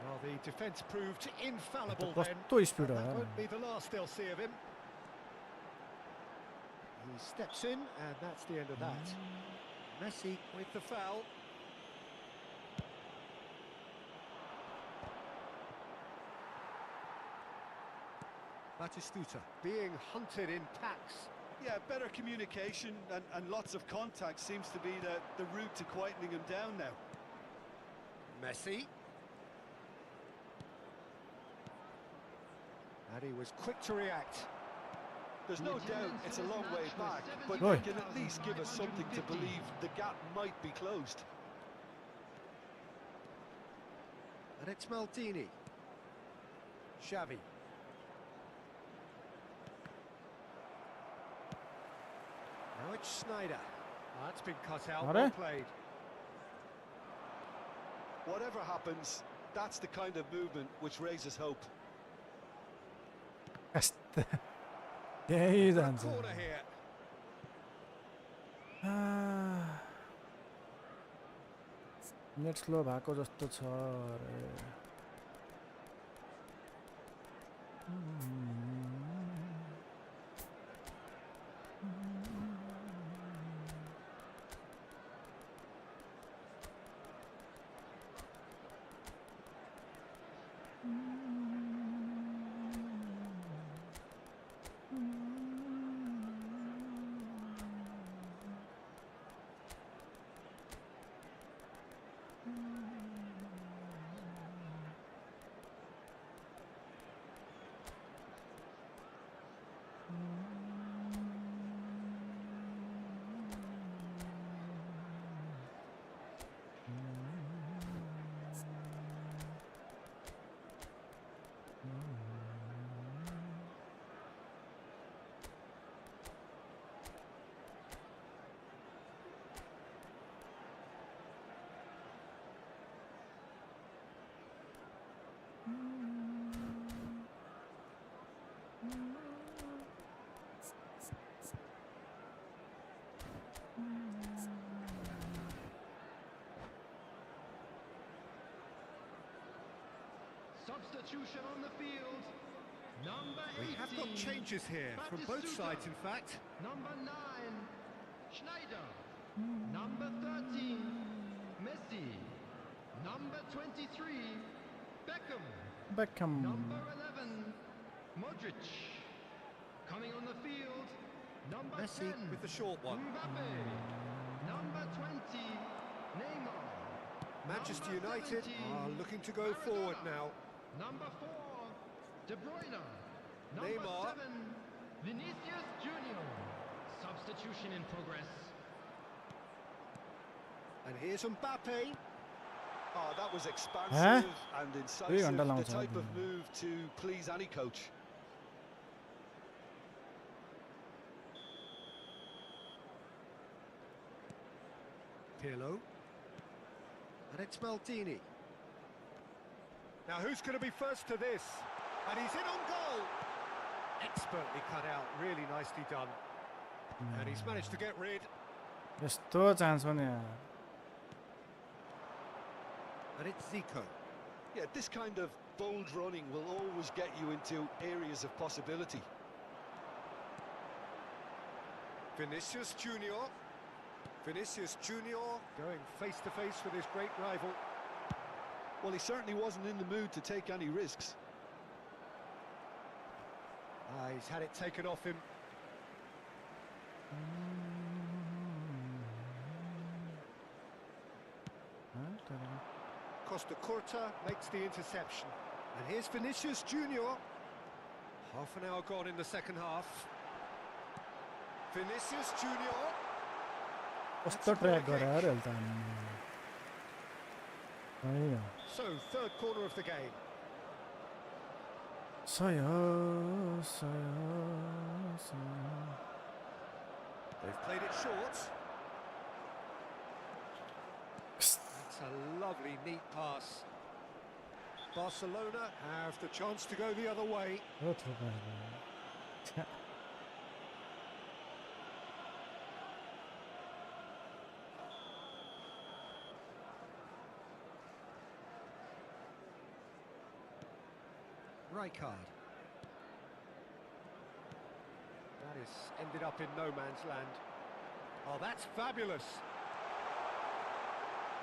Well, the defence proved infallible then. कस्तो speed हो That यार won't be the last they'll see of him. He steps in, and that's the end of that. Messi with the foul. Batistuta being hunted in packs. Yeah, better communication and lots of contact seems to be the route to quietening him down now. Messi. And he was quick to react. There's no doubt it's a long way back, but Oi. they can at least give us something to believe the gap might be closed. And it's Maldini. Xavi. Now it's Schneider. That's been cut out, Are? well played. Whatever happens, that's the kind of movement which raises hope. कस्तो त्यही For a जान्छ corner here. Net slow भएको जस्तो छ अरे Substitution on the field. Number 18. We have got changes here from both sides, in fact. Number 9, Schneider. Number 13, Messi. Number 23, Beckham. Number 11, Modric. Coming on the field, number Messi 10, with the short one. Mbappe. Number 20, Neymar. Manchester Number United 17, are looking to go forward now. Number 4, De Bruyne. Number Neymar. 7, Vinicius Junior. Substitution in progress. And here's Mbappe. Oh, that was expansive and incisive, underline the type side. of move to please any coach. Pirlo. And it's Maldini. Now who's going to be first to this? And he's in on goal. Expertly cut out, really nicely done. And he's managed to get rid. यस्तो chance हो नि यार And it's Zico. Yeah, this kind of bold running will always get you into areas of possibility. Vinicius Junior. Vinicius Junior going face to face with his great rival. Well, he certainly wasn't in the mood to take any risks. He's had it taken off him. Costa Curta makes the interception. And here's Vinicius Junior. Half an hour gone in the second half. Vinicius Junior. कस्तो track गरे यार health So, third corner of the game. They've played it short. That's a lovely, neat pass. Barcelona have the chance to go the other way. Rijkaard. That is ended up in no man's land. Oh, that's fabulous.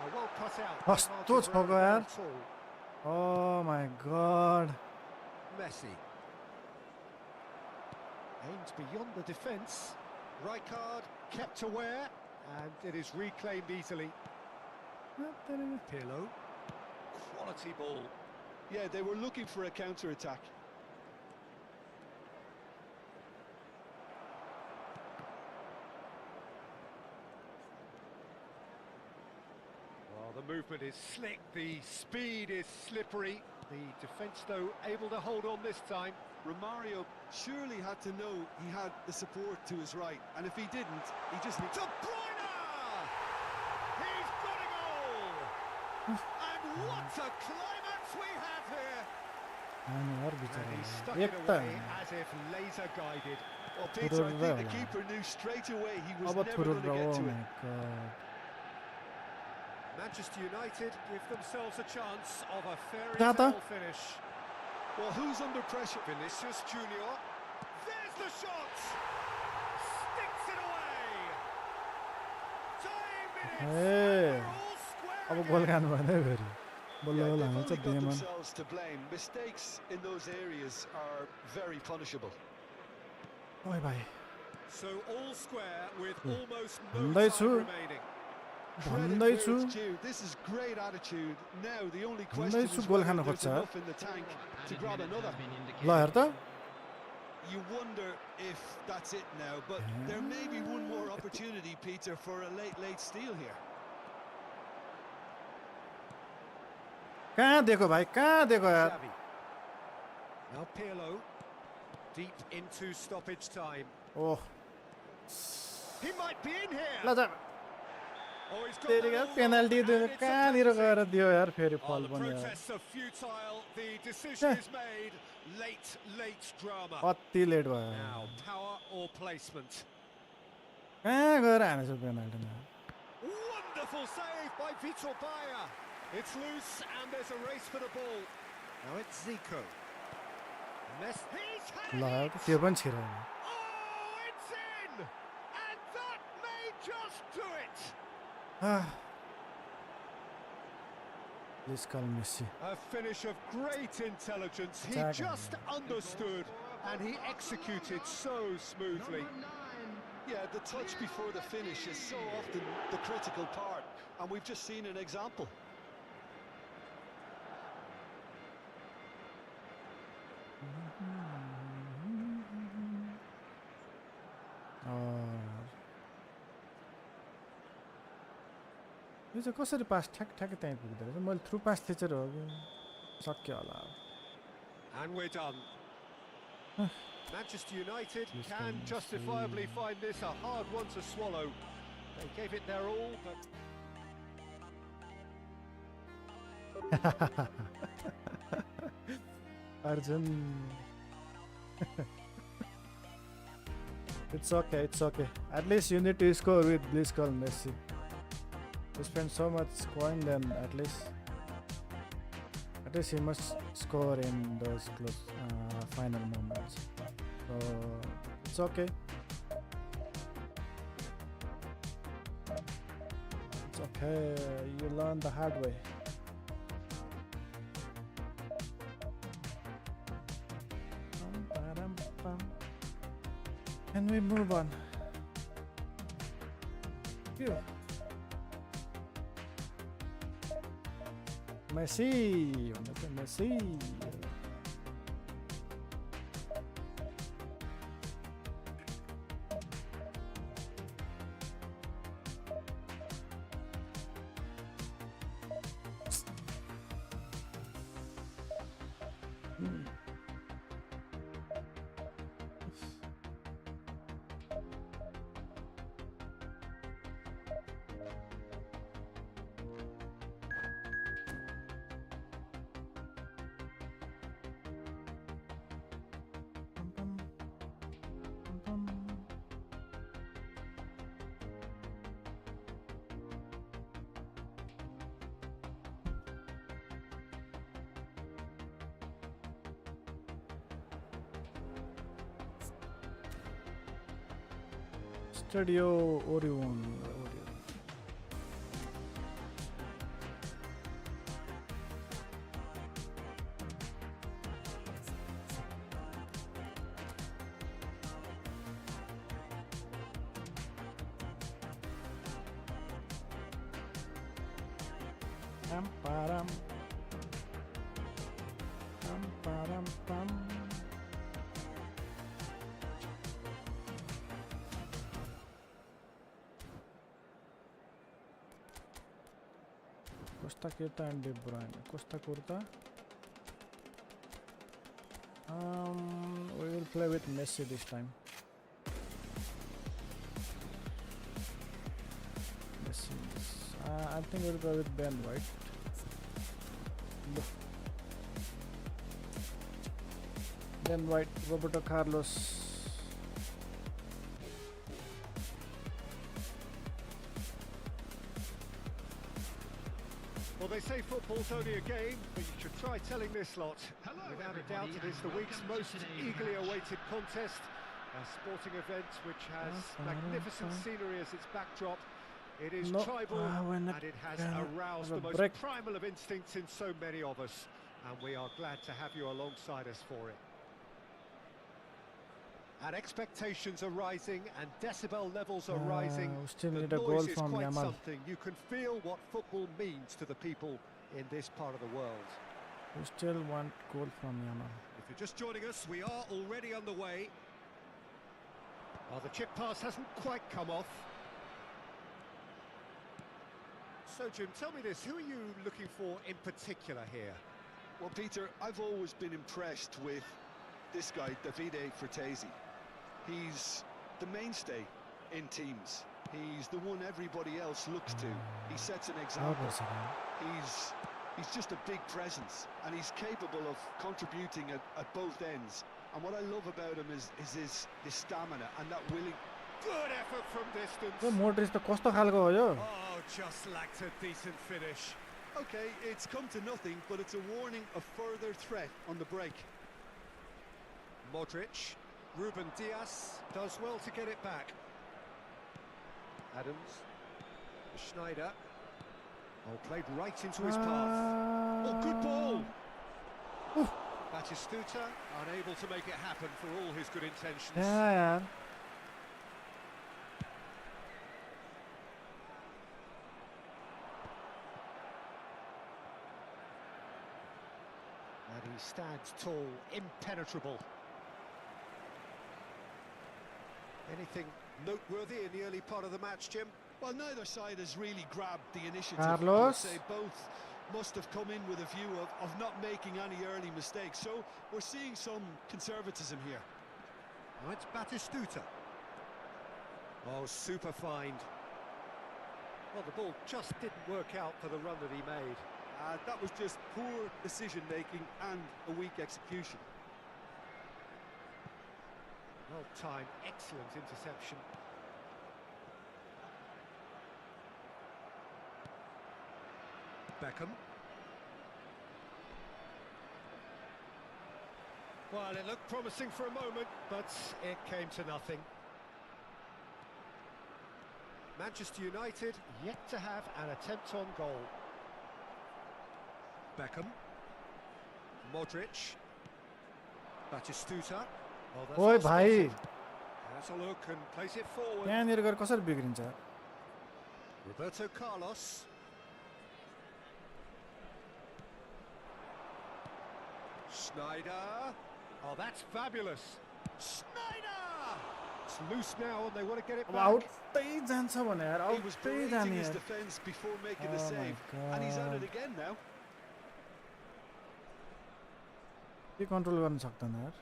Oh, well cut out. कस्तो छ गो यार Oh my god. Messi. Aims beyond the defence. Rijkaard kept aware, and it is reclaimed easily. Pirlo. Quality ball. Yeah, they were looking for a counter-attack. Well, the movement is slick, the speed is slippery. The defence, though, able to hold on this time. Romario surely had to know he had the support to his right, and if he didn't, he just needs De Bruyne! He's got a goal! And what a climax we have here! And he stuck it away as if laser guided. Well, Peter, I think the keeper knew straight away he was never going to get to it. Manchester United give themselves a chance of a fairy tale finish. Well, who's under pressure? Vinicius Junior. There's the shot! Sticks it away! Time minutes! Hey! All अब square गोल again. खानु भएन फेरि बल्ल Yeah, बल्ल they've हान्छ only got बेमन themselves to blame. Mistakes in those areas are very punishable. ओइ भाइ So all square with almost no भन्दैछु time remaining. Credit where भन्दैछु it's due. This is great attitude. Now the only question भन्दैछु is goal whether Khan there's खोज्छ enough in the tank to grab another. ल हेर त You wonder if that's it now, but there may be one more opportunity, Peter, for a late steal here. कहाँ दिएको भाइ कहाँ दिएको यार Xavi. Now Pirlo. Deep into stoppage time. Oh He might be in here. ल जा Oh, he's got तेरी that यार all पेनल्टी wrong, दियो and it's a कहाँनिर penalty. गएर दियो यार फेरि Oh, फल the पनि यार protests are futile. The decision is made. Late drama. कति लेट भयो Now, power or placement? कहाँ गएर हानेछु पेनल्टीमा Wonderful save by Vitor Baia. It's loose and there's a race for the ball. Now it's Zico. Messi. He's had ल it! त्यो पनि छिरायो Oh, it's in! And that may just do it! Please call Messi. A finish of great intelligence. He Tag. just understood and he executed so smoothly. Number 9. Yeah, the touch before the finish is so often the critical part, and we've just seen an example. यो चाहिँ कसरी पास ठ्याक्कै त्यहीँ पुग्दो रहेछ मैले through पास थिचेर हो कि सक्यो होला And we're done. Manchester United can justifiably find this a hard one to swallow. They gave it their all, but Arjun. It's okay, it's okay. At least you need to score with please call Messi. You spend so much coin, then at least he must score in those close final moments. So it's okay. It's okay. You learn the hard way. And we move on. Phew. Messi, Messi. Studio Orion. Costa Curta and De Bruyne. Costa Curta. We will play with Messi this time. Messi. I think we'll play with Ben White. Ben White, Roberto Carlos. well, they say football's only a game, but you should try telling this lot. Hello, Without a doubt, it is the week's most eagerly awaited contest. A sporting event which has magnificent scenery as its backdrop. It is tribal and it has aroused the most primal of instincts in so many of us. And we are glad to have you alongside us for it. And expectations are rising and decibel levels are rising. Still The need a goal noise is from quite Yamal. something. You can feel what football means to the people in this part of the world. We still want goal from Yamal. If you're just joining us, we are already underway. Oh, the chip pass hasn't quite come off. So, Jim, tell me this, who are you looking for in particular here? Well, Peter, I've always been impressed with this guy, Davide Fratesi. He's the mainstay in teams. He's the one everybody else looks to. He sets an example. He's just a big presence, and he's capable of contributing at both ends. And what I love about him is his stamina and that willing. Good effort from distance. Modric त कस्तो खालको हो यो? Oh, just lacked a decent finish. Okay, it's come to nothing, but it's a warning of further threat on the break. Modric, Ruben Diaz does well to get it back. Adams, Schneider. Oh, played right into his path. Oh, good ball! Batistuta unable to make it happen for all his good intentions. Yeah, yeah. And he stands tall, impenetrable. Anything noteworthy in the early part of the match, Jim? Well, neither side has really grabbed the initiative. Carlos. I'd say both must have come in with a view of not making any early mistakes. So we're seeing some conservatism here. Oh, it's Batistuta. Oh, super find. Well, the ball just didn't work out for the run that he made. That was just poor decision-making and a weak execution. Well timed, excellent interception. Beckham. Well, it looked promising for a moment, but it came to nothing. Manchester United yet to have an attempt on goal. Beckham. Modric. Batistuta. Oh, that's Oi, well bhai. spotted. Has a look and plays it forward. त्यहाँनिर गएर कसरी बिग्रिन्छ? Roberto Carlos. Schneider. Oh, that's fabulous. Schneider! It's loose now and they want to get it अब back. आउटै जान्छ भने यार, He was आउटै berating जाने his यार. defence before making the Oh my save, and he's at it God. again now. के control गर्न सक्दैन यार.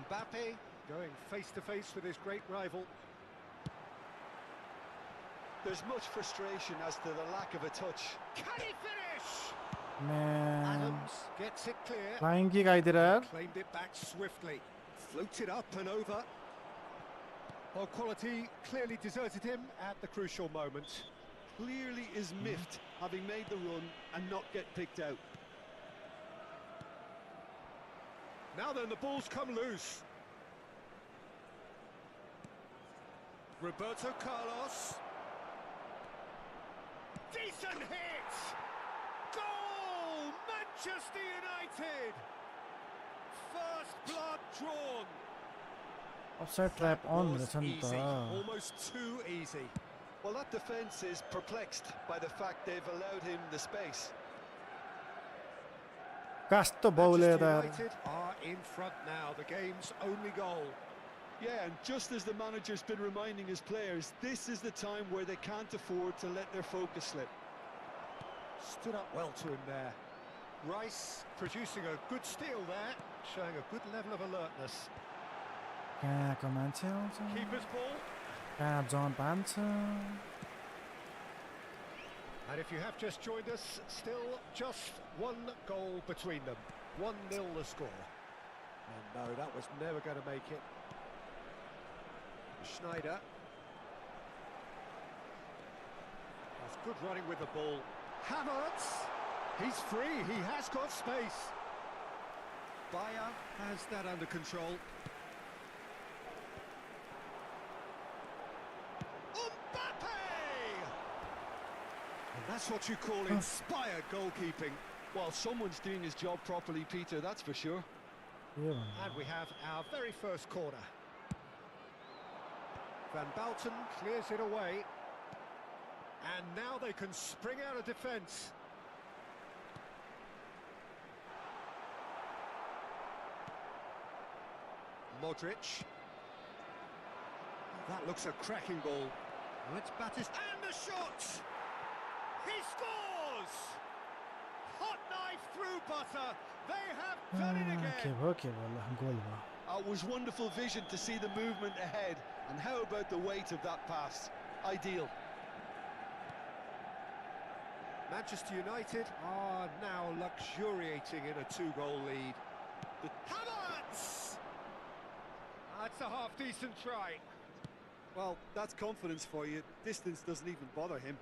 Mbappe going face to face with his great rival. There's much frustration as to the lack of a touch. Can he finish? Man. Adams gets it clear. Flying kick आइदिएर यार. Claimed it back swiftly. Floated up and over. Well, quality clearly deserted him at the crucial moment. Clearly is miffed, having made the run and not get picked out. Now then, the ball's come loose. Roberto Carlos. Decent hit! Goal! Manchester United! First blood drawn. Offside trap on Was रहेछ नि easy, त. almost too easy. Well, that defence is perplexed by the fact they've allowed him the space. कस्तो बौले Manchester यार. United are in front now, the game's only goal. Yeah, and just as the manager's been reminding his players, this is the time where they can't afford to let their focus slip. Stood up well to him there. Rice producing a good steal there, showing a good level of alertness. कहाँको मान्छे आउँछ? Keeper's ball. कहाँ जन पान्छ? And if you have just joined us, still just one goal between them. 1-0 the score. And no, that was never going to make it. Schneider. That's good running with the ball. Havertz. He's free, he has got space. Bayer has that under control. And that's what you call inspired goalkeeping. Well, someone's doing his job properly, Peter, that's for sure. के And we have our very first corner. Van Bouten clears it away. And now they can spring out of defence. Modric. That looks a cracking ball. Let's Batist. And the shot! He scores! Hot knife through butter. They have done it again. के भयो ल गोल भयो. It was wonderful vision to see the movement ahead, and how about the weight of that pass? Ideal. Manchester United are now luxuriating in a 2-goal lead. Havertz! That's a half-decent try. Well, that's confidence for you. Distance doesn't even bother him.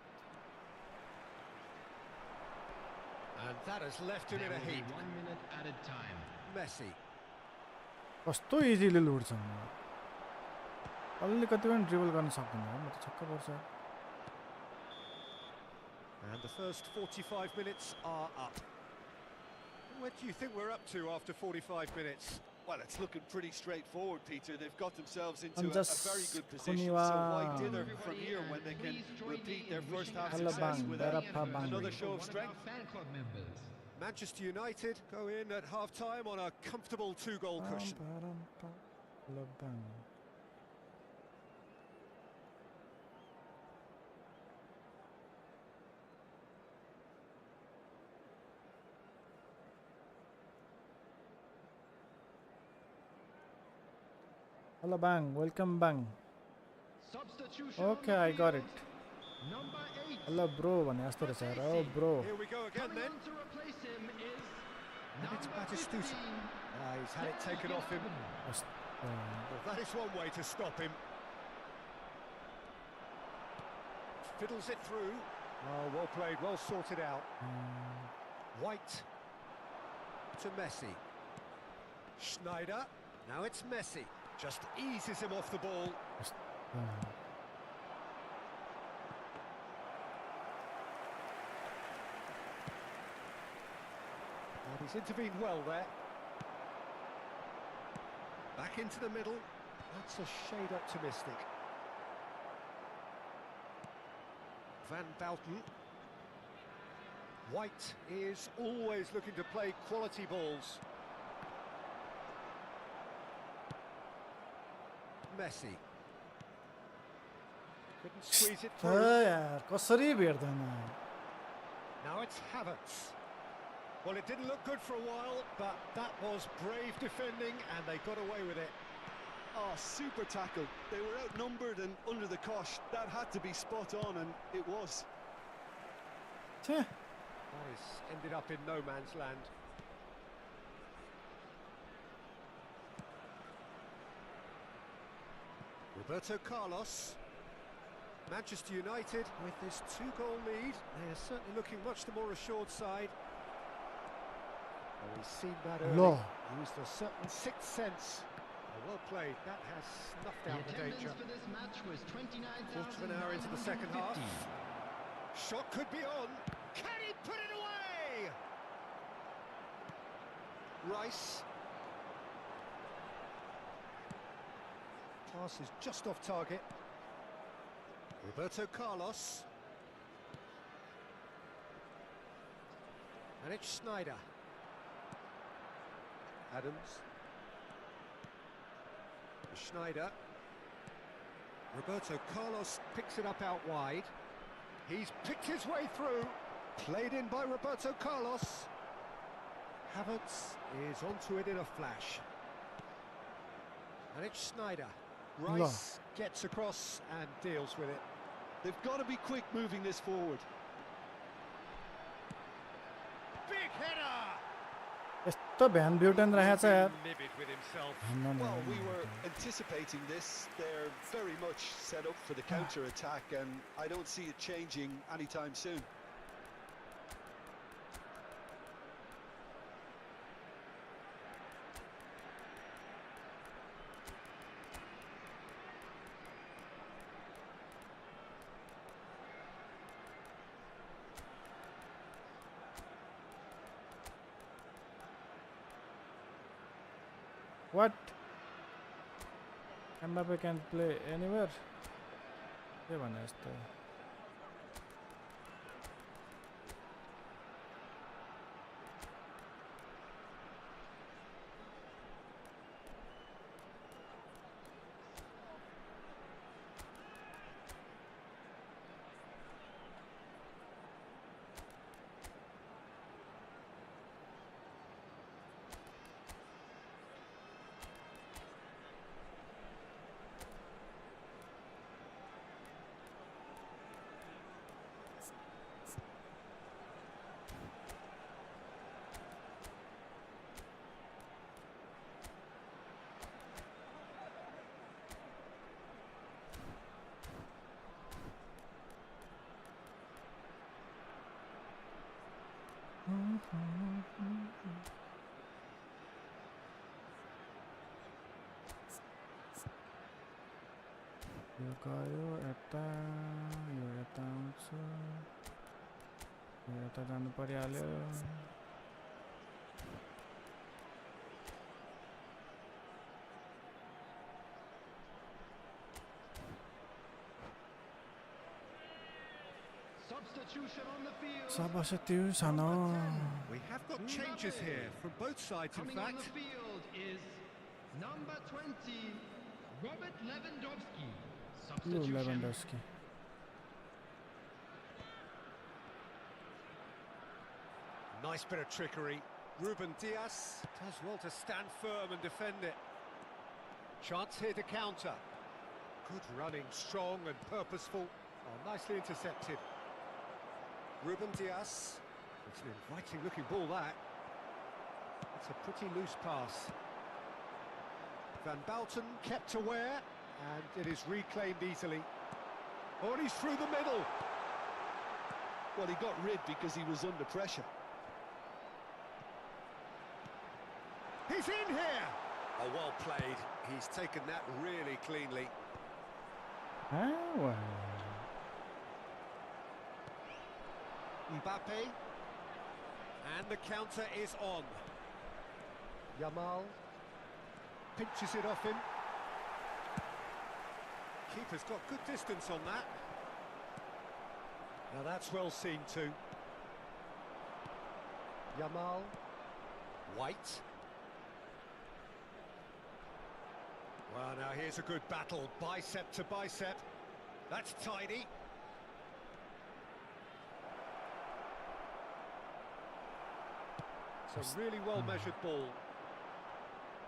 And that has left him There in a will be heap. 1 minute added time. Messi. कस्तो easily लुट्छ अलिकति पनि dribble गर्न सक्दैन म त छक्क पर्छ And the first 45 minutes are up. What do you think we're up to after 45 minutes? Well, it's looking pretty straightforward, Peter. They've got themselves into I'm a just very good position. So why dither from here when they can repeat their first half success with another show of strength? Fan club members. Manchester United go in at half-time on a comfortable 2-goal cushion. Hello bang, welcome bang. Substitution. Okay, I got it. Number 8. Hello bro भने जस्तो रहेछ यार oh bro Here we go again Coming then. on to replace him is And it's number Batistuta. 15. He's had it taken off him. Well, that is one way to stop him. Fiddles it through. Oh, well played, well sorted out. White to Messi. Schneider. Now it's Messi. Just eases him off the ball. And he's intervened well there. Back into the middle. That's a shade optimistic. Van Bouten. White is always looking to play quality balls. Messi. Couldn't squeeze it through. यार कसरी भेट्दैन Now it's Havertz. Well, it didn't look good for a while, but that was brave defending and they got away with it. Oh, super tackle. They were outnumbered and under the cosh. That had to be spot on, and it was. छे Morris ended up in no man's land. Roberto Carlos. Manchester United with this 2-goal lead. They are certainly looking much the more assured side. Well, we've seen that early. Law. Used a certain sixth sense. Well played. That has snuffed The out the attendance danger. for this match was 29,950. Quarter of an hour into the second half. Shot could be on. Can he put it away? Rice. Pass is just off target. Roberto Carlos. And it's Schneider. Adams. Schneider. Roberto Carlos picks it up out wide. He's picked his way through. Played in by Roberto Carlos. Havertz is onto it in a flash. And it's Schneider. Rice gets across and deals with it. They've got to be quick moving this forward. Big header! यस्तो van ब्युटन रहेछ यार Livid with himself. Well, we were anticipating this. They're very much set up for the counter-attack, and I don't see it changing anytime soon. What? Mbappe can play anywhere? के भने यस्तो यो गयो यता यो यता आउँछ यो यता जानु परिहाल्यो Substitution on the field. Substitution. We have got changes here from both sides, in Coming on the fact. field is number 20, Robert Lewandowski. Substitution. Lewandowski. Nice bit of trickery. Ruben Dias does well to stand firm and defend it. Chance here to counter. Good running, strong and purposeful. Oh, nicely intercepted. Ruben Dias. It's an inviting looking ball, that. It's a pretty loose pass. Van Bouten kept aware, and it is reclaimed easily. Oh, and he's through the middle. Well, he got rid because he was under pressure. He's in here! Oh, well played. He's taken that really cleanly. Well. Mbappe. And the counter is on. Yamal pinches it off him. Keeper's got good distance on that. Now that's well seen too. Yamal. White. Well, now here's a good battle, bicep to bicep. That's tidy. It's a really well-measured ball.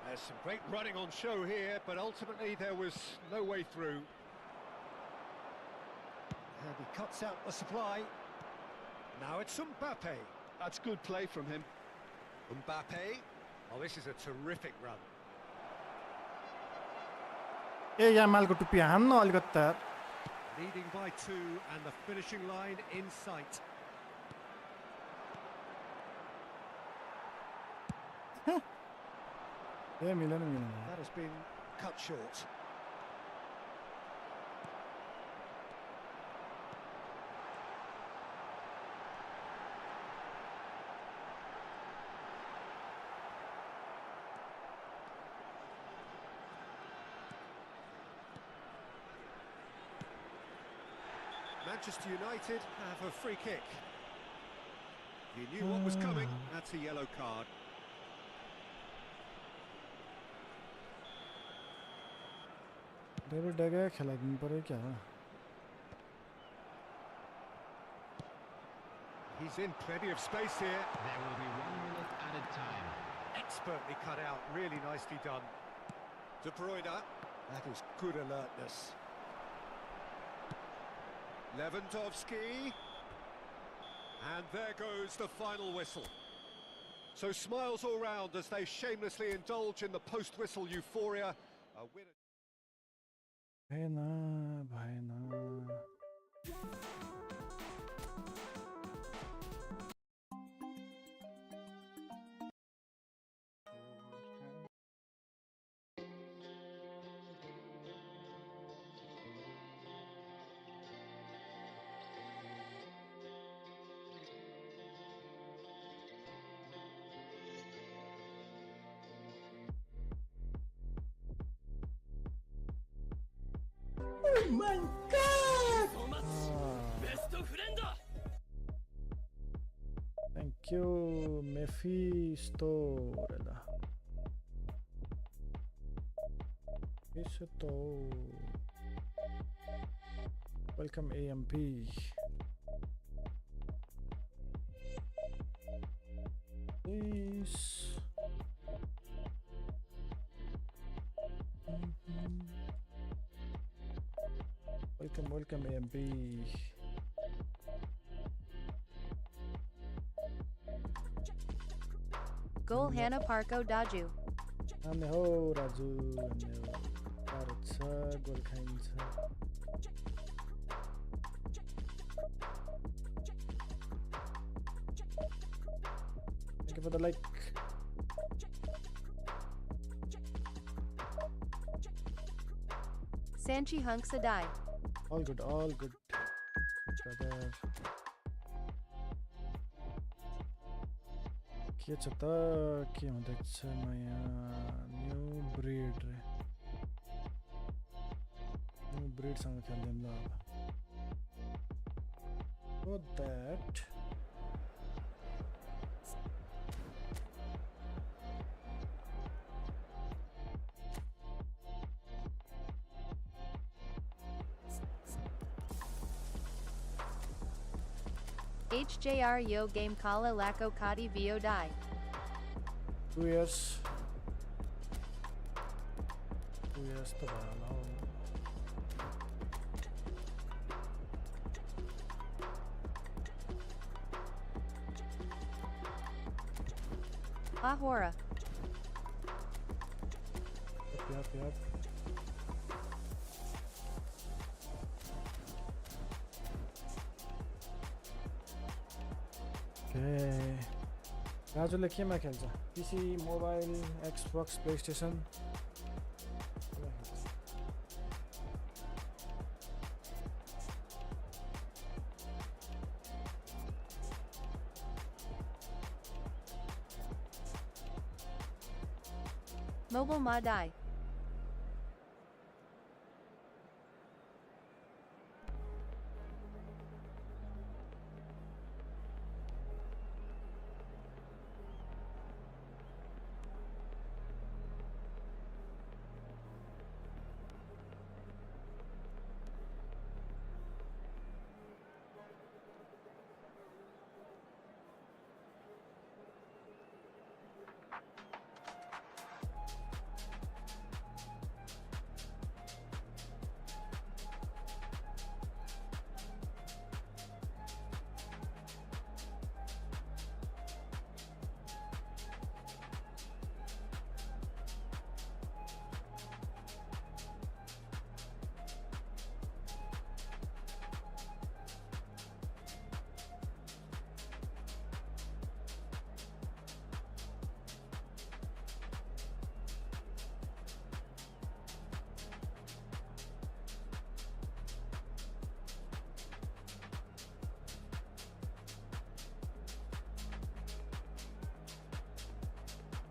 There's some great running on show here, but ultimately there was no way through. And he cuts out the supply. Now it's Mbappe. That's good play from him. Mbappe. Oh, this is a terrific run. Yamal को टुप्पी हान्न अलिकता Leading by 2 and the finishing line in sight. मिलेन That has been cut short. Manchester United have a free kick. You knew what was coming. That's a yellow card. David de Gea खेलाइदिनु पर्यो क्या हो He's in plenty of space here. There will be 1 minute added time. Expertly cut out, really nicely done. De Bruyne, that is good alertness. Lewandowski, and there goes the final whistle. So smiles all round as they shamelessly indulge in the post-whistle euphoria. A winner. भएन Oh my god! Thank you, Mephisto. Welcome, AMP. Please. Welcome, AMP. Goal Hana Parko Daju. Ame ho Raju, Parcha, goal khaincha. Thank you for the like. Sanchi hunks a die. All good, brother. के छ त के हुँदैछ नयाँ new ब्रिडसँग खेल्दैम ल अब so that HJR yo game kala lako kati vo die. 2 years त भयो होला हौ Ahora. Yep. Okay. राजुले केमा खेल्छ PC mobile Xbox PlayStation Mobile ma die.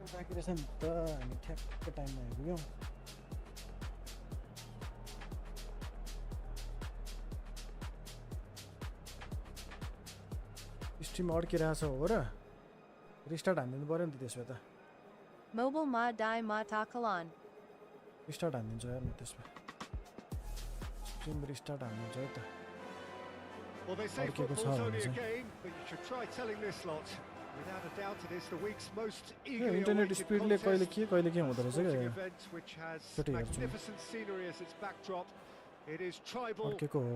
बाँकी रहेछ नि त हामी ठ्याक्क टाइममा आइपुग्यौँ स्ट्रिम अड्किरहेछ हो र रिस्टार्ट हानिदिनु पर्यो नि त त्यसो भए त Mobile ma die ma takalan. Restart हानिदिन्छ यार नि त्यसमा स्ट्रिम रिस्टार्ट हानिदिन्छ है त Well, they say football's only a game, but you should try telling this lot. Without a doubt, it is the week's most eagerly internet awaited speed contest. कहिले के हुँदो रहेछ Sporting के event which has magnificent scenery as its backdrop. It is tribal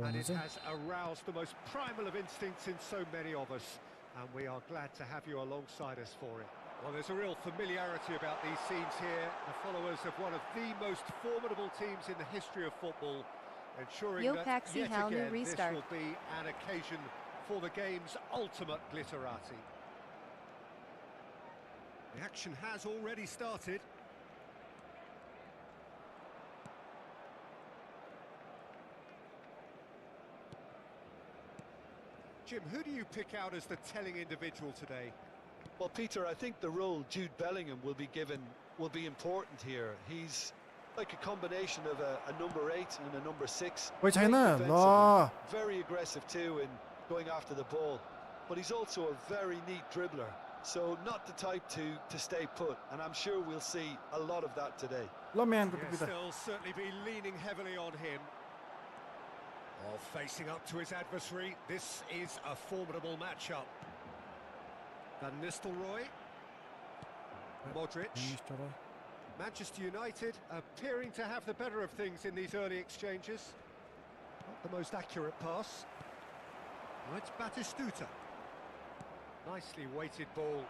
and it has aroused the most primal of instincts in so many of us, and we are glad to have you alongside us for it. Well, there's a real familiarity about these scenes here. The followers of one of the most formidable teams in the history of football, ensuring that yet again this will be an occasion for the game's ultimate glitterati. The action has already started. Jim, who do you pick out as the telling individual today? Well, Peter, I think the role Jude Bellingham will be given will be important here. He's like a combination of a number 8 and a number 6. Very aggressive too in going after the ball, but he's also a very neat dribbler. So not the type to stay put, and I'm sure we'll see a lot of that today. Yes, they'll certainly be leaning heavily on him. Oh, facing up to his adversary, this is a formidable matchup. Van Nistelrooy, Modric, Manchester United appearing to have the better of things in these early exchanges. Not the most accurate pass. Oh, it's Batistuta. Nicely weighted ball.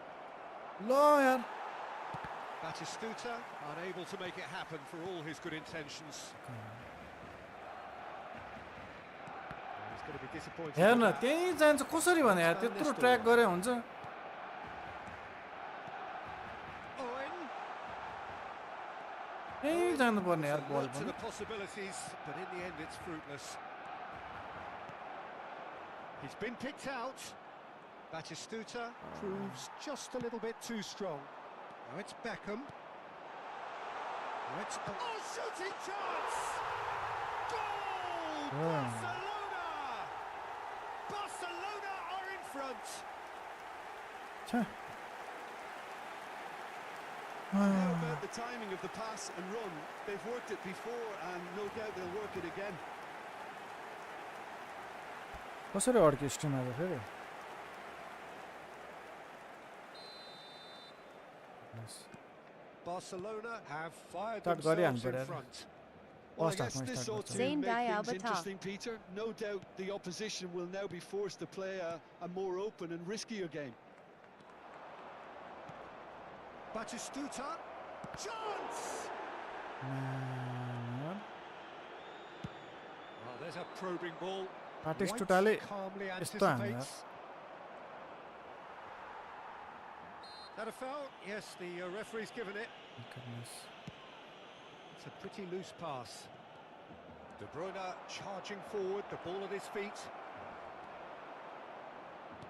Batistuta unable to make it happen for all his good intentions. He's going to be disappointed. हेर्न त्यही जान्छ कसरी भने यार त्यत्रो track गरे हुन्छ त्यही जानुपर्ने यार बल To पनि the possibilities, but in the end it's fruitless. He's been picked out. Batistuta proves just a little bit too strong. Now it's Beckham. Now it's shooting chance! Goal! Barcelona! Barcelona are in front. How about the timing of the pass and run? They've worked it before and no doubt they'll work it again. कसरी अड्के stream आज फेरि Barcelona have fired Start themselves Guardian, in front. Well, I First half, guess this ought to Same make die things Alberta. interesting, Peter. No doubt the opposition will now be forced to play a more open and riskier game. Batistuta, chance! Oh, there's a probing ball. Batistuta-ले White calmly यस्तो हान्यो यार anticipates. Is that a foul? Yes, the referee's given it. It's a pretty loose pass. De Bruyne charging forward, the ball at his feet.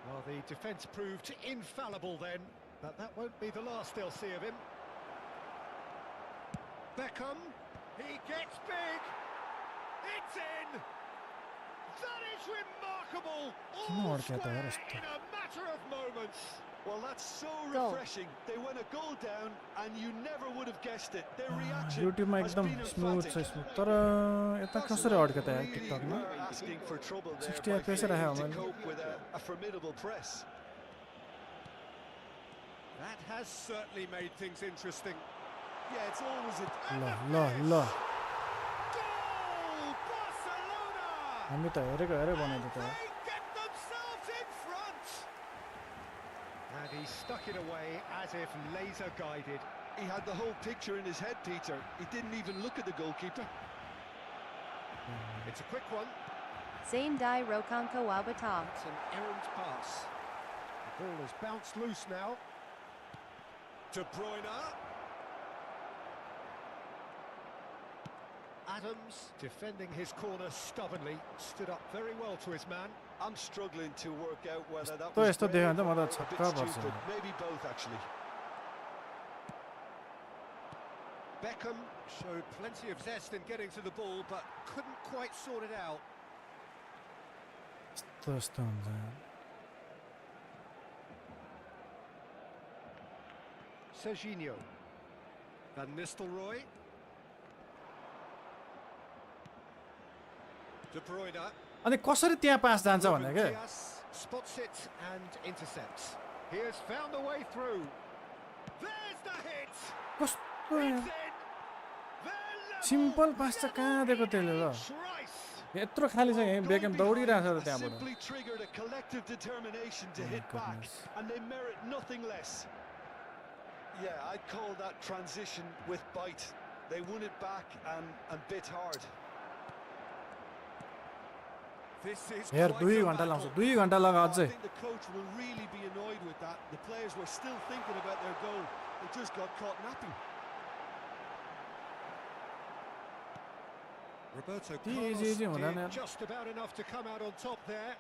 Well, the defence proved infallible then, but that won't be the last they'll see of him. Beckham, he gets big. It's in. That is remarkable. All square in a matter of moments. Well, that's so Goal. refreshing. They went a goal down and you never would have guessed it. Their reaction युट्युबमा has एकदम been smooth छ emphatic. Smooth तर यता कसरी अड्के त यार टिकटकमा Were asking for trouble there 60 by FPS failing राखेको to मैले cope with a formidable press. That has certainly made things interesting. Yeah, it's always a ल ल ल Goal! Barcelona! हामी त हेरेको हेरे बनाइदियो त They get themselves in front. And he stuck it away as if laser guided. He had the whole picture in his head, Peter. He didn't even look at the goalkeeper. It's a quick one. Same die Rokanko Wabata. It's an errant pass. The ball has bounced loose now. De Bruyne. Adams defending his corner stubbornly, stood up very well to his man. I'm struggling to work out whether that यस्तो was यस्तो brave देख्यो भने त म or त a bit छक्क पर्छु stupid. Maybe both, actually. Beckham showed plenty of zest in getting to the ball, but couldn't quite sort it out. यस्तो यस्तो हुन्छ यार Serginho. Van Nistelrooy. De Bruyne. अनि कसरी त्यहाँ पास जान्छ भने के Diaz spots it and intercepts. He has found a way through. There's the hit. कस्तो It's यार in. They're level. सिम्पल पास चाहिँ कहाँ दिएको त्यसले ल Trice. यत्रो खाली छ यहीँ बेकम Going दौडिरहेछ behind त त्यहाँबाट simply triggered a collective determination to hit back, goodness. and they merit nothing less. Yeah, I'd call that transition with bite. They won it back and bit hard. This is यार quite 2 a घण्टा battle. लाउँछ 2 घण्टा लगा I अझै think the coach will really be annoyed with that. The players were still thinking about their goal. They just got caught napping. Roberto easy Carlos हुँदैन did यार just about enough to come out on top there.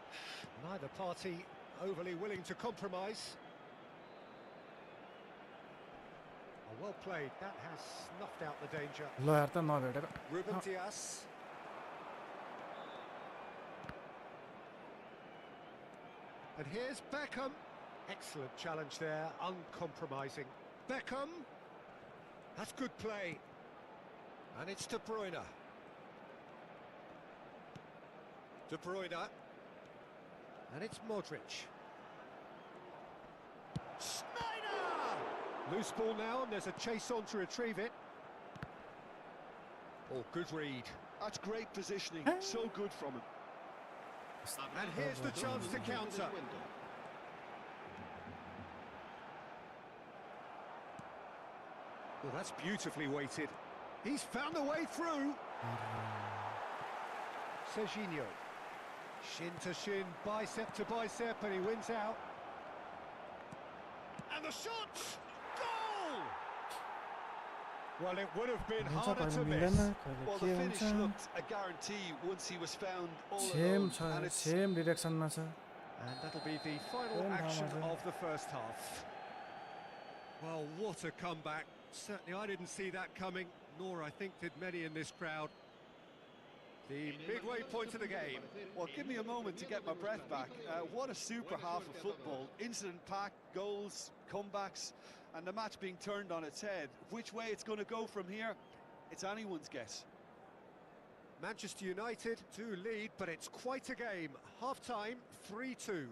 Neither party overly willing to compromise. Oh, well played. That has snuffed out the danger. ल यार त नभेटेको Ruben Diaz. And here's Beckham. Excellent challenge there, uncompromising. Beckham. That's good play. And it's De Bruyne. De Bruyne. And it's Modric. Snyder! Loose ball now, and there's a chase on to retrieve it. Oh, good read. That's great positioning. So good from him. And here's the chance to counter. Well, that's beautifully weighted. He's found a way through. Serginho. Shin to shin, bicep to bicep, and he wins out. And the shot! Goal! Well, it would have been harder to miss. Well, the finish looked a guarantee once he was found all Same alone. And it's same direction ma cha. And that'll be the final action of the first half. Well, what a comeback. Certainly I didn't see that coming, nor I think did many in this crowd. The midway point of the game. Well, give me a moment to get my breath back. What a super half of football. Incident-packed, goals, comebacks, and the match being turned on its head. Which way it's going to go from here, it's anyone's guess. Manchester United do lead, but it's quite a game. Half-time, 3-2.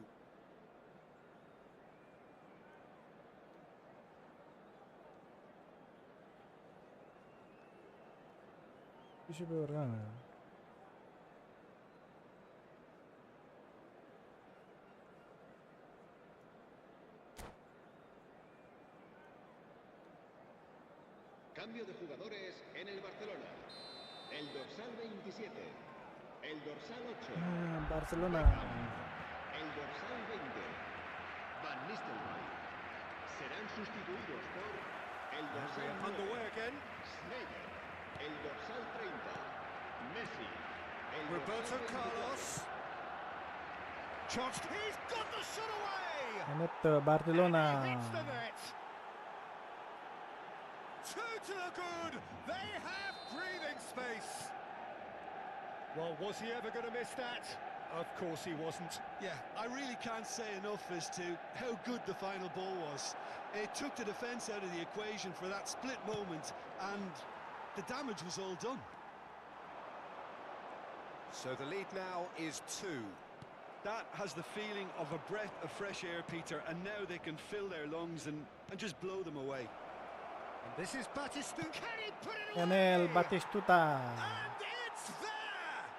Cambio de jugadores en el Barcelona. El dorsal 27. El dorsal 8. Barcelona. El dorsal 20. Van Nistelrooy. Serán sustituidos por el dorsal 9. Underway again. Schneider. El dorsal 30. Messi. El Roberto dorsal 22. Carlos. Chance. He's got the shot away. And at Barcelona. And he hits the net. 2 to the good. They have breathing space. Well, was he ever going to miss that? Of course he wasn't. Yeah, I really can't say enough as to how good the final ball was. It took the defence out of the equation for that split moment, and the damage was all done. So the lead now is 2. That has the feeling of a breath of fresh air, Peter, and now they can fill their lungs and just blow them away. And this is Batistuta. Can he put it away? Enel Batistuta. And it's there!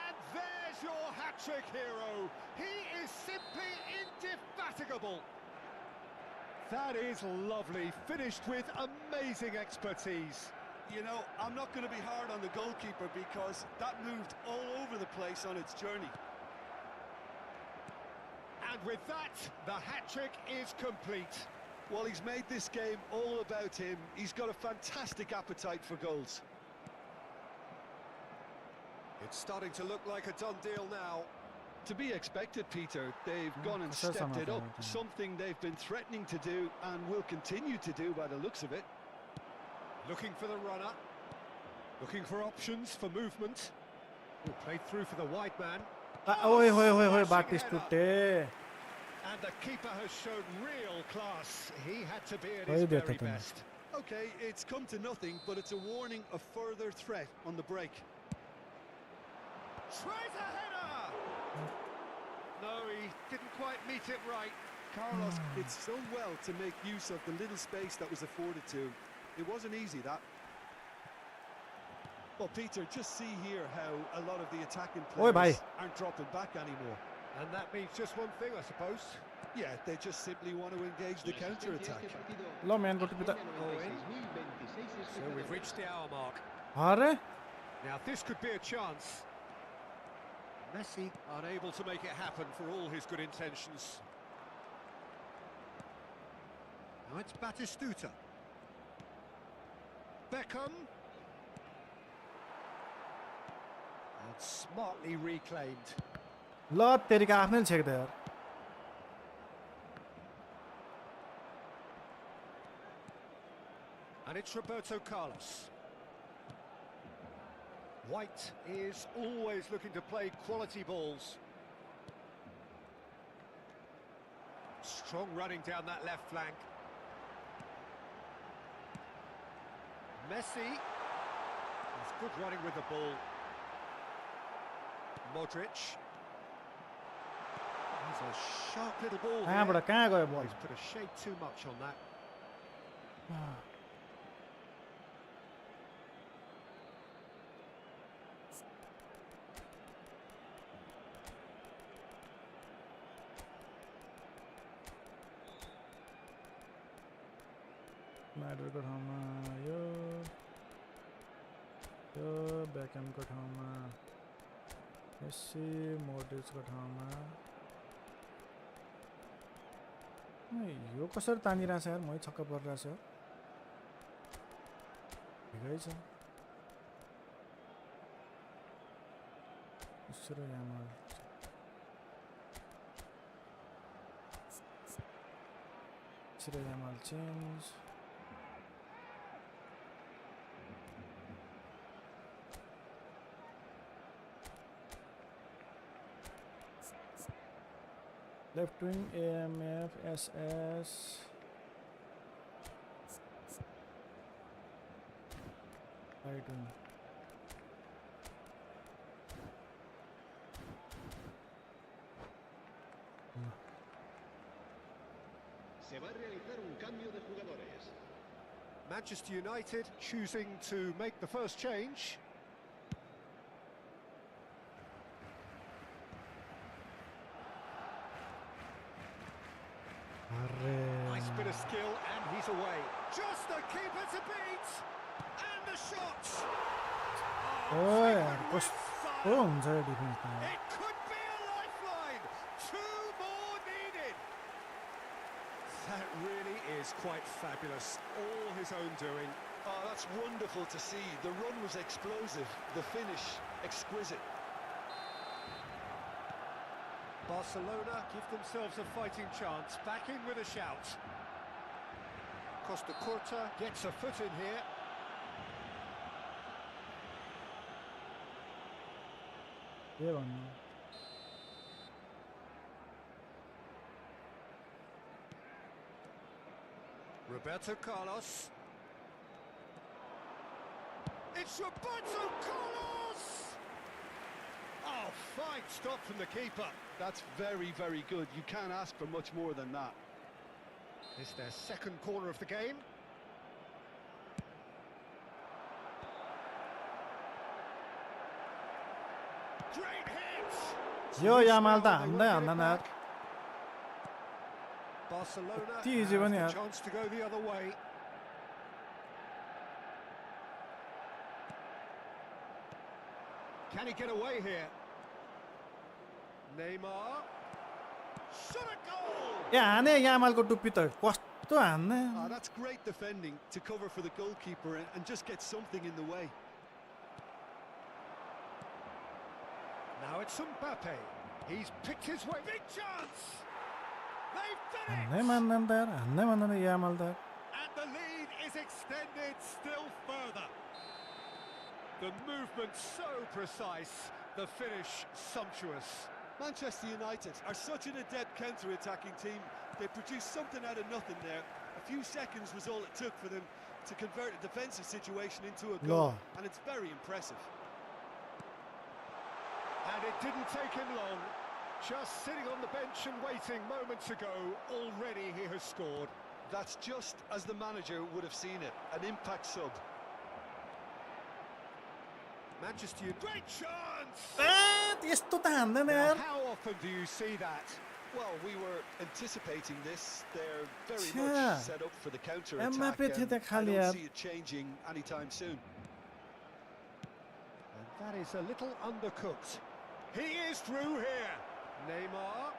And there's your hat-trick hero. He is simply indefatigable. That is lovely, finished with amazing expertise. You know, I'm not going to be hard on the goalkeeper because that moved all over the place on its journey. And with that, the hat-trick is complete. Well, he's made this game all about him. He's got a fantastic appetite for goals. It's starting to look like a done deal now. To be expected, Peter. They've gone and stepped it up, something they've been threatening to do and will continue to do by the looks of it. Looking for the runner. Looking for options for movement. Will play through for the wide man. Oi, Batistuta. And the keeper has shown real class. He had to be at his very best. Okay, it's come to nothing, but it's a warning of further threat on the break. Tries a header! No, he didn't quite meet it right. Carlos did so well to make use of the little space that was afforded to him. It wasn't easy, that. Well, Peter, just see here how a lot of the attacking players aren't dropping back anymore. And that means just one thing, I suppose. Yeah, they just simply want to engage the counter-attack. Hello, man, go to the... So we've reached the hour mark. Are? Now this could be a chance. Messi unable to make it happen for all his good intentions. Now it's Batistuta. Beckham. And smartly reclaimed. ल तेरीका आफ्नै छेक्दै यार And it's Roberto Carlos. White is always looking to play quality balls. Strong running down that left flank. Messi. He's good running with the ball. Modric. He's a sharp little ball here. He's put a shade too much on that. Madrid ko ठाउँमा यो Beckham को ठाउँमा Messi Modric को ठाउँमा यो कसरी तानिरहेछ यार मै छक्क परिरहेछ ठिकै छ उसरो Yamal change left wing AMF SS right wing Se va a realizar un cambio de jugadores. Manchester United choosing to make the first change. Nice bit of skill and he's away. Just the keeper to beat. And the shot. Oh यार कस्तो हुन्छ यो defence It could be a lifeline. Two more needed. That really is quite fabulous. All his own doing. Oh, that's wonderful to see. The run was explosive, the finish exquisite. Barcelona give themselves a fighting chance. Back in with a shout. Costa Curta gets a foot in here. के भन्नु Roberto Carlos. It's Roberto Carlos! Oh, fine stop from the keeper. That's very, very good. You can't ask for much more than that. It's their second corner of the game. Great hit! Yo Yamal त हान्दै हान्दैन यार Barcelona Kति easy have पनि the यार chance to go the other way. Can he get away here? Neymar. Shot a goal! ए हाने यामालको टुप्पी त कस्तो हान्ने That's great defending to cover for the goalkeeper and just get something in the way. Now it's Mbappe. He's picked his way. Big chance! They've done हान्नै it! मान्दैन त यार हान्नै मान्दैन Yamal त And the lead is extended still further. The movement so precise, the finish sumptuous. Manchester United are such an adept counter-attacking team. They produced something out of nothing there. A few seconds was all it took for them to convert a defensive situation into a goal, and it's very impressive. And it didn't take him long. Just sitting on the bench and waiting moments ago, already he has scored. That's just as the manager would have seen it, an impact sub. Manchester United, great chance! यस्तो त हान्दैन Now, यार how often do you see that? Well, we were anticipating this. They're very Yeah. much set up for the counter-attack, Mbappe थियो and त I खाली don't यार see it changing anytime soon. And that is a little undercooked. He is through here. Neymar.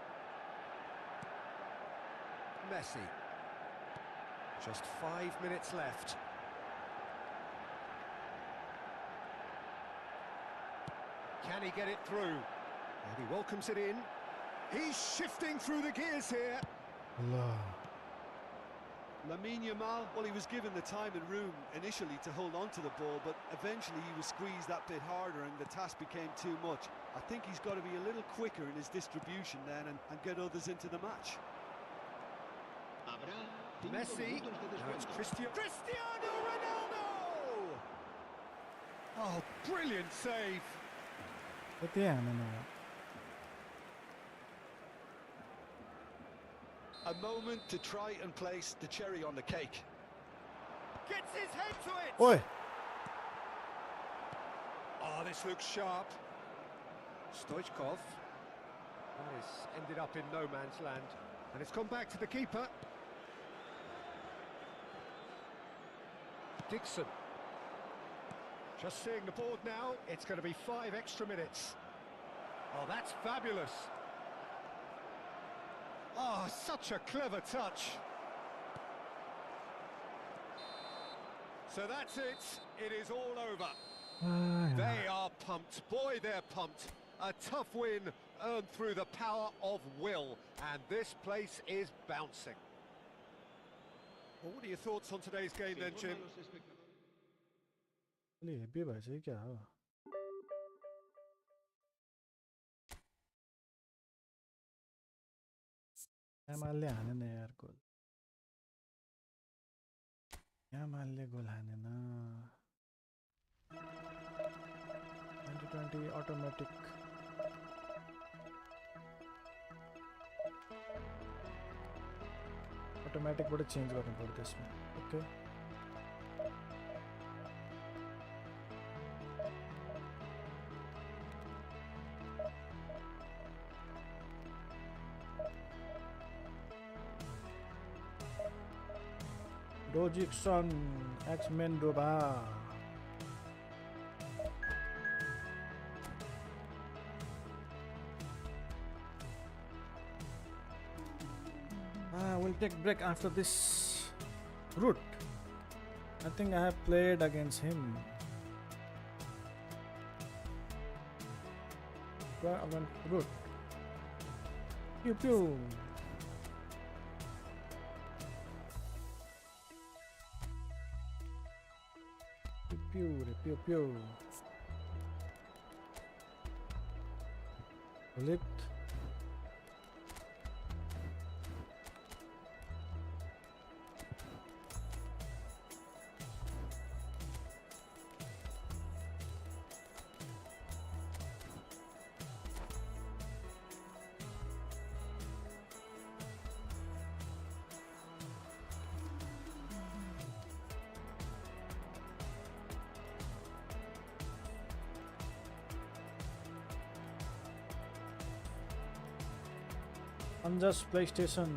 Messi. Just 5 minutes left. Can he get it through? And he welcomes it in. He's shifting through the gears here. ल Lamine Yamal, well, he was given the time and room initially to hold on to the ball, but eventually he was squeezed that bit harder and the task became too much. I think he's got to be a little quicker in his distribution then and get others into the match. Habrá 5 Messi. minutos de Now it's descuento. Cristiano Ronaldo! Oh, brilliant save. यति हान्दैन यार A moment to try and place the cherry on the cake. Gets his head to it. ओइ Oh, this looks sharp. Stoichkov. That has ended up in no man's land. And it's come back to the keeper. Dixon. Just seeing the board now, it's going to be 5 extra minutes. Oh, that's fabulous. Oh, such a clever touch. So that's it. It is all over. They are pumped. Boy, they're pumped. A tough win earned through the power of will. And this place is bouncing. Well, what are your thoughts on today's game then, Jim? Heavy भएछ कि क्या हो यामालले हानेन यार गोल यामालले गोल हानेन 2020 automatic बाट change गर्नु पर्यो त्यसमा okay Dojikson X-Men Doba we'll take break after this route. I think I have played against him. Route. Pew pew. Pew pew. Bullet. Just PlayStation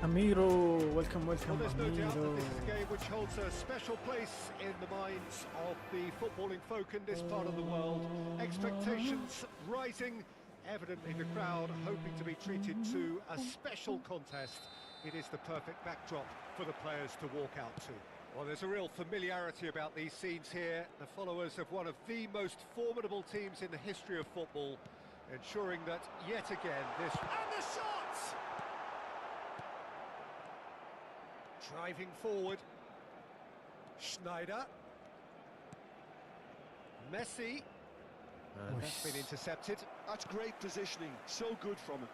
Amiro, welcome, Well, there's no doubt Amiro. that this is a game which holds a special place in the minds of the footballing folk in this part of the world. Expectations rising, evidently the crowd hoping to be treated to a special contest. It is the perfect backdrop for the players to walk out to. Well, there's a real familiarity about these scenes here. The followers of one of the most formidable teams in the history of football, ensuring that yet again this... And the shots! Driving forward, Schneider, Messi, and that's been intercepted. That's great positioning, so good from him.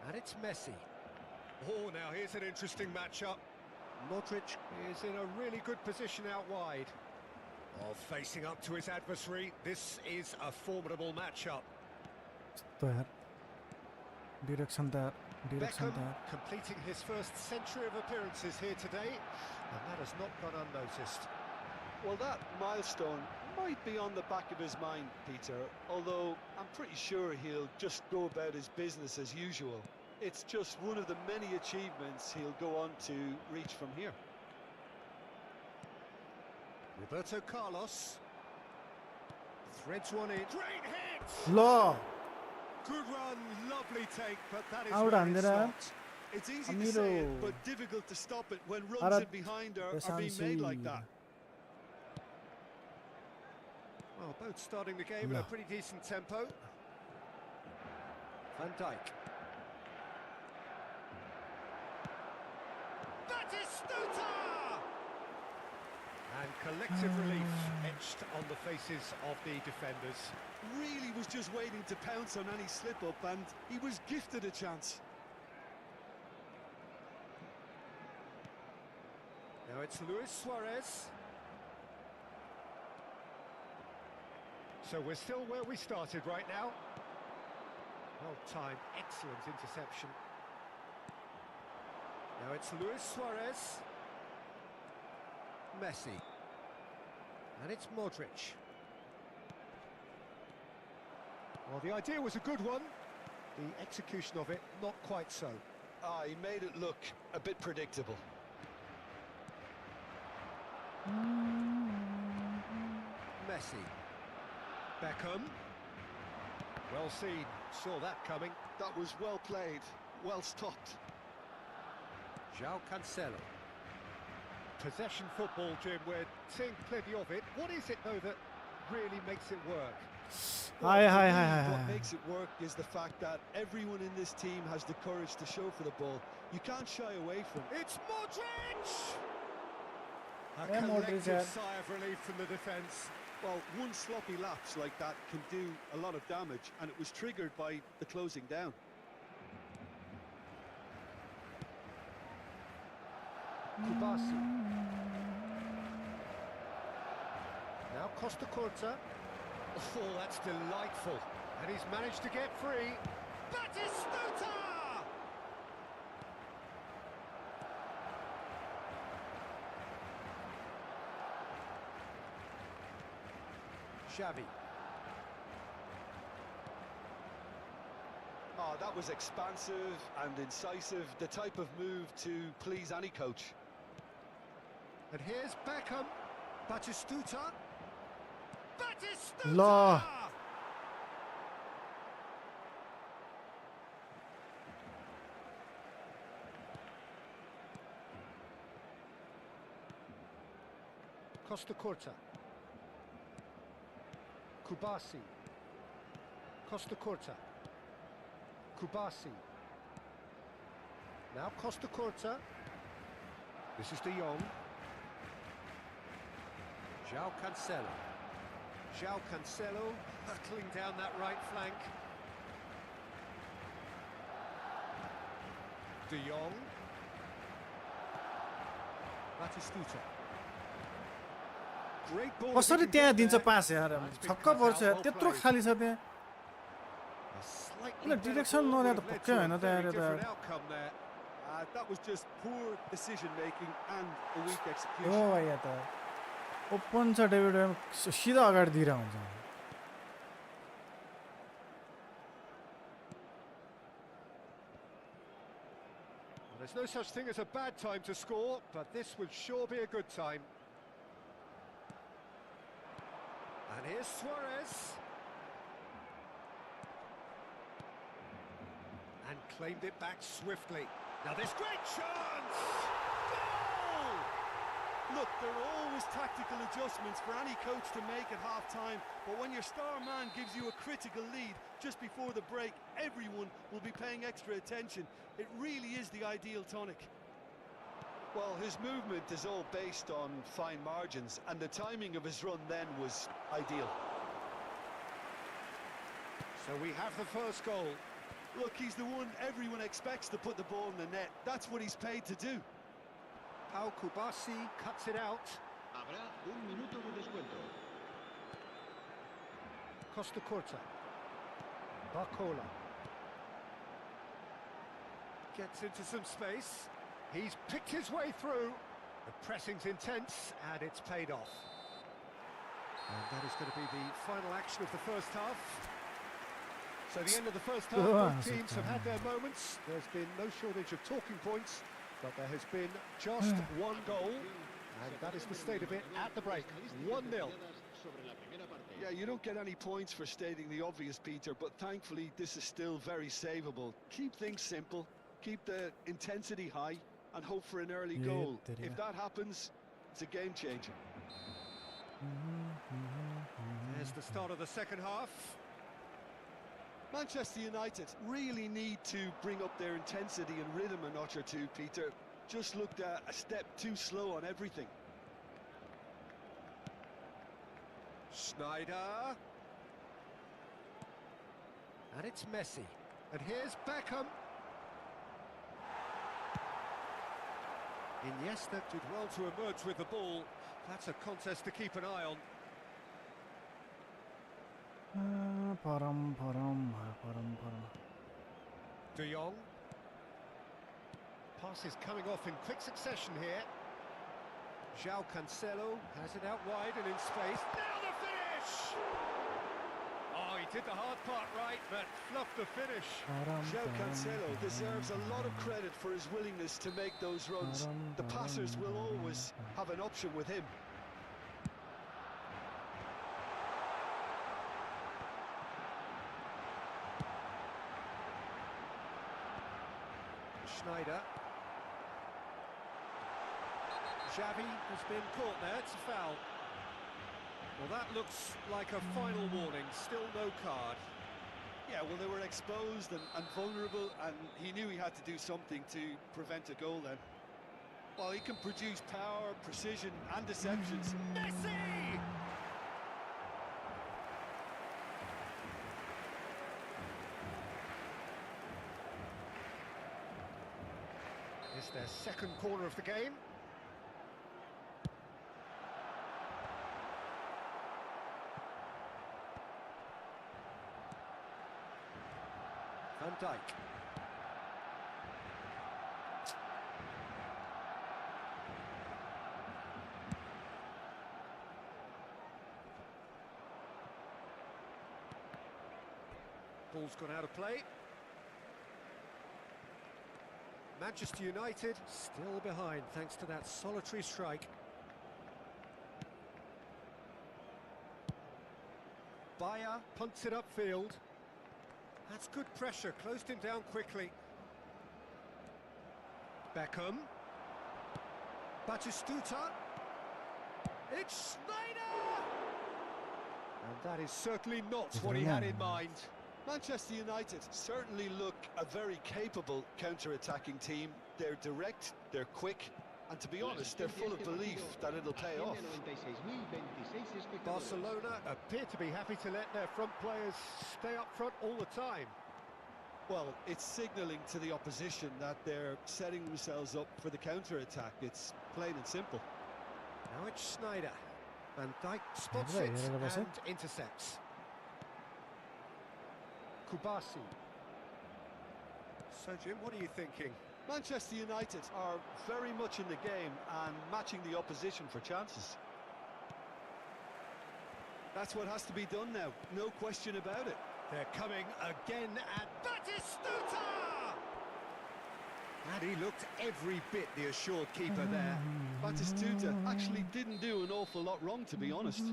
And it's Messi. Oh, now here's an interesting matchup. Modric is in a really good position out wide. Oh, facing up to his adversary, this is a formidable matchup. Direction there. Beckham completing his first century of appearances here today, and that has not gone unnoticed. Well, that milestone might be on the back of his mind, Peter, although I'm pretty sure he'll just go about his business as usual. It's just one of the many achievements he'll go on to reach from here. Roberto Carlos threads one in. Great hit! Law. Good run, lovely take, but that is Out where and it there. stopped. It's easy to say it, but difficult to stop it when runs in behind are being made like that. Well, both starting the game at a pretty decent tempo. Van Dijk. That is Stuta! And collective relief etched on the faces of the defenders. Really was just waiting to pounce on any slip-up, and he was gifted a chance. Now it's Luis Suarez. So we're still where we started right now. Well timed, excellent interception. Now it's Luis Suarez. Messi. And it's Modric. Well, the idea was a good one. The execution of it, not quite so. Ah, he made it look a bit predictable. Messi. Beckham. Well seen, saw that coming. That was well played, well stopped. João Cancelo. Possession football, Jim, we're seeing plenty of it. What is it, though, that really makes it work? What makes it work is the fact that everyone in this team has the courage to show for the ball. You can't shy away from it. It's Modric! A Yeah, Modric, collective yeah. sigh of relief from the defence. Well, one sloppy lapse like that can do a lot of damage, and it was triggered by the closing down. Kubasi. Now Costa Curta. Oh, that's delightful. And he's managed to get free. Batistuta! Xavi. Oh, that was expansive and incisive, the type of move to please any coach. And here's Beckham. Batistuta. Batistuta! La. Costa Curta. Kubasi. Costa Curta. Kubasi. Now Costa Curta. This is De Jong. João Cancelo. João Cancelo hurtling down that right flank. De Jong. Batistuta. Great ball. कसरी त्यहाँ दिन्छ पास यार छक्क पर्छ यार त्यत्रो खाली छ त्यहाँ Well, direction नदिए त पक्कै होइन त यार यता That was just poor decision making and a weak हो execution. भाइ या त ओपन छ डेभिड सिधा अगाडि दिइरा हुन्छ There's no such thing as a bad time to score, but this would sure be a good time. And here's Suarez. And claimed it back swiftly. Now this great chance! Goal! Look, there are always tactical adjustments for any coach to make at half-time, but when your star man gives you a critical lead just before the break, everyone will be paying extra attention. It really is the ideal tonic. Well, his movement is all based on fine margins, and the timing of his run then was ideal. So we have the first goal. Look, he's the one everyone expects to put the ball in the net. That's what he's paid to do. Pau Kubasi cuts it out. Habrá un minuto de descuento. Costa Curta. Barcola. Gets into some space. He's picked his way through. The pressing's intense, and it's paid off. And that is going to be the final action of the first half. So the end of the first half, both teams have had their moments. There's been no shortage of talking points, but there has been just one goal, and that is the state of it at the break. 1-0. Yeah, you don't get any points for stating the obvious, Peter, but thankfully this is still very savable. Keep things simple, keep the intensity high, and hope for an early goal. If that happens, it's a game changer. There's the start of the second half. Manchester United really need to bring up their intensity and rhythm a notch or two, Peter. Just looked a step too slow on everything. Schneider. And it's Messi. And here's Beckham. Iniesta did well to emerge with the ball. That's a contest to keep an eye on. Param. De Jong. Passes coming off in quick succession here. João Cancelo has it out wide and in space. Now the finish! Oh, he did the hard part right, but fluffed the finish. João Cancelo deserves a lot of credit for his willingness to make those runs. The passers will always have an option with him. Schneider. Xavi has been caught there, it's a foul. Well, that looks like a final warning, still no card. Yeah, well, they were exposed and vulnerable, and he knew he had to do something to prevent a goal then. Well, he can produce power, precision and deceptions. Messi! It's their second corner of the game. Van Dijk. Ball's gone out of play. Manchester United still behind thanks to that solitary strike. Bayer punts it upfield. That's good pressure, closed him down quickly. Beckham. Batistuta. It's Snyder! And that is certainly not what he had in mind. Manchester United certainly look a very capable counter-attacking team. They're direct, they're quick, and to be honest, they're full of belief that it'll pay off. Barcelona appear to be happy to let their front players stay up front all the time. Well, it's signalling to the opposition that they're setting themselves up for the counter-attack. It's plain and simple. Now it's Schneider. Van Dijk spots it and intercepts. Kubasi. So, Jim, what are you thinking? Manchester United are very much in the game and matching the opposition for chances. That's what has to be done now, no question about it. They're coming again at Batistuta! And he looked every bit the assured keeper there. Batistuta actually didn't do an awful lot wrong, to be honest.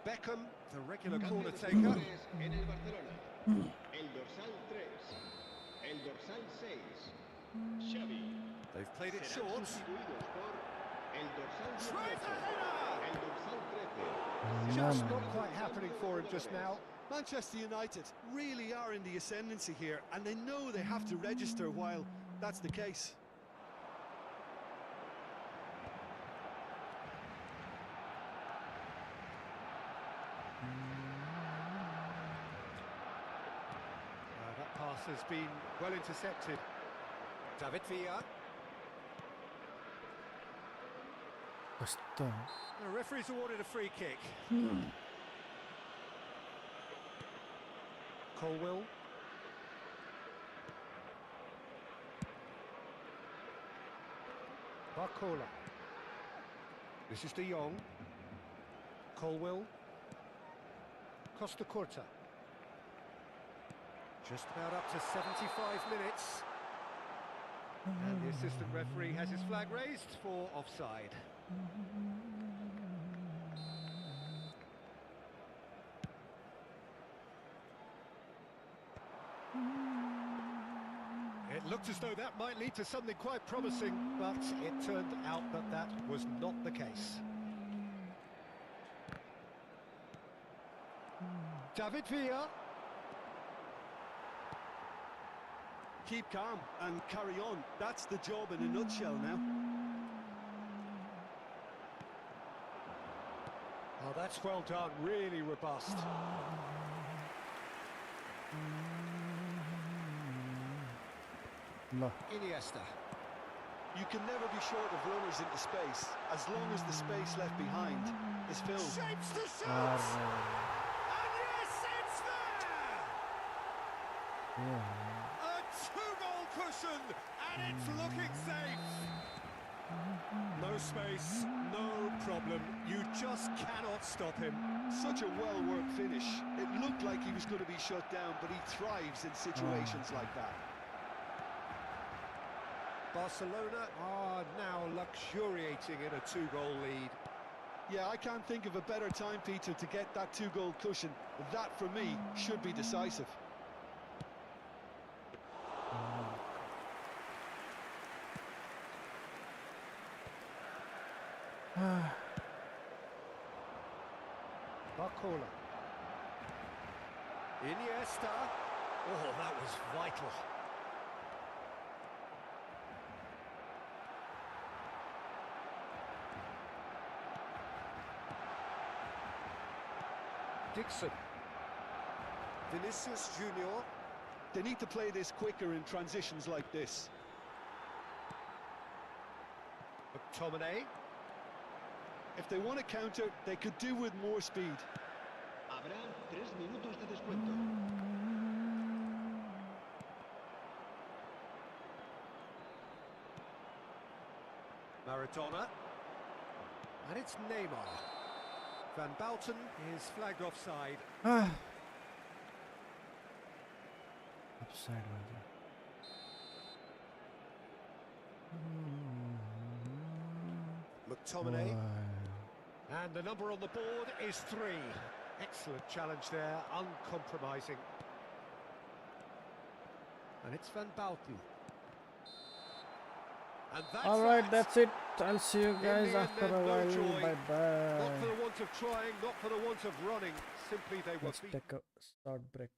Beckham, the regular corner taker. En el Barcelona. El dorsal 3. El dorsal 6. Xavi. They've played it Serán short. sustituidos por el dorsal 18. El dorsal 13. Just not quite happening for him just now. Manchester United really are in the ascendancy here, and they know they have to register while that's the case. That pass has been well intercepted. David Villa. The referee's awarded a free kick. Colwill. Barcola. This is De Jong. Colwill. Costa Curta. Just about up to 75 minutes. And the assistant referee has his flag raised for offside. It looked as though that might lead to something quite promising, but it turned out that that was not the case. David Villa. Keep calm and carry on. That's the job in a nutshell now. Oh, that's well done, really robust. No. Iniesta. You can never be short of runners into space, as long as the space left behind is filled. Shapes the shot! And yes, it's there! A two-goal cushion, and it's looking safe. No space, no problem. You just cannot stop him. Such a well-worked finish. It looked like he was going to be shut down, but he thrives in situations like that. Barcelona are now luxuriating in a two-goal lead. Yeah, I can't think of a better time, Peter, to get that two-goal cushion. That, for me, should be decisive. Barcola. Iniesta. Oh, that was vital. Dixon. Vinicius Junior. They need to play this quicker in transitions like this. McTominay. If they want to counter, they could do with more speed. Habrá 3 minutos de descuento. Maradona. And it's Neymar. Van Bouten is flagged offside. Offside was it? McTominay. And the number on the board is 3. Excellent challenge there, uncompromising. And it's Van Bouten. And that's Alright, that's it. I'll see you guys after a while. joy. Bye bye. Not for the want of trying, not for the want of running. Simply they were Let's take a short break.